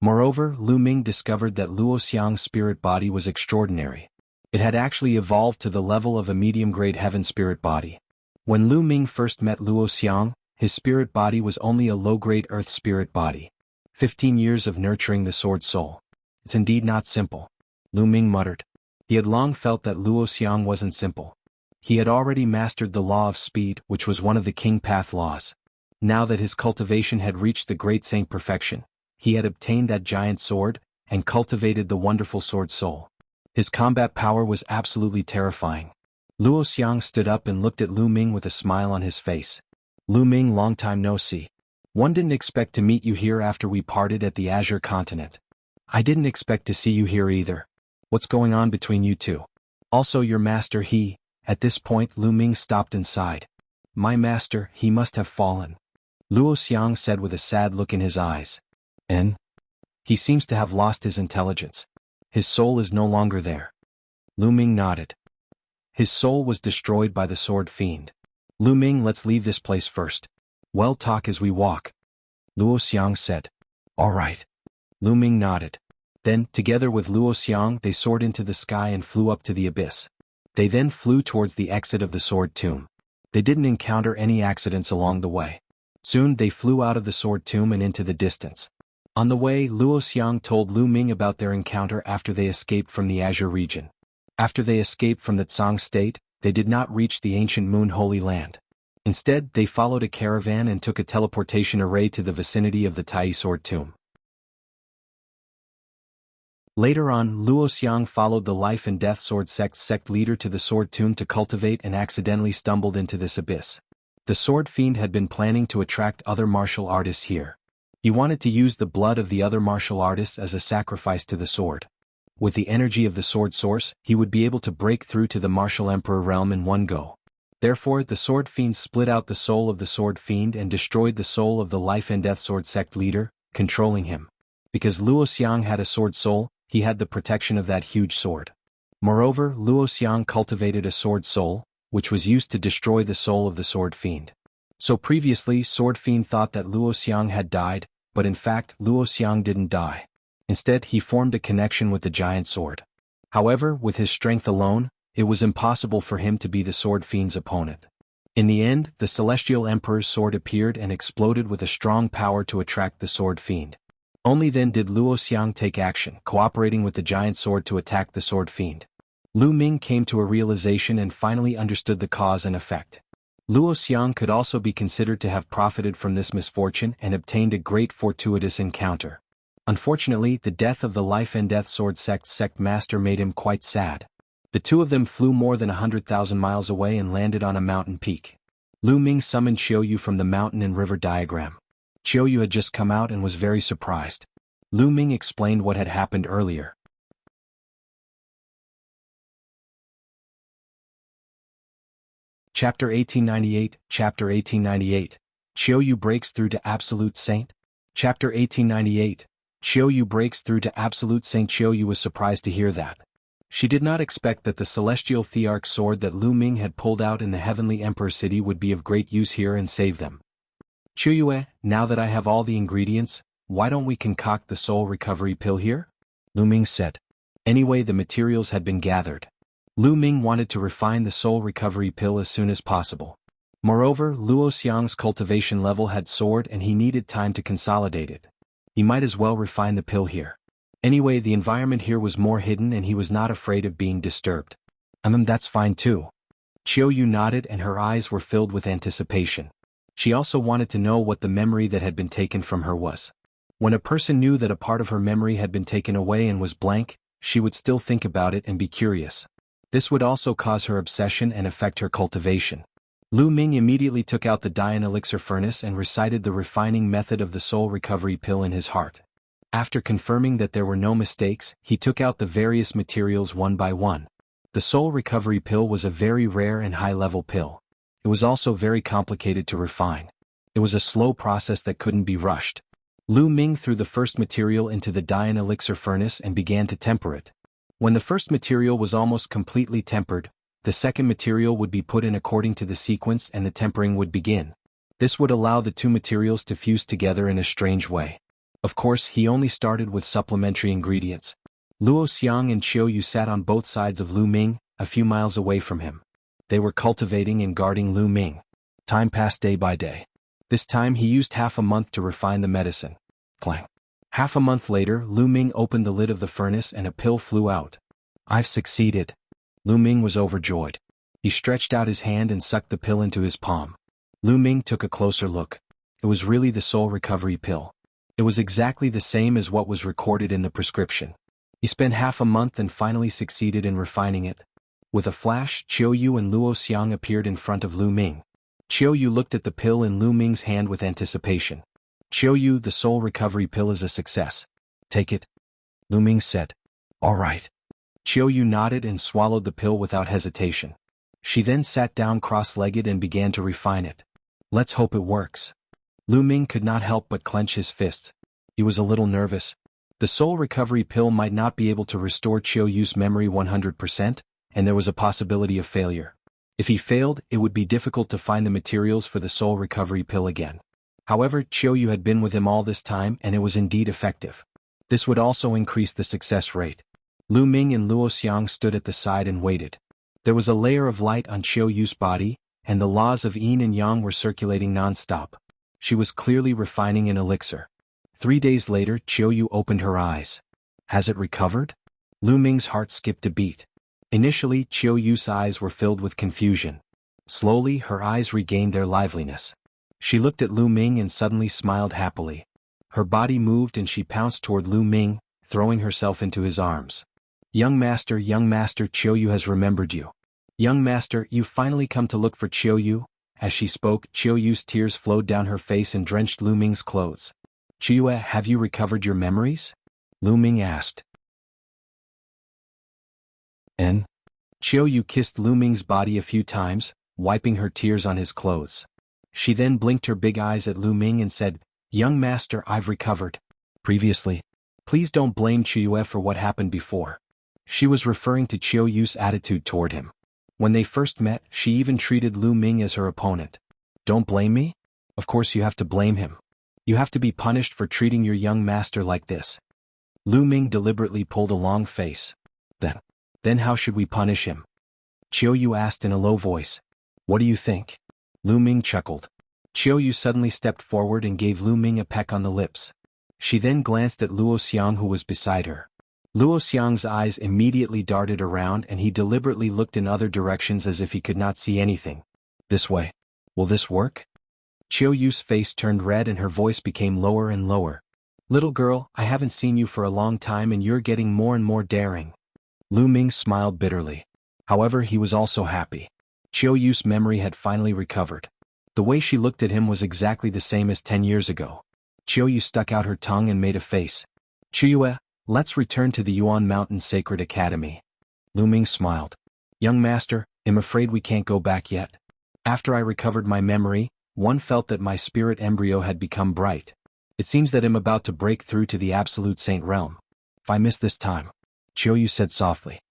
Moreover, Lu Ming discovered that Luo Xiang's spirit body was extraordinary. It had actually evolved to the level of a medium-grade heaven spirit body. When Lu Ming first met Luo Xiang, his spirit body was only a low-grade earth spirit body. 15 years of nurturing the sword soul. It's indeed not simple. Lu Ming muttered. He had long felt that Luo Xiang wasn't simple. He had already mastered the law of speed, which was one of the king path laws. Now that his cultivation had reached the great saint perfection, he had obtained that giant sword, and cultivated the wonderful sword soul. His combat power was absolutely terrifying. Luo Xiang stood up and looked at Lu Ming with a smile on his face. Lu Ming, long time no see. One didn't expect to meet you here after we parted at the Azure Continent. I didn't expect to see you here either. What's going on between you two? Also your master At this point Lu Ming stopped and sighed. My master, he must have fallen. Luo Xiang said with a sad look in his eyes. And? He seems to have lost his intelligence. His soul is no longer there. Lu Ming nodded. His soul was destroyed by the sword fiend. Lu Ming, let's leave this place first. We'll talk as we walk. Luo Xiang said. All right. Lu Ming nodded. Then, together with Luo Xiang, they soared into the sky and flew up to the abyss. They then flew towards the exit of the sword tomb. They didn't encounter any accidents along the way. Soon they flew out of the sword tomb and into the distance. On the way, Luo Xiang told Lu Ming about their encounter after they escaped from the Azure region. After they escaped from the Tsang state, they did not reach the ancient Moon Holy Land. Instead, they followed a caravan and took a teleportation array to the vicinity of the Taiyi sword tomb. Later on, Luo Xiang followed the life and death sword sect leader to the sword tomb to cultivate and accidentally stumbled into this abyss. The sword fiend had been planning to attract other martial artists here. He wanted to use the blood of the other martial artists as a sacrifice to the sword. With the energy of the sword source, he would be able to break through to the martial emperor realm in one go. Therefore, the sword fiend split out the soul of the sword fiend and destroyed the soul of the life and death sword sect leader, controlling him. Because Luo Xiang had a sword soul, he had the protection of that huge sword. Moreover, Luo Xiang cultivated a sword soul, which was used to destroy the soul of the sword fiend. So previously, sword fiend thought that Luo Xiang had died, but in fact, Luo Xiang didn't die. Instead, he formed a connection with the giant sword. However, with his strength alone, it was impossible for him to be the sword fiend's opponent. In the end, the Celestial Emperor's sword appeared and exploded with a strong power to attract the sword fiend. Only then did Luo Xiang take action, cooperating with the giant sword to attack the sword fiend. Lu Ming came to a realization and finally understood the cause and effect. Luo Xiang could also be considered to have profited from this misfortune and obtained a great fortuitous encounter. Unfortunately, the death of the life and death sword sect master made him quite sad. The two of them flew more than 100,000 miles away and landed on a mountain peak. Lu Ming summoned Qiu Yue from the mountain and river diagram. Qiu Yue had just come out and was very surprised. Lu Ming explained what had happened earlier. Chapter 1898, Chapter 1898. Qiu Yue breaks through to Absolute Saint. Chapter 1898. Qiu Yue breaks through to Absolute Saint. Qiu Yue was surprised to hear that. She did not expect that the celestial Thearch sword that Lu Ming had pulled out in the Heavenly Emperor City would be of great use here and save them. Qiu Yue, now that I have all the ingredients, why don't we concoct the soul recovery pill here? Lu Ming said. Anyway, the materials had been gathered. Lu Ming wanted to refine the soul recovery pill as soon as possible. Moreover, Luo Xiang's cultivation level had soared and he needed time to consolidate it. He might as well refine the pill here. Anyway, the environment here was more hidden and he was not afraid of being disturbed. That's fine too. Qiu Yue nodded and her eyes were filled with anticipation. She also wanted to know what the memory that had been taken from her was. When a person knew that a part of her memory had been taken away and was blank, she would still think about it and be curious. This would also cause her obsession and affect her cultivation. Lu Ming immediately took out the Dian elixir furnace and recited the refining method of the soul recovery pill in his heart. After confirming that there were no mistakes, he took out the various materials one by one. The soul recovery pill was a very rare and high-level pill. It was also very complicated to refine. It was a slow process that couldn't be rushed. Lu Ming threw the first material into the Dian elixir furnace and began to temper it. When the first material was almost completely tempered, the second material would be put in according to the sequence and the tempering would begin. This would allow the two materials to fuse together in a strange way. Of course, he only started with supplementary ingredients. Luo Xiang and Qiu Yue sat on both sides of Lu Ming, a few miles away from him. They were cultivating and guarding Lu Ming. Time passed day by day. This time he used half a month to refine the medicine. Clang. Half a month later, Lu Ming opened the lid of the furnace and a pill flew out. I've succeeded. Lu Ming was overjoyed. He stretched out his hand and sucked the pill into his palm. Lu Ming took a closer look. It was really the soul recovery pill. It was exactly the same as what was recorded in the prescription. He spent half a month and finally succeeded in refining it. With a flash, Qiu Yue and Luo Xiang appeared in front of Lu Ming. Qiu Yue looked at the pill in Lu Ming's hand with anticipation. Qiu Yue, the soul recovery pill is a success. Take it. Lu Ming said. All right. Qiu Yue nodded and swallowed the pill without hesitation. She then sat down cross-legged and began to refine it. Let's hope it works. Lu Ming could not help but clench his fists. He was a little nervous. The soul recovery pill might not be able to restore Qiu Yue's memory 100%, and there was a possibility of failure. If he failed, it would be difficult to find the materials for the soul recovery pill again. However, Qiu Yue had been with him all this time and it was indeed effective. This would also increase the success rate. Lu Ming and Luo Xiang stood at the side and waited. There was a layer of light on Qiu Yue's body, and the laws of yin and yang were circulating non-stop. She was clearly refining an elixir. 3 days later, Qiu Yue opened her eyes. Has it recovered? Lu Ming's heart skipped a beat. Initially, Qiu Yue's eyes were filled with confusion. Slowly, her eyes regained their liveliness. She looked at Lu Ming and suddenly smiled happily. Her body moved and she pounced toward Lu Ming, throwing herself into his arms. Young master, Qiu Yue has remembered you. Young master, you've finally come to look for Qiu Yue? As she spoke, Qiu Yue's tears flowed down her face and drenched Lu Ming's clothes. Qiu Yue, have you recovered your memories? Lu Ming asked. And? Qiu Yue kissed Lu Ming's body a few times, wiping her tears on his clothes. She then blinked her big eyes at Lu Ming and said, Young master, I've recovered. Previously. Please don't blame Qiu Yue for what happened before. She was referring to Qiu Yue's attitude toward him. When they first met, she even treated Lu Ming as her opponent. Don't blame me? Of course you have to blame him. You have to be punished for treating your young master like this. Lu Ming deliberately pulled a long face. Then how should we punish him? Qiu Yue asked in a low voice. What do you think? Lu Ming chuckled. Qiu Yue suddenly stepped forward and gave Lu Ming a peck on the lips. She then glanced at Luo Xiang who was beside her. Luo Xiang's eyes immediately darted around and he deliberately looked in other directions as if he could not see anything. This way. Will this work? Qiu Yue's face turned red and her voice became lower and lower. Little girl, I haven't seen you for a long time and you're getting more and more daring. Lu Ming smiled bitterly. However, he was also happy. Qiu Yue's memory had finally recovered. The way she looked at him was exactly the same as 10 years ago. Qiu Yue stuck out her tongue and made a face. Qiu Yue, let's return to the Yuan Mountain Sacred Academy. Lu Ming smiled. Young master, I'm afraid we can't go back yet. After I recovered my memory, one felt that my spirit embryo had become bright. It seems that I'm about to break through to the Absolute Saint realm. If I miss this time, Qiu Yue said softly.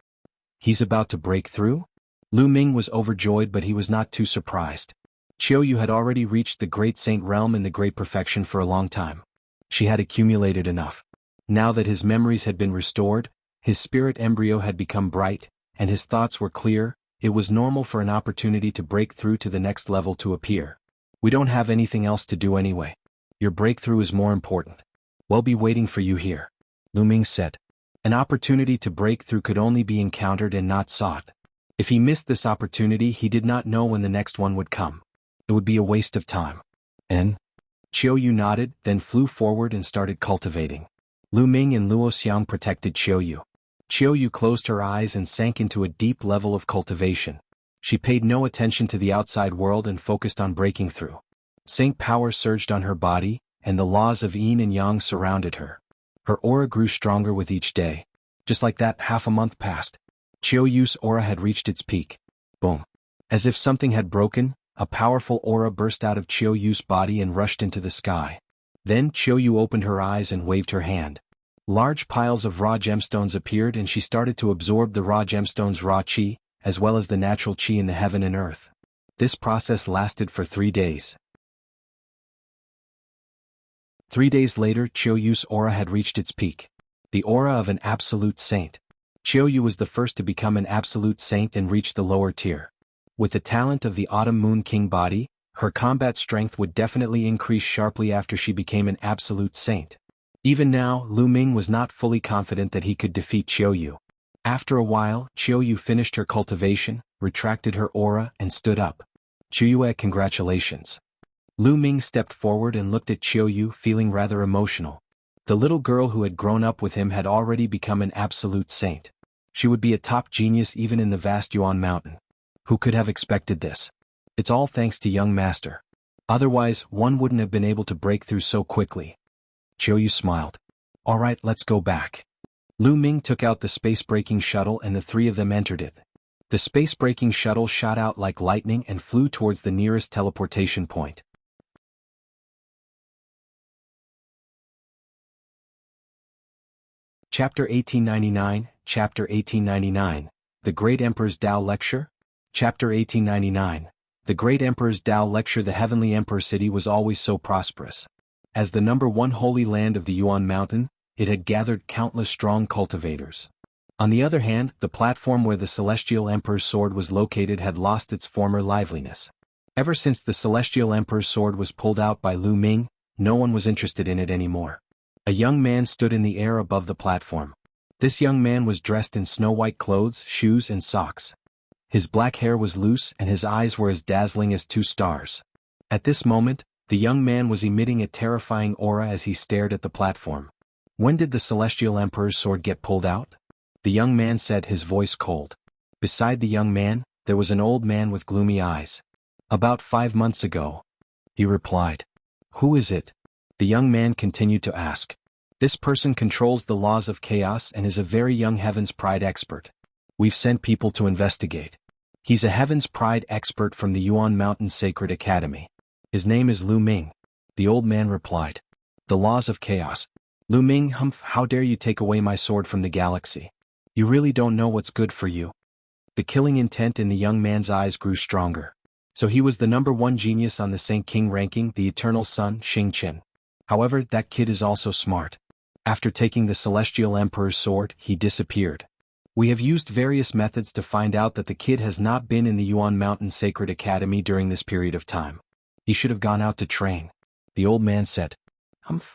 He's about to break through? Lu Ming was overjoyed but he was not too surprised. Qiu Yue had already reached the Great Saint realm in the Great Perfection for a long time. She had accumulated enough. Now that his memories had been restored, his spirit embryo had become bright, and his thoughts were clear, it was normal for an opportunity to break through to the next level to appear. We don't have anything else to do anyway. Your breakthrough is more important. We'll be waiting for you here, Lu Ming said. An opportunity to break through could only be encountered and not sought. If he missed this opportunity, he did not know when the next one would come. It would be a waste of time. And? Qiu Yue nodded, then flew forward and started cultivating. Lu Ming and Luo Xiang protected Qiu Yue. Qiu Yue closed her eyes and sank into a deep level of cultivation. She paid no attention to the outside world and focused on breaking through. Saint power surged on her body, and the laws of yin and yang surrounded her. Her aura grew stronger with each day. Just like that, half a month passed. Qiu Yue's aura had reached its peak. Boom. As if something had broken, a powerful aura burst out of Qiu Yue's body and rushed into the sky. Then Qiu Yue opened her eyes and waved her hand. Large piles of raw gemstones appeared and she started to absorb the raw gemstones' raw qi, as well as the natural qi in the heaven and earth. This process lasted for 3 days. 3 days later, Qiu Yue's aura had reached its peak. The aura of an absolute saint. Qiu Yue was the first to become an absolute saint and reach the lower tier. With the talent of the Autumn Moon King body, her combat strength would definitely increase sharply after she became an absolute saint. Even now, Lu Ming was not fully confident that he could defeat Qiu Yue. After a while, Qiu Yue finished her cultivation, retracted her aura, and stood up. Qiu Yue, congratulations. Lu Ming stepped forward and looked at Qiu Yue, feeling rather emotional. The little girl who had grown up with him had already become an absolute saint. She would be a top genius even in the vast Yuan Mountain. Who could have expected this? It's all thanks to young master. Otherwise, one wouldn't have been able to break through so quickly. Qiu Yue smiled. All right, let's go back. Lu Ming took out the space-breaking shuttle and the 3 of them entered it. The space-breaking shuttle shot out like lightning and flew towards the nearest teleportation point. Chapter 1899, Chapter 1899, The Great Emperor's Tao Lecture? Chapter 1899, The Great Emperor's Tao Lecture. The Heavenly Emperor City was always so prosperous. As the #1 holy land of the Yuan Mountain, it had gathered countless strong cultivators. On the other hand, the platform where the Celestial Emperor's sword was located had lost its former liveliness. Ever since the Celestial Emperor's sword was pulled out by Lu Ming, no one was interested in it anymore. A young man stood in the air above the platform. This young man was dressed in snow-white clothes, shoes and socks. His black hair was loose and his eyes were as dazzling as 2 stars. At this moment, the young man was emitting a terrifying aura as he stared at the platform. When did the Celestial Emperor's sword get pulled out? The young man said, his voice cold. Beside the young man, there was an old man with gloomy eyes. About 5 months ago, he replied. Who is it? The young man continued to ask. This person controls the laws of chaos and is a very young Heaven's Pride expert. We've sent people to investigate. He's a Heaven's Pride expert from the Yuan Mountain Sacred Academy. His name is Lu Ming. The old man replied. The laws of chaos. Lu Ming, how dare you take away my sword from the galaxy? You really don't know what's good for you. The killing intent in the young man's eyes grew stronger. So he was the #1 genius on the Saint King ranking, the Eternal Sun, Xingqian. However, that kid is also smart. After taking the Celestial Emperor's sword, he disappeared. We have used various methods to find out that the kid has not been in the Yuan Mountain Sacred Academy during this period of time. He should have gone out to train. The old man said.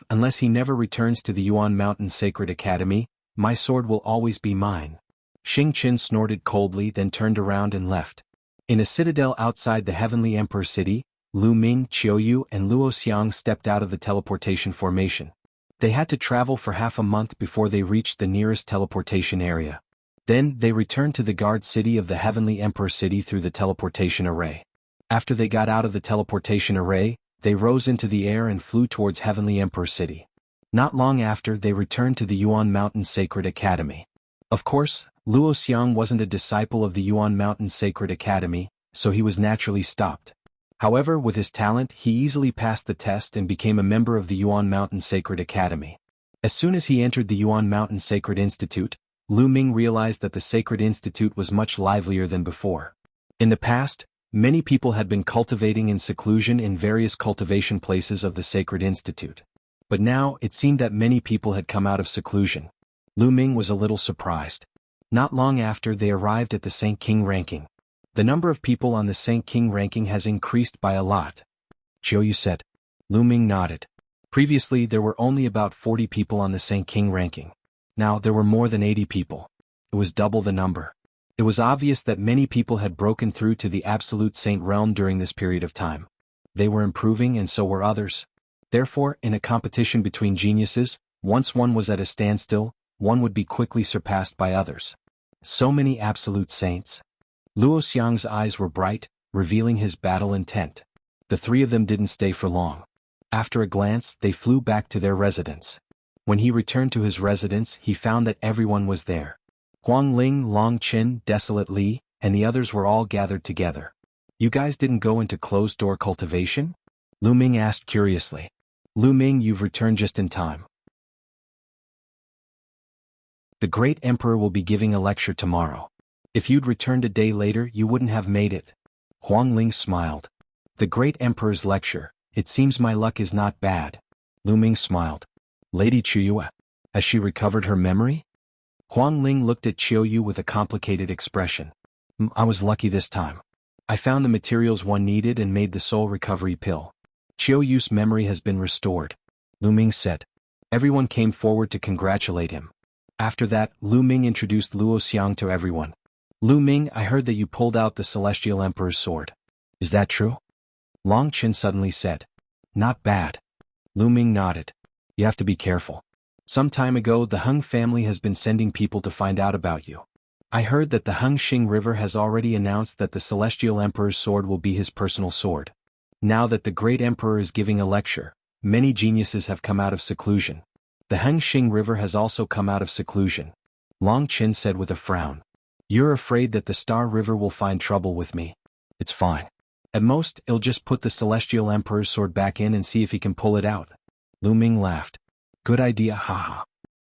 Unless he never returns to the Yuan Mountain Sacred Academy, my sword will always be mine. Xingqian snorted coldly, then turned around and left. In a citadel outside the Heavenly Emperor City, Lu Ming, Qiu Yue and Luo Xiang stepped out of the teleportation formation. They had to travel for half a month before they reached the nearest teleportation area. Then, they returned to the guard city of the Heavenly Emperor City through the teleportation array. After they got out of the teleportation array, they rose into the air and flew towards Heavenly Emperor City. Not long after, they returned to the Yuan Mountain Sacred Academy. Of course, Luo Xiang wasn't a disciple of the Yuan Mountain Sacred Academy, so he was naturally stopped. However, with his talent, he easily passed the test and became a member of the Yuan Mountain Sacred Academy. As soon as he entered the Yuan Mountain Sacred Institute, Lu Ming realized that the Sacred Institute was much livelier than before. In the past, Many people had been cultivating in seclusion in various cultivation places of the Sacred Institute. But now, it seemed that many people had come out of seclusion. Lu Ming was a little surprised. Not long after they arrived at the Saint King ranking. The number of people on the Saint King ranking has increased by a lot. Qiu Yue said. Lu Ming nodded. Previously there were only about 40 people on the Saint King ranking. Now there were more than 80 people. It was double the number. It was obvious that many people had broken through to the absolute saint realm during this period of time. They were improving and so were others. Therefore, in a competition between geniuses, once one was at a standstill, one would be quickly surpassed by others. So many absolute saints. Luo Xiang's eyes were bright, revealing his battle intent. The three of them didn't stay for long. After a glance, they flew back to their residence. When he returned to his residence, he found that everyone was there. Huang Ling, Long Qin, Desolate Li, and the others were all gathered together. You guys didn't go into closed-door cultivation? Lu Ming asked curiously. Lu Ming, you've returned just in time. The great emperor will be giving a lecture tomorrow. If you'd returned a day later, you wouldn't have made it. Huang Ling smiled. The great emperor's lecture. It seems my luck is not bad. Lu Ming smiled. Lady Qiu Yue, has she recovered her memory? Huang Ling looked at Qiu Yue with a complicated expression. I was lucky this time. I found the materials one needed and made the soul recovery pill. Qiu Yue's memory has been restored. Lu Ming said. Everyone came forward to congratulate him. After that, Lu Ming introduced Luo Xiang to everyone. Lu Ming, I heard that you pulled out the Celestial Emperor's sword. Is that true? Long Qin suddenly said. Not bad. Lu Ming nodded. You have to be careful. Some time ago the Hung family has been sending people to find out about you. I heard that the Hengxing River has already announced that the Celestial Emperor's sword will be his personal sword. Now that the great emperor is giving a lecture, many geniuses have come out of seclusion. The Hengxing River has also come out of seclusion. Long Qin said with a frown. You're afraid that the Star River will find trouble with me. It's fine. At most, he'll just put the Celestial Emperor's sword back in and see if he can pull it out. Lu Ming laughed. Good idea, haha.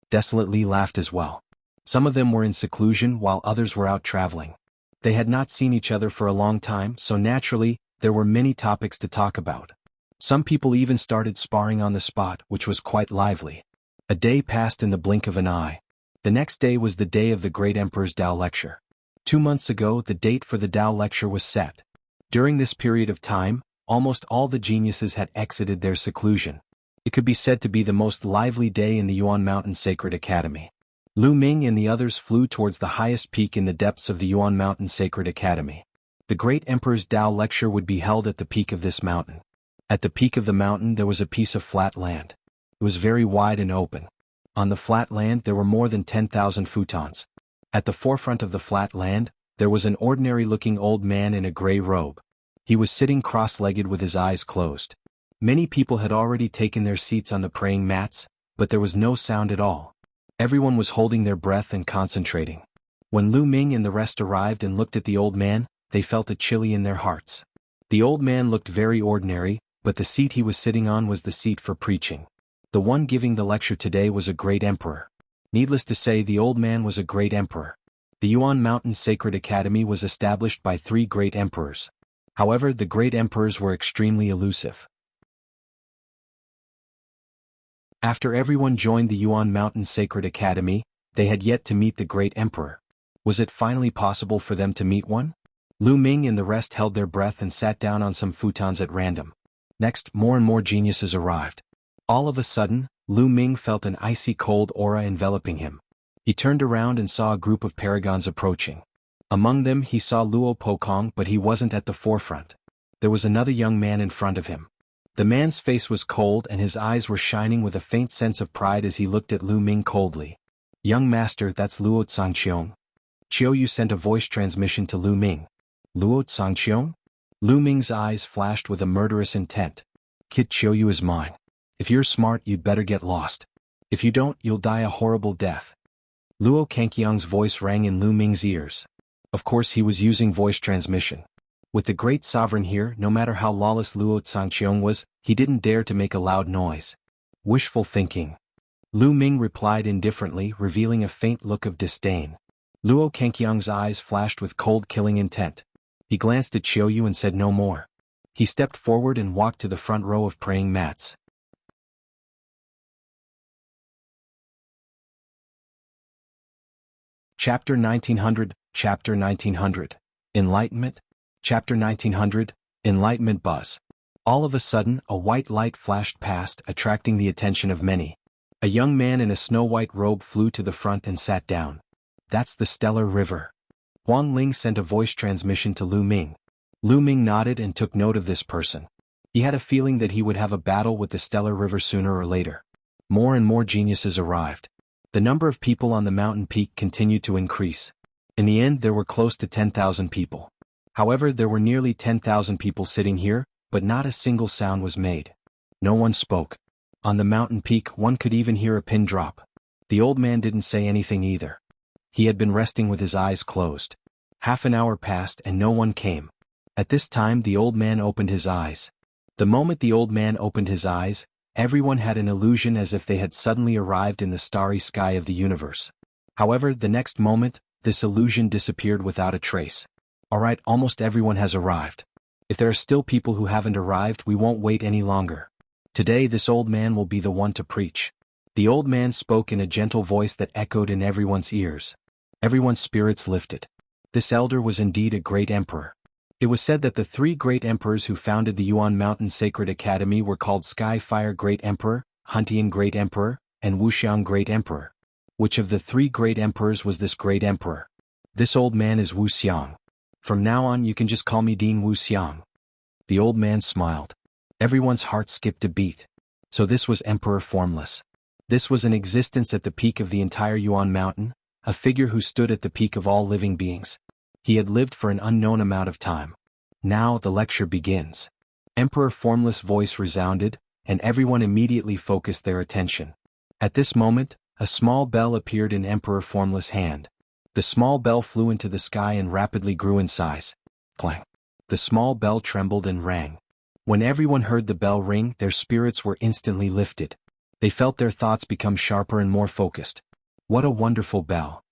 Desolate Li laughed as well. Some of them were in seclusion while others were out traveling. They had not seen each other for a long time, so naturally, there were many topics to talk about. Some people even started sparring on the spot, which was quite lively. A day passed in the blink of an eye. The next day was the day of the great emperor's Tao lecture. 2 months ago, the date for the Tao lecture was set. During this period of time, almost all the geniuses had exited their seclusion. It could be said to be the most lively day in the Yuan Mountain Sacred Academy. Lu Ming and the others flew towards the highest peak in the depths of the Yuan Mountain Sacred Academy. The great emperor's Tao lecture would be held at the peak of this mountain. At the peak of the mountain there was a piece of flat land. It was very wide and open. On the flat land there were more than 10,000 futons. At the forefront of the flat land, there was an ordinary-looking old man in a gray robe. He was sitting cross-legged with his eyes closed. Many people had already taken their seats on the praying mats, but there was no sound at all. Everyone was holding their breath and concentrating. When Lu Ming and the rest arrived and looked at the old man, they felt a chilly in their hearts. The old man looked very ordinary, but the seat he was sitting on was the seat for preaching. The one giving the lecture today was a great emperor. Needless to say, the old man was a great emperor. The Yuan Mountain Sacred Academy was established by 3 great emperors. However, the great emperors were extremely elusive. After everyone joined the Yuan Mountain Sacred Academy, they had yet to meet the great emperor. Was it finally possible for them to meet one? Lu Ming and the rest held their breath and sat down on some futons at random. Next, more and more geniuses arrived. All of a sudden, Lu Ming felt an icy cold aura enveloping him. He turned around and saw a group of paragons approaching. Among them he saw Luo Pokong, but he wasn't at the forefront. There was another young man in front of him. The man's face was cold and his eyes were shining with a faint sense of pride as he looked at Lu Ming coldly. Young master, that's Luo Xiang. Qiu Yue sent a voice transmission to Lu Ming. Luo Xiang? Lu Ming's eyes flashed with a murderous intent. Kid, Qiu Yue is mine. If you're smart, you'd better get lost. If you don't, you'll die a horrible death. Luo Xiang's voice rang in Lu Ming's ears. Of course he was using voice transmission. With the great sovereign here, no matter how lawless Luo Xiang was, he didn't dare to make a loud noise. Wishful thinking. Lu Ming replied indifferently, revealing a faint look of disdain. Luo Xiang's eyes flashed with cold killing intent. He glanced at Qiu Yue and said no more. He stepped forward and walked to the front row of praying mats. Chapter 1900, Chapter 1900. Enlightenment? Chapter 1900, Enlightenment buzz. All of a sudden, a white light flashed past, attracting the attention of many. A young man in a snow-white robe flew to the front and sat down. That's the Stellar River. Huang Ling sent a voice transmission to Lu Ming. Lu Ming nodded and took note of this person. He had a feeling that he would have a battle with the Stellar River sooner or later. More and more geniuses arrived. The number of people on the mountain peak continued to increase. In the end, there were close to 10,000 people. However, there were nearly 10,000 people sitting here, but not a single sound was made. No one spoke. On the mountain peak, one could even hear a pin drop. The old man didn't say anything either. He had been resting with his eyes closed. Half an hour passed and no one came. At this time, the old man opened his eyes. The moment the old man opened his eyes, everyone had an illusion as if they had suddenly arrived in the starry sky of the universe. However, the next moment, this illusion disappeared without a trace. Alright, almost everyone has arrived. If there are still people who haven't arrived, we won't wait any longer. Today this old man will be the one to preach. The old man spoke in a gentle voice that echoed in everyone's ears. Everyone's spirits lifted. This elder was indeed a great emperor. It was said that the three great emperors who founded the Yuan Mountain Sacred Academy were called Skyfire Great Emperor, Huntian Great Emperor, and Wuxiang Great Emperor. Which of the three great emperors was this great emperor? This old man is Luo Xiang. From now on you can just call me Dean Luo Xiang. The old man smiled. Everyone's heart skipped a beat. So this was Emperor Formless. This was in existence at the peak of the entire Yuan Mountain, a figure who stood at the peak of all living beings. He had lived for an unknown amount of time. Now the lecture begins. Emperor Formless' voice resounded, and everyone immediately focused their attention. At this moment, a small bell appeared in Emperor Formless' hand. The small bell flew into the sky and rapidly grew in size. Clang. The small bell trembled and rang. When everyone heard the bell ring, their spirits were instantly lifted. They felt their thoughts become sharper and more focused. What a wonderful bell.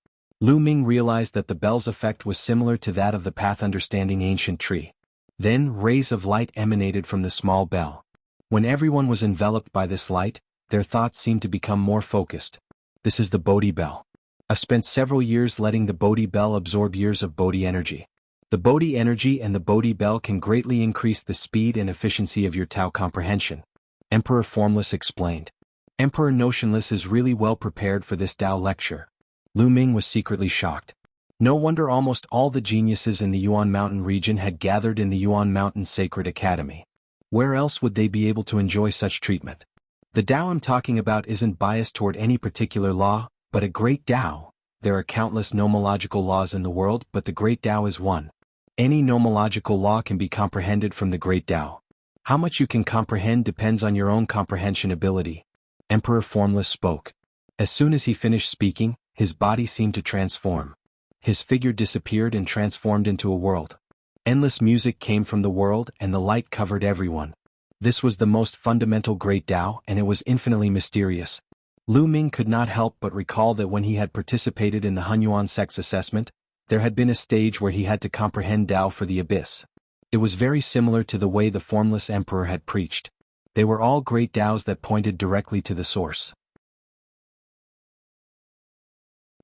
Lu Ming realized that the bell's effect was similar to that of the path understanding ancient tree. Then rays of light emanated from the small bell. When everyone was enveloped by this light, their thoughts seemed to become more focused. This is the Bodhi bell. I've spent several years letting the Bodhi bell absorb years of Bodhi energy. The Bodhi energy and the Bodhi bell can greatly increase the speed and efficiency of your Tao comprehension. Emperor Formless explained. Emperor Notionless is really well prepared for this Tao lecture. Lu Ming was secretly shocked. No wonder almost all the geniuses in the Yuan Mountain region had gathered in the Yuan Mountain Sacred Academy. Where else would they be able to enjoy such treatment? The Tao I'm talking about isn't biased toward any particular law, but a great Tao. There are countless nomological laws in the world, but the great Tao is one. Any nomological law can be comprehended from the great Tao. How much you can comprehend depends on your own comprehension ability. Emperor Formless spoke. As soon as he finished speaking, his body seemed to transform. His figure disappeared and transformed into a world. Endless music came from the world and the light covered everyone. This was the most fundamental great Tao and it was infinitely mysterious. Lu Ming could not help but recall that when he had participated in the Hunyuan sex assessment, there had been a stage where he had to comprehend Tao for the abyss. It was very similar to the way the Formless Emperor had preached. They were all great Taos that pointed directly to the source.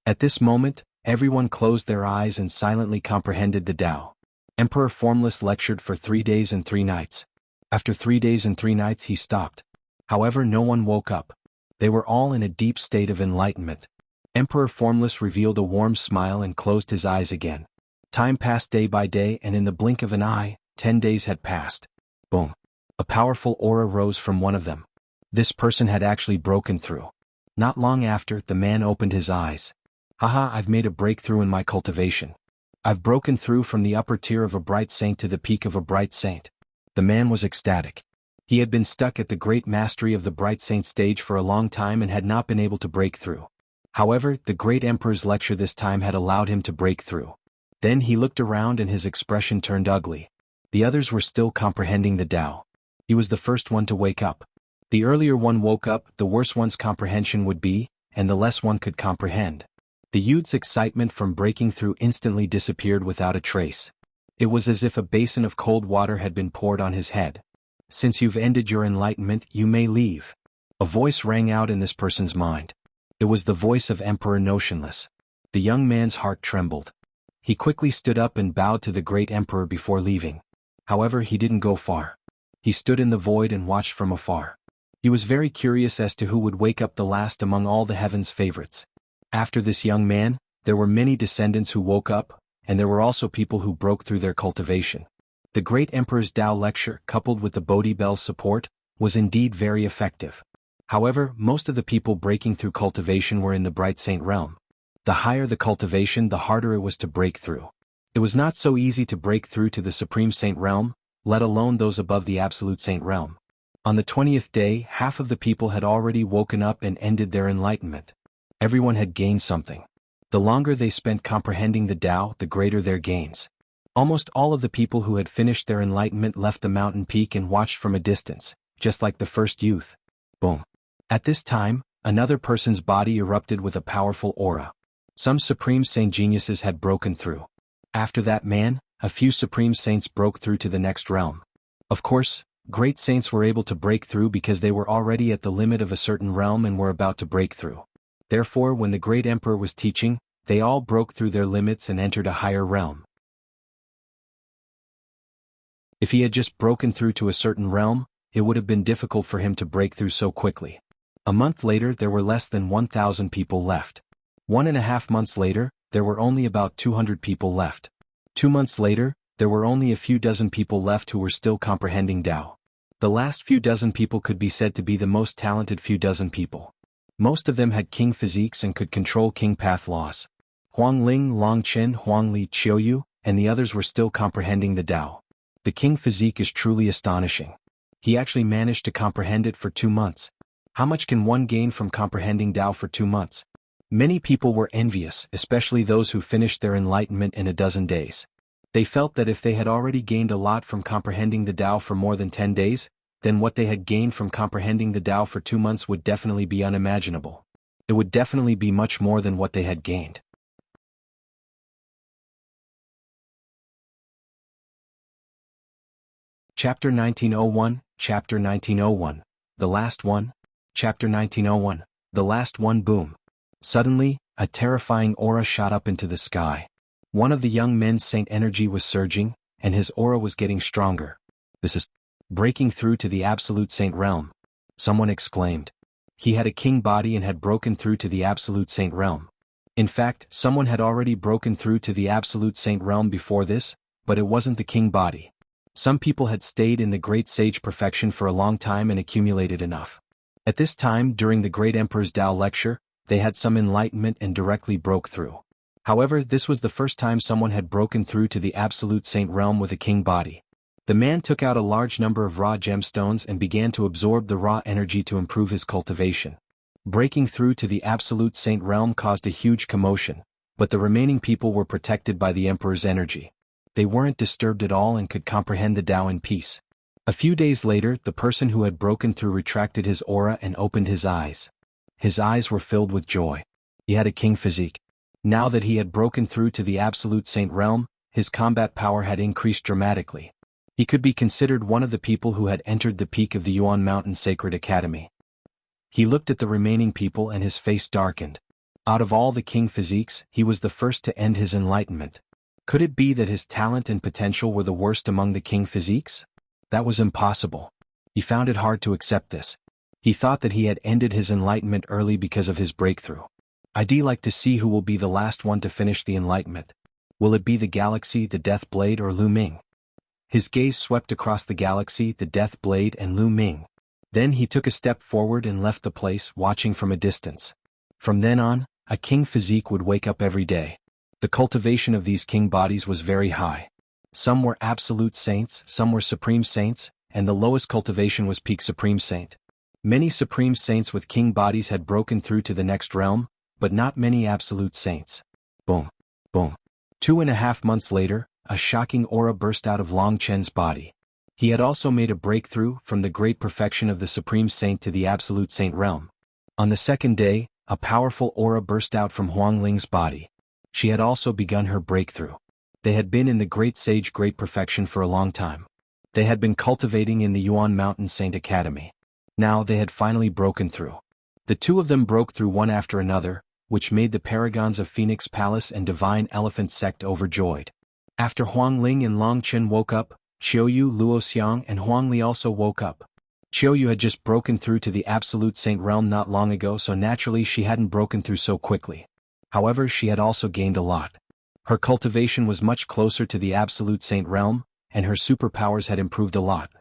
At this moment, everyone closed their eyes and silently comprehended the Tao. Emperor Formless lectured for 3 days and 3 nights. After 3 days and 3 nights he stopped. However, no one woke up. They were all in a deep state of enlightenment. Emperor Formless revealed a warm smile and closed his eyes again. Time passed day by day and in the blink of an eye, 10 days had passed. Boom. A powerful aura rose from one of them. This person had actually broken through. Not long after, the man opened his eyes. Haha, I've made a breakthrough in my cultivation. I've broken through from the upper tier of a bright saint to the peak of a bright saint. The man was ecstatic. He had been stuck at the great mastery of the bright saint stage for a long time and had not been able to break through. However, the great emperor's lecture this time had allowed him to break through. Then he looked around and his expression turned ugly. The others were still comprehending the Tao. He was the first one to wake up. The earlier one woke up, the worse one's comprehension would be, and the less one could comprehend. The youth's excitement from breaking through instantly disappeared without a trace. It was as if a basin of cold water had been poured on his head. "Since you've ended your enlightenment, you may leave." A voice rang out in this person's mind. It was the voice of Emperor Notionless. The young man's heart trembled. He quickly stood up and bowed to the great emperor before leaving. However, he didn't go far. He stood in the void and watched from afar. He was very curious as to who would wake up the last among all the heaven's favorites. After this young man, there were many descendants who woke up, and there were also people who broke through their cultivation. The great emperor's Tao lecture, coupled with the Bodhi Bell's support, was indeed very effective. However, most of the people breaking through cultivation were in the Bright Saint realm. The higher the cultivation, the harder it was to break through. It was not so easy to break through to the Supreme Saint realm, let alone those above the Absolute Saint realm. On the 20th day, half of the people had already woken up and ended their enlightenment. Everyone had gained something. The longer they spent comprehending the Tao, the greater their gains. Almost all of the people who had finished their enlightenment left the mountain peak and watched from a distance, just like the first youth. Boom. At this time, another person's body erupted with a powerful aura. Some Supreme Saint geniuses had broken through. After that man, a few Supreme Saints broke through to the next realm. Of course, great saints were able to break through because they were already at the limit of a certain realm and were about to break through. Therefore, when the great emperor was teaching, they all broke through their limits and entered a higher realm. If he had just broken through to a certain realm, it would have been difficult for him to break through so quickly. A month later, there were less than 1,000 people left. 1.5 months later, there were only about 200 people left. 2 months later, there were only a few dozen people left who were still comprehending Tao. The last few dozen people could be said to be the most talented few dozen people. Most of them had king physiques and could control king path laws. Huang Ling, Long Chen, Huang Li, Qiu Yue, and the others were still comprehending the Tao. The king physique is truly astonishing. He actually managed to comprehend it for 2 months. How much can one gain from comprehending Tao for 2 months? Many people were envious, especially those who finished their enlightenment in a dozen days. They felt that if they had already gained a lot from comprehending the Tao for more than 10 days, then what they had gained from comprehending the Tao for 2 months would definitely be unimaginable. It would definitely be much more than what they had gained. Chapter 1901, Chapter 1901, The Last One. Chapter 1901, The Last One. Boom. Suddenly, a terrifying aura shot up into the sky. One of the young men's saint energy was surging, and his aura was getting stronger. "This is breaking through to the Absolute Saint realm," someone exclaimed. He had a king body and had broken through to the Absolute Saint realm. In fact, someone had already broken through to the Absolute Saint realm before this, but it wasn't the king body. Some people had stayed in the great sage perfection for a long time and accumulated enough. At this time, during the great emperor's Tao lecture, they had some enlightenment and directly broke through. However, this was the first time someone had broken through to the Absolute Saint realm with a king body. The man took out a large number of raw gemstones and began to absorb the raw energy to improve his cultivation. Breaking through to the Absolute Saint realm caused a huge commotion, but the remaining people were protected by the emperor's energy. They weren't disturbed at all and could comprehend the Tao in peace. A few days later, the person who had broken through retracted his aura and opened his eyes. His eyes were filled with joy. He had a king physique. Now that he had broken through to the Absolute Saint realm, his combat power had increased dramatically. He could be considered one of the people who had entered the peak of the Yuan Mountain Sacred Academy. He looked at the remaining people and his face darkened. Out of all the king physiques, he was the first to end his enlightenment. Could it be that his talent and potential were the worst among the king physiques? That was impossible. He found it hard to accept this. He thought that he had ended his enlightenment early because of his breakthrough. I'd like to see who will be the last one to finish the enlightenment. Will it be the galaxy, the Death Blade, or Lu Ming? His gaze swept across the galaxy, the Death Blade, and Lu Ming. Then he took a step forward and left the place, watching from a distance. From then on, a king physique would wake up every day. The cultivation of these king bodies was very high. Some were absolute saints, some were supreme saints, and the lowest cultivation was peak supreme saint. Many supreme saints with king bodies had broken through to the next realm, but not many absolute saints. Boom. Boom. 2.5 months later, a shocking aura burst out of Long Chen's body. He had also made a breakthrough from the great perfection of the supreme saint to the absolute saint realm. On the second day, a powerful aura burst out from Huang Ling's body. She had also begun her breakthrough. They had been in the Great Sage Great Perfection for a long time. They had been cultivating in the Yuan Mountain Saint Academy. Now they had finally broken through. The two of them broke through one after another, which made the paragons of Phoenix Palace and Divine Elephant Sect overjoyed. After Huang Ling and Long Chen woke up, Qiu Yue, Luo Xiang and Huang Li also woke up. Qiu Yue had just broken through to the Absolute Saint realm not long ago, so naturally she hadn't broken through so quickly. However, she had also gained a lot. Her cultivation was much closer to the Absolute Saint realm, and her superpowers had improved a lot.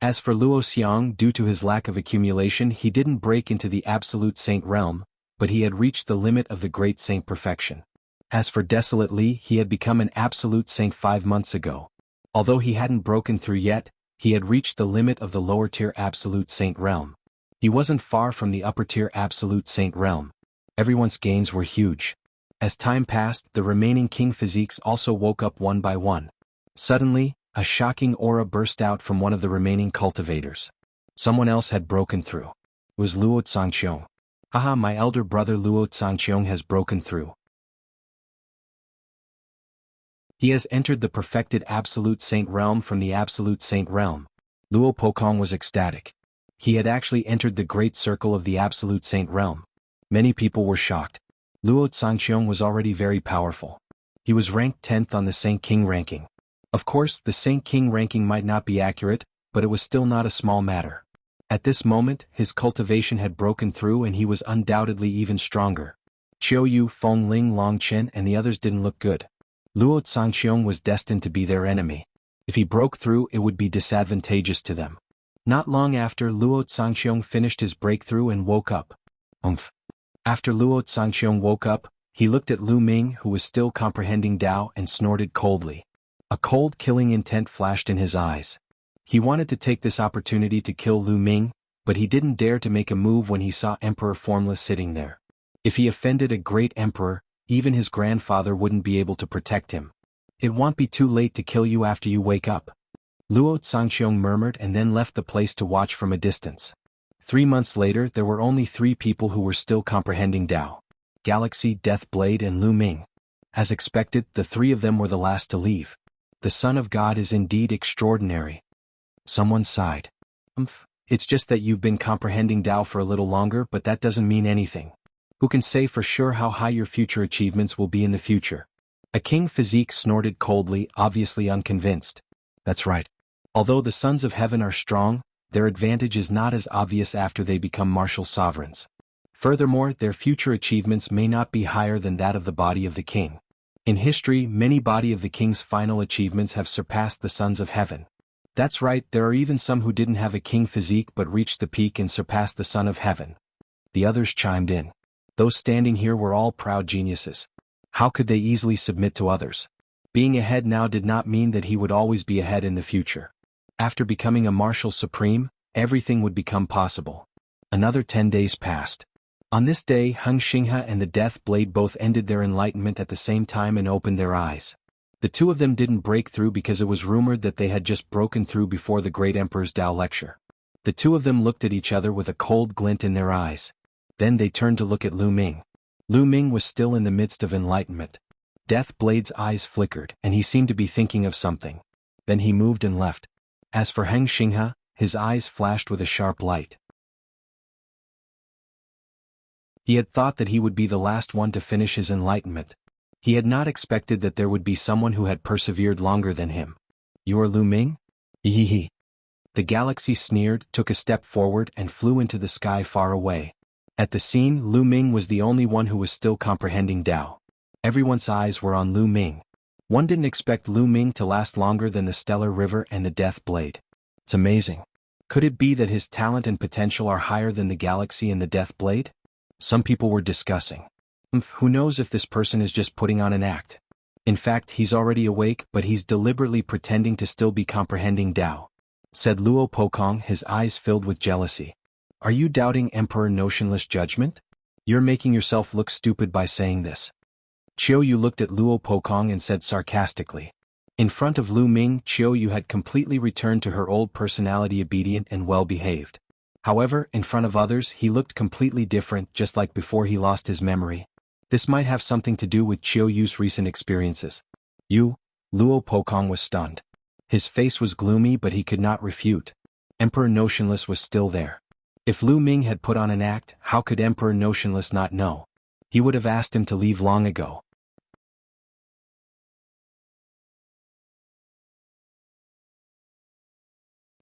As for Luo Xiang, due to his lack of accumulation, he didn't break into the Absolute Saint realm, but he had reached the limit of the Great Saint Perfection. As for Desolate Li, he had become an Absolute Saint 5 months ago. Although he hadn't broken through yet, he had reached the limit of the lower-tier Absolute Saint realm. He wasn't far from the upper-tier Absolute Saint realm. Everyone's gains were huge. As time passed, the remaining king physiques also woke up one by one. Suddenly, a shocking aura burst out from one of the remaining cultivators. Someone else had broken through. It was Luo Xiang. Haha, my elder brother Luo Xiang has broken through. He has entered the perfected Absolute Saint realm from the Absolute Saint realm. Luo Pokong was ecstatic. He had actually entered the great circle of the Absolute Saint realm. Many people were shocked. Luo Xiang was already very powerful. He was ranked 10th on the Saint King ranking. Of course, the Saint King ranking might not be accurate, but it was still not a small matter. At this moment, his cultivation had broken through and he was undoubtedly even stronger. Qiu Yue, Feng Ling, Long Chen and the others didn't look good. Luo Xiang was destined to be their enemy. If he broke through, it would be disadvantageous to them. Not long after, Luo Xiang finished his breakthrough and woke up. After Luo Xiang woke up, he looked at Lu Ming, who was still comprehending Tao, and snorted coldly. A cold killing intent flashed in his eyes. He wanted to take this opportunity to kill Lu Ming, but he didn't dare to make a move when he saw Emperor Formless sitting there. If he offended a great emperor, even his grandfather wouldn't be able to protect him. It won't be too late to kill you after you wake up. Luo Xiang murmured and then left the place to watch from a distance. 3 months later, there were only 3 people who were still comprehending Tao: Galaxy, Deathblade and Lu Ming. As expected, the 3 of them were the last to leave. The Son of God is indeed extraordinary. Someone sighed. It's just that you've been comprehending Tao for a little longer, but that doesn't mean anything. Who can say for sure how high your future achievements will be in the future? A king physique snorted coldly, obviously unconvinced. That's right. Although the sons of heaven are strong, their advantage is not as obvious after they become martial sovereigns. Furthermore, their future achievements may not be higher than that of the body of the king. In history, many body of the king's final achievements have surpassed the sons of heaven. That's right, there are even some who didn't have a king physique but reached the peak and surpassed the son of heaven. The others chimed in. Those standing here were all proud geniuses. How could they easily submit to others? Being ahead now did not mean that he would always be ahead in the future. After becoming a martial supreme, everything would become possible. Another 10 days passed. On this day, Heng Xinghe and the Death Blade both ended their enlightenment at the same time and opened their eyes. The 2 of them didn't break through because it was rumored that they had just broken through before the Great Emperor's Tao lecture. The 2 of them looked at each other with a cold glint in their eyes. Then they turned to look at Lu Ming. Lu Ming was still in the midst of enlightenment. Death Blade's eyes flickered, and he seemed to be thinking of something. Then he moved and left. As for Heng Xinghe, his eyes flashed with a sharp light. He had thought that he would be the last one to finish his enlightenment. He had not expected that there would be someone who had persevered longer than him. You are Lu Ming? Hehehe. The galaxy sneered, took a step forward and flew into the sky far away. At the scene, Lu Ming was the only one who was still comprehending Tao. Everyone's eyes were on Lu Ming. One didn't expect Lu Ming to last longer than the Stellar River and the Death Blade. It's amazing. Could it be that his talent and potential are higher than the galaxy and the Death Blade? Some people were discussing. Who knows if this person is just putting on an act? In fact, he's already awake, but he's deliberately pretending to still be comprehending Tao, said Luo Pokong, his eyes filled with jealousy. Are you doubting Emperor Notionless Judgment? You're making yourself look stupid by saying this. Qiu Yue looked at Luo Pokong and said sarcastically. In front of Lu Ming, Qiu Yue had completely returned to her old personality, obedient and well-behaved. However, in front of others he looked completely different, just like before he lost his memory. This might have something to do with Qiu Yue's recent experiences. You, Luo Pokong was stunned. His face was gloomy but he could not refute. Emperor Notionless was still there. If Lu Ming had put on an act, how could Emperor Notionless not know? He would have asked him to leave long ago.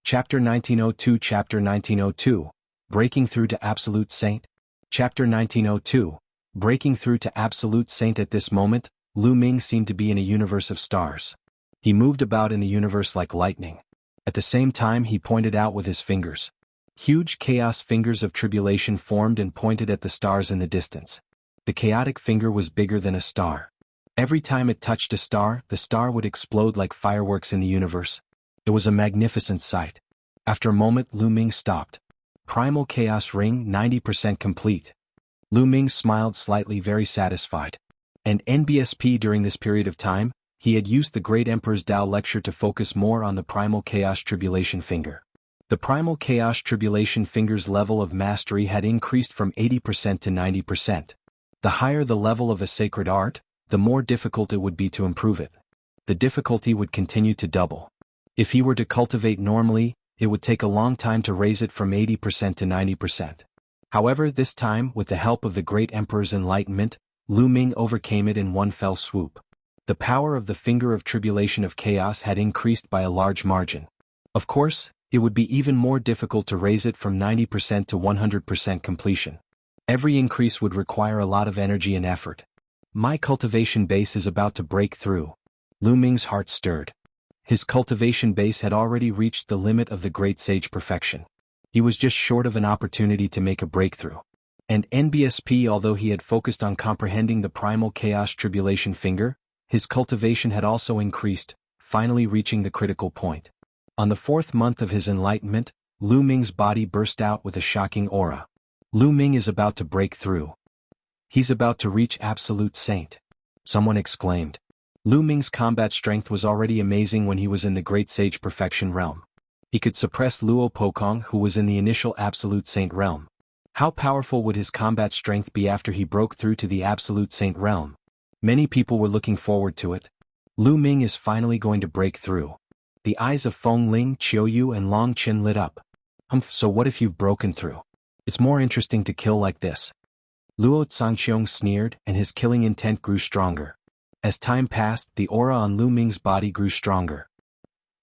Chapter 1902 Chapter 1902 Breaking Through to Absolute Saint. Chapter 1902 Breaking Through to Absolute Saint. At this moment, Lu Ming seemed to be in a universe of stars. He moved about in the universe like lightning. At the same time he pointed out with his fingers. Huge chaos fingers of tribulation formed and pointed at the stars in the distance. The chaotic finger was bigger than a star. Every time it touched a star, the star would explode like fireworks in the universe. It was a magnificent sight. After a moment Lu Ming stopped. Primal Chaos Ring 90% complete. Lu Ming smiled slightly, very satisfied. And NBSP during this period of time, he had used the Great Emperor's Tao lecture to focus more on the Primal Chaos Tribulation Finger. The Primal Chaos Tribulation Finger's level of mastery had increased from 80% to 90%. The higher the level of a sacred art, the more difficult it would be to improve it. The difficulty would continue to double. If he were to cultivate normally, it would take a long time to raise it from 80% to 90%. However, this time, with the help of the Great Emperor's enlightenment, Lu Ming overcame it in one fell swoop. The power of the Finger of Tribulation of Chaos had increased by a large margin. Of course, it would be even more difficult to raise it from 90% to 100% completion. Every increase would require a lot of energy and effort. My cultivation base is about to break through. Lu Ming's heart stirred. His cultivation base had already reached the limit of the great sage perfection. He was just short of an opportunity to make a breakthrough. And NBSP, although he had focused on comprehending the Primal Chaos Tribulation Finger, his cultivation had also increased, finally reaching the critical point. On the 4th month of his enlightenment, Lu Ming's body burst out with a shocking aura. Lu Ming is about to break through. He's about to reach Absolute Saint. Someone exclaimed. Lu Ming's combat strength was already amazing when he was in the Great Sage Perfection realm. He could suppress Luo Pokong, who was in the initial Absolute Saint realm. How powerful would his combat strength be after he broke through to the Absolute Saint realm? Many people were looking forward to it. Lu Ming is finally going to break through. The eyes of Feng Ling, Qiu Yue and Long Qin lit up. So what if you've broken through? It's more interesting to kill like this. Luo Xiang sneered, and his killing intent grew stronger. As time passed, the aura on Lu Ming's body grew stronger.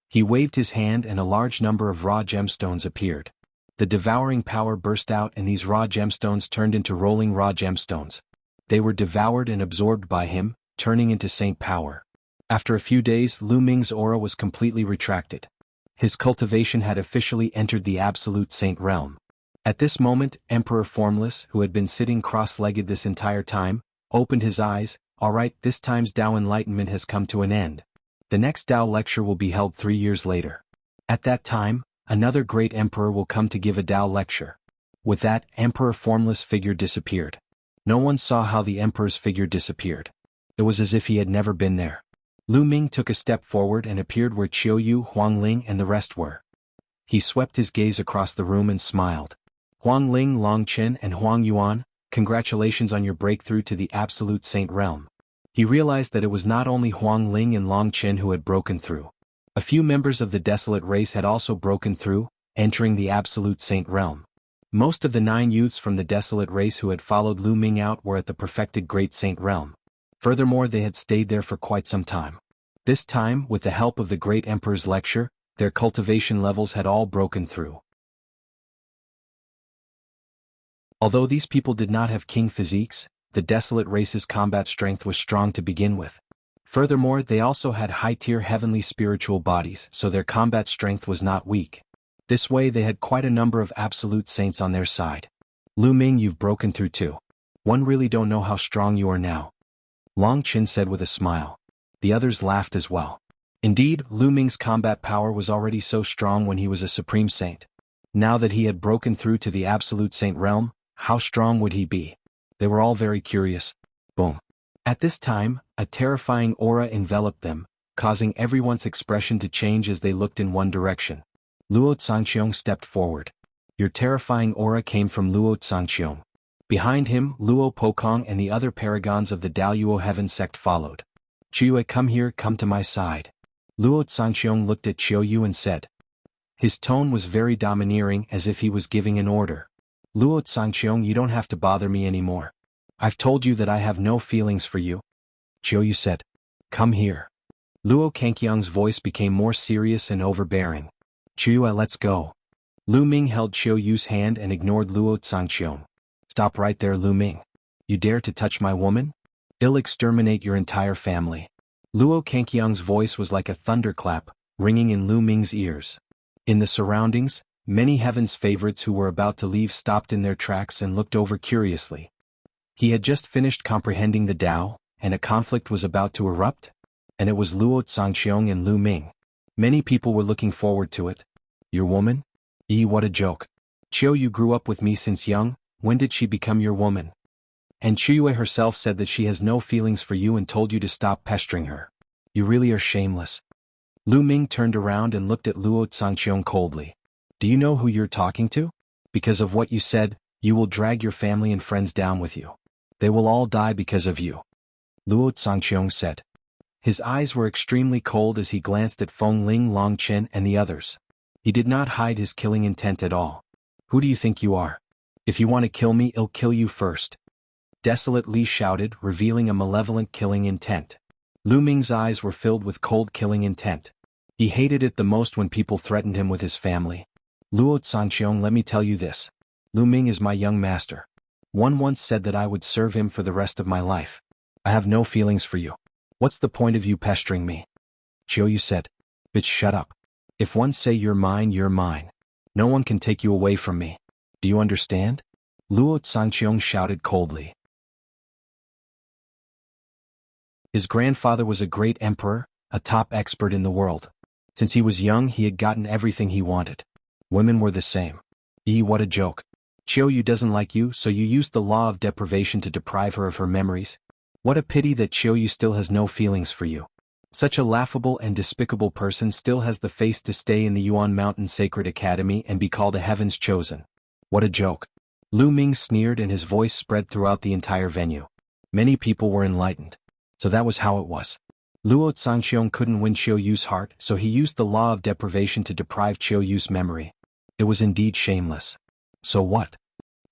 He waved his hand and a large number of raw gemstones appeared. The devouring power burst out and these raw gemstones turned into rolling raw gemstones. They were devoured and absorbed by him, turning into saint power. After a few days, Lu Ming's aura was completely retracted. His cultivation had officially entered the Absolute Saint realm. At this moment, Emperor Formless, who had been sitting cross-legged this entire time, opened his eyes. Alright, this time's Tao enlightenment has come to an end. The next Tao lecture will be held 3 years later. At that time, another great emperor will come to give a Tao lecture. With that, Emperor Formless figure disappeared. No one saw how the emperor's figure disappeared. It was as if he had never been there. Lu Ming took a step forward and appeared where Qiu Yue, Huang Ling and the rest were. He swept his gaze across the room and smiled. Huang Ling, Long Qin and Huang Yuan, congratulations on your breakthrough to the Absolute Saint realm. He realized that it was not only Huang Ling and Long Qin who had broken through. A few members of the Desolate race had also broken through, entering the Absolute Saint realm. Most of the 9 youths from the Desolate race who had followed Lu Ming out were at the perfected Great Saint realm. Furthermore, they had stayed there for quite some time. This time, with the help of the Great Emperor's lecture, their cultivation levels had all broken through. Although these people did not have king physiques, the Desolate race's combat strength was strong to begin with. Furthermore, they also had high-tier heavenly spiritual bodies, so their combat strength was not weak. This way they had quite a number of absolute saints on their side. Lu Ming, you've broken through too. One really don't know how strong you are now. Long Qin said with a smile. The others laughed as well. Indeed, Lu Ming's combat power was already so strong when he was a supreme saint. Now that he had broken through to the Absolute Saint realm, how strong would he be? They were all very curious. Boom. At this time, a terrifying aura enveloped them, causing everyone's expression to change as they looked in one direction. Luo Xiang stepped forward. Your terrifying aura came from Luo Xiang. Behind him, Luo Pokong and the other paragons of the Daoyuo Heaven sect followed. Qiu Yue, come here, come to my side. Luo Xiang looked at Qiu Yue and said. His tone was very domineering, as if he was giving an order. Luo Xiang, you don't have to bother me anymore. I've told you that I have no feelings for you. Qiu Yue said. Come here. Luo Xiang's voice became more serious and overbearing. Qiu Yue, let's go. Lu Ming held Qiu Yue's hand and ignored Luo Xiang. Stop right there, Lu Ming. You dare to touch my woman? I'll exterminate your entire family. Luo Xiang's voice was like a thunderclap, ringing in Lu Ming's ears. In the surroundings, many Heaven's favorites who were about to leave stopped in their tracks and looked over curiously. He had just finished comprehending the Tao, and a conflict was about to erupt? And it was Luo Xiang and Lu Ming. Many people were looking forward to it. Your woman? What a joke. Qiu Yue grew up with me since young, when did she become your woman? And Qiu Yue herself said that she has no feelings for you and told you to stop pestering her. You really are shameless. Lu Ming turned around and looked at Luo Xiang coldly. Do you know who you're talking to? Because of what you said, you will drag your family and friends down with you. They will all die because of you. Luo Xiang said. His eyes were extremely cold as he glanced at Feng Ling, Long Chen and the others. He did not hide his killing intent at all. Who do you think you are? If you want to kill me, I'll kill you first. Desolate Li shouted, revealing a malevolent killing intent. Lu Ming's eyes were filled with cold killing intent. He hated it the most when people threatened him with his family. Luo Xiang, let me tell you this. Lu Ming is my young master. One once said that I would serve him for the rest of my life. I have no feelings for you. What's the point of you pestering me? Qiu Yue said. Bitch, shut up. If one say you're mine, you're mine. No one can take you away from me. Do you understand? Luo Xiang shouted coldly. His grandfather was a great emperor, a top expert in the world. Since he was young, he had gotten everything he wanted. Women were the same. What a joke. Qiu Yue doesn't like you, so you used the law of deprivation to deprive her of her memories. What a pity that Qiu Yue still has no feelings for you. Such a laughable and despicable person still has the face to stay in the Yuan Mountain Sacred Academy and be called a Heaven's Chosen. What a joke. Lu Ming sneered and his voice spread throughout the entire venue. Many people were enlightened. So that was how it was. Luo Xiang couldn't win Qiu Yue's heart, so he used the law of deprivation to deprive Qiu Yue's memory. It was indeed shameless. So what?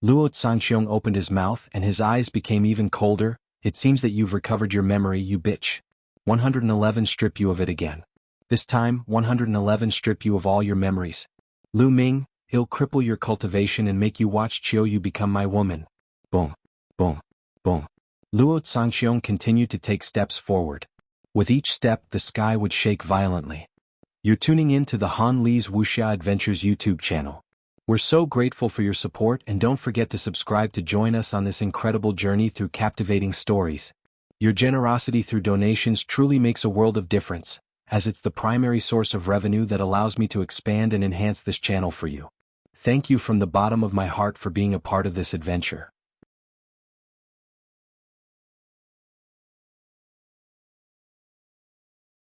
Luo Xiang opened his mouth and his eyes became even colder. It seems that you've recovered your memory, you bitch. 111 strip you of it again. This time, 111 strip you of all your memories. Lu Ming, he'll cripple your cultivation and make you watch Qiu Yue become my woman. Boom. Boom. Boom. Luo Xiang continued to take steps forward. With each step, the sky would shake violently. You're tuning in to the Han Li's Wuxia Adventures YouTube channel. We're so grateful for your support and don't forget to subscribe to join us on this incredible journey through captivating stories. Your generosity through donations truly makes a world of difference, as it's the primary source of revenue that allows me to expand and enhance this channel for you. Thank you from the bottom of my heart for being a part of this adventure.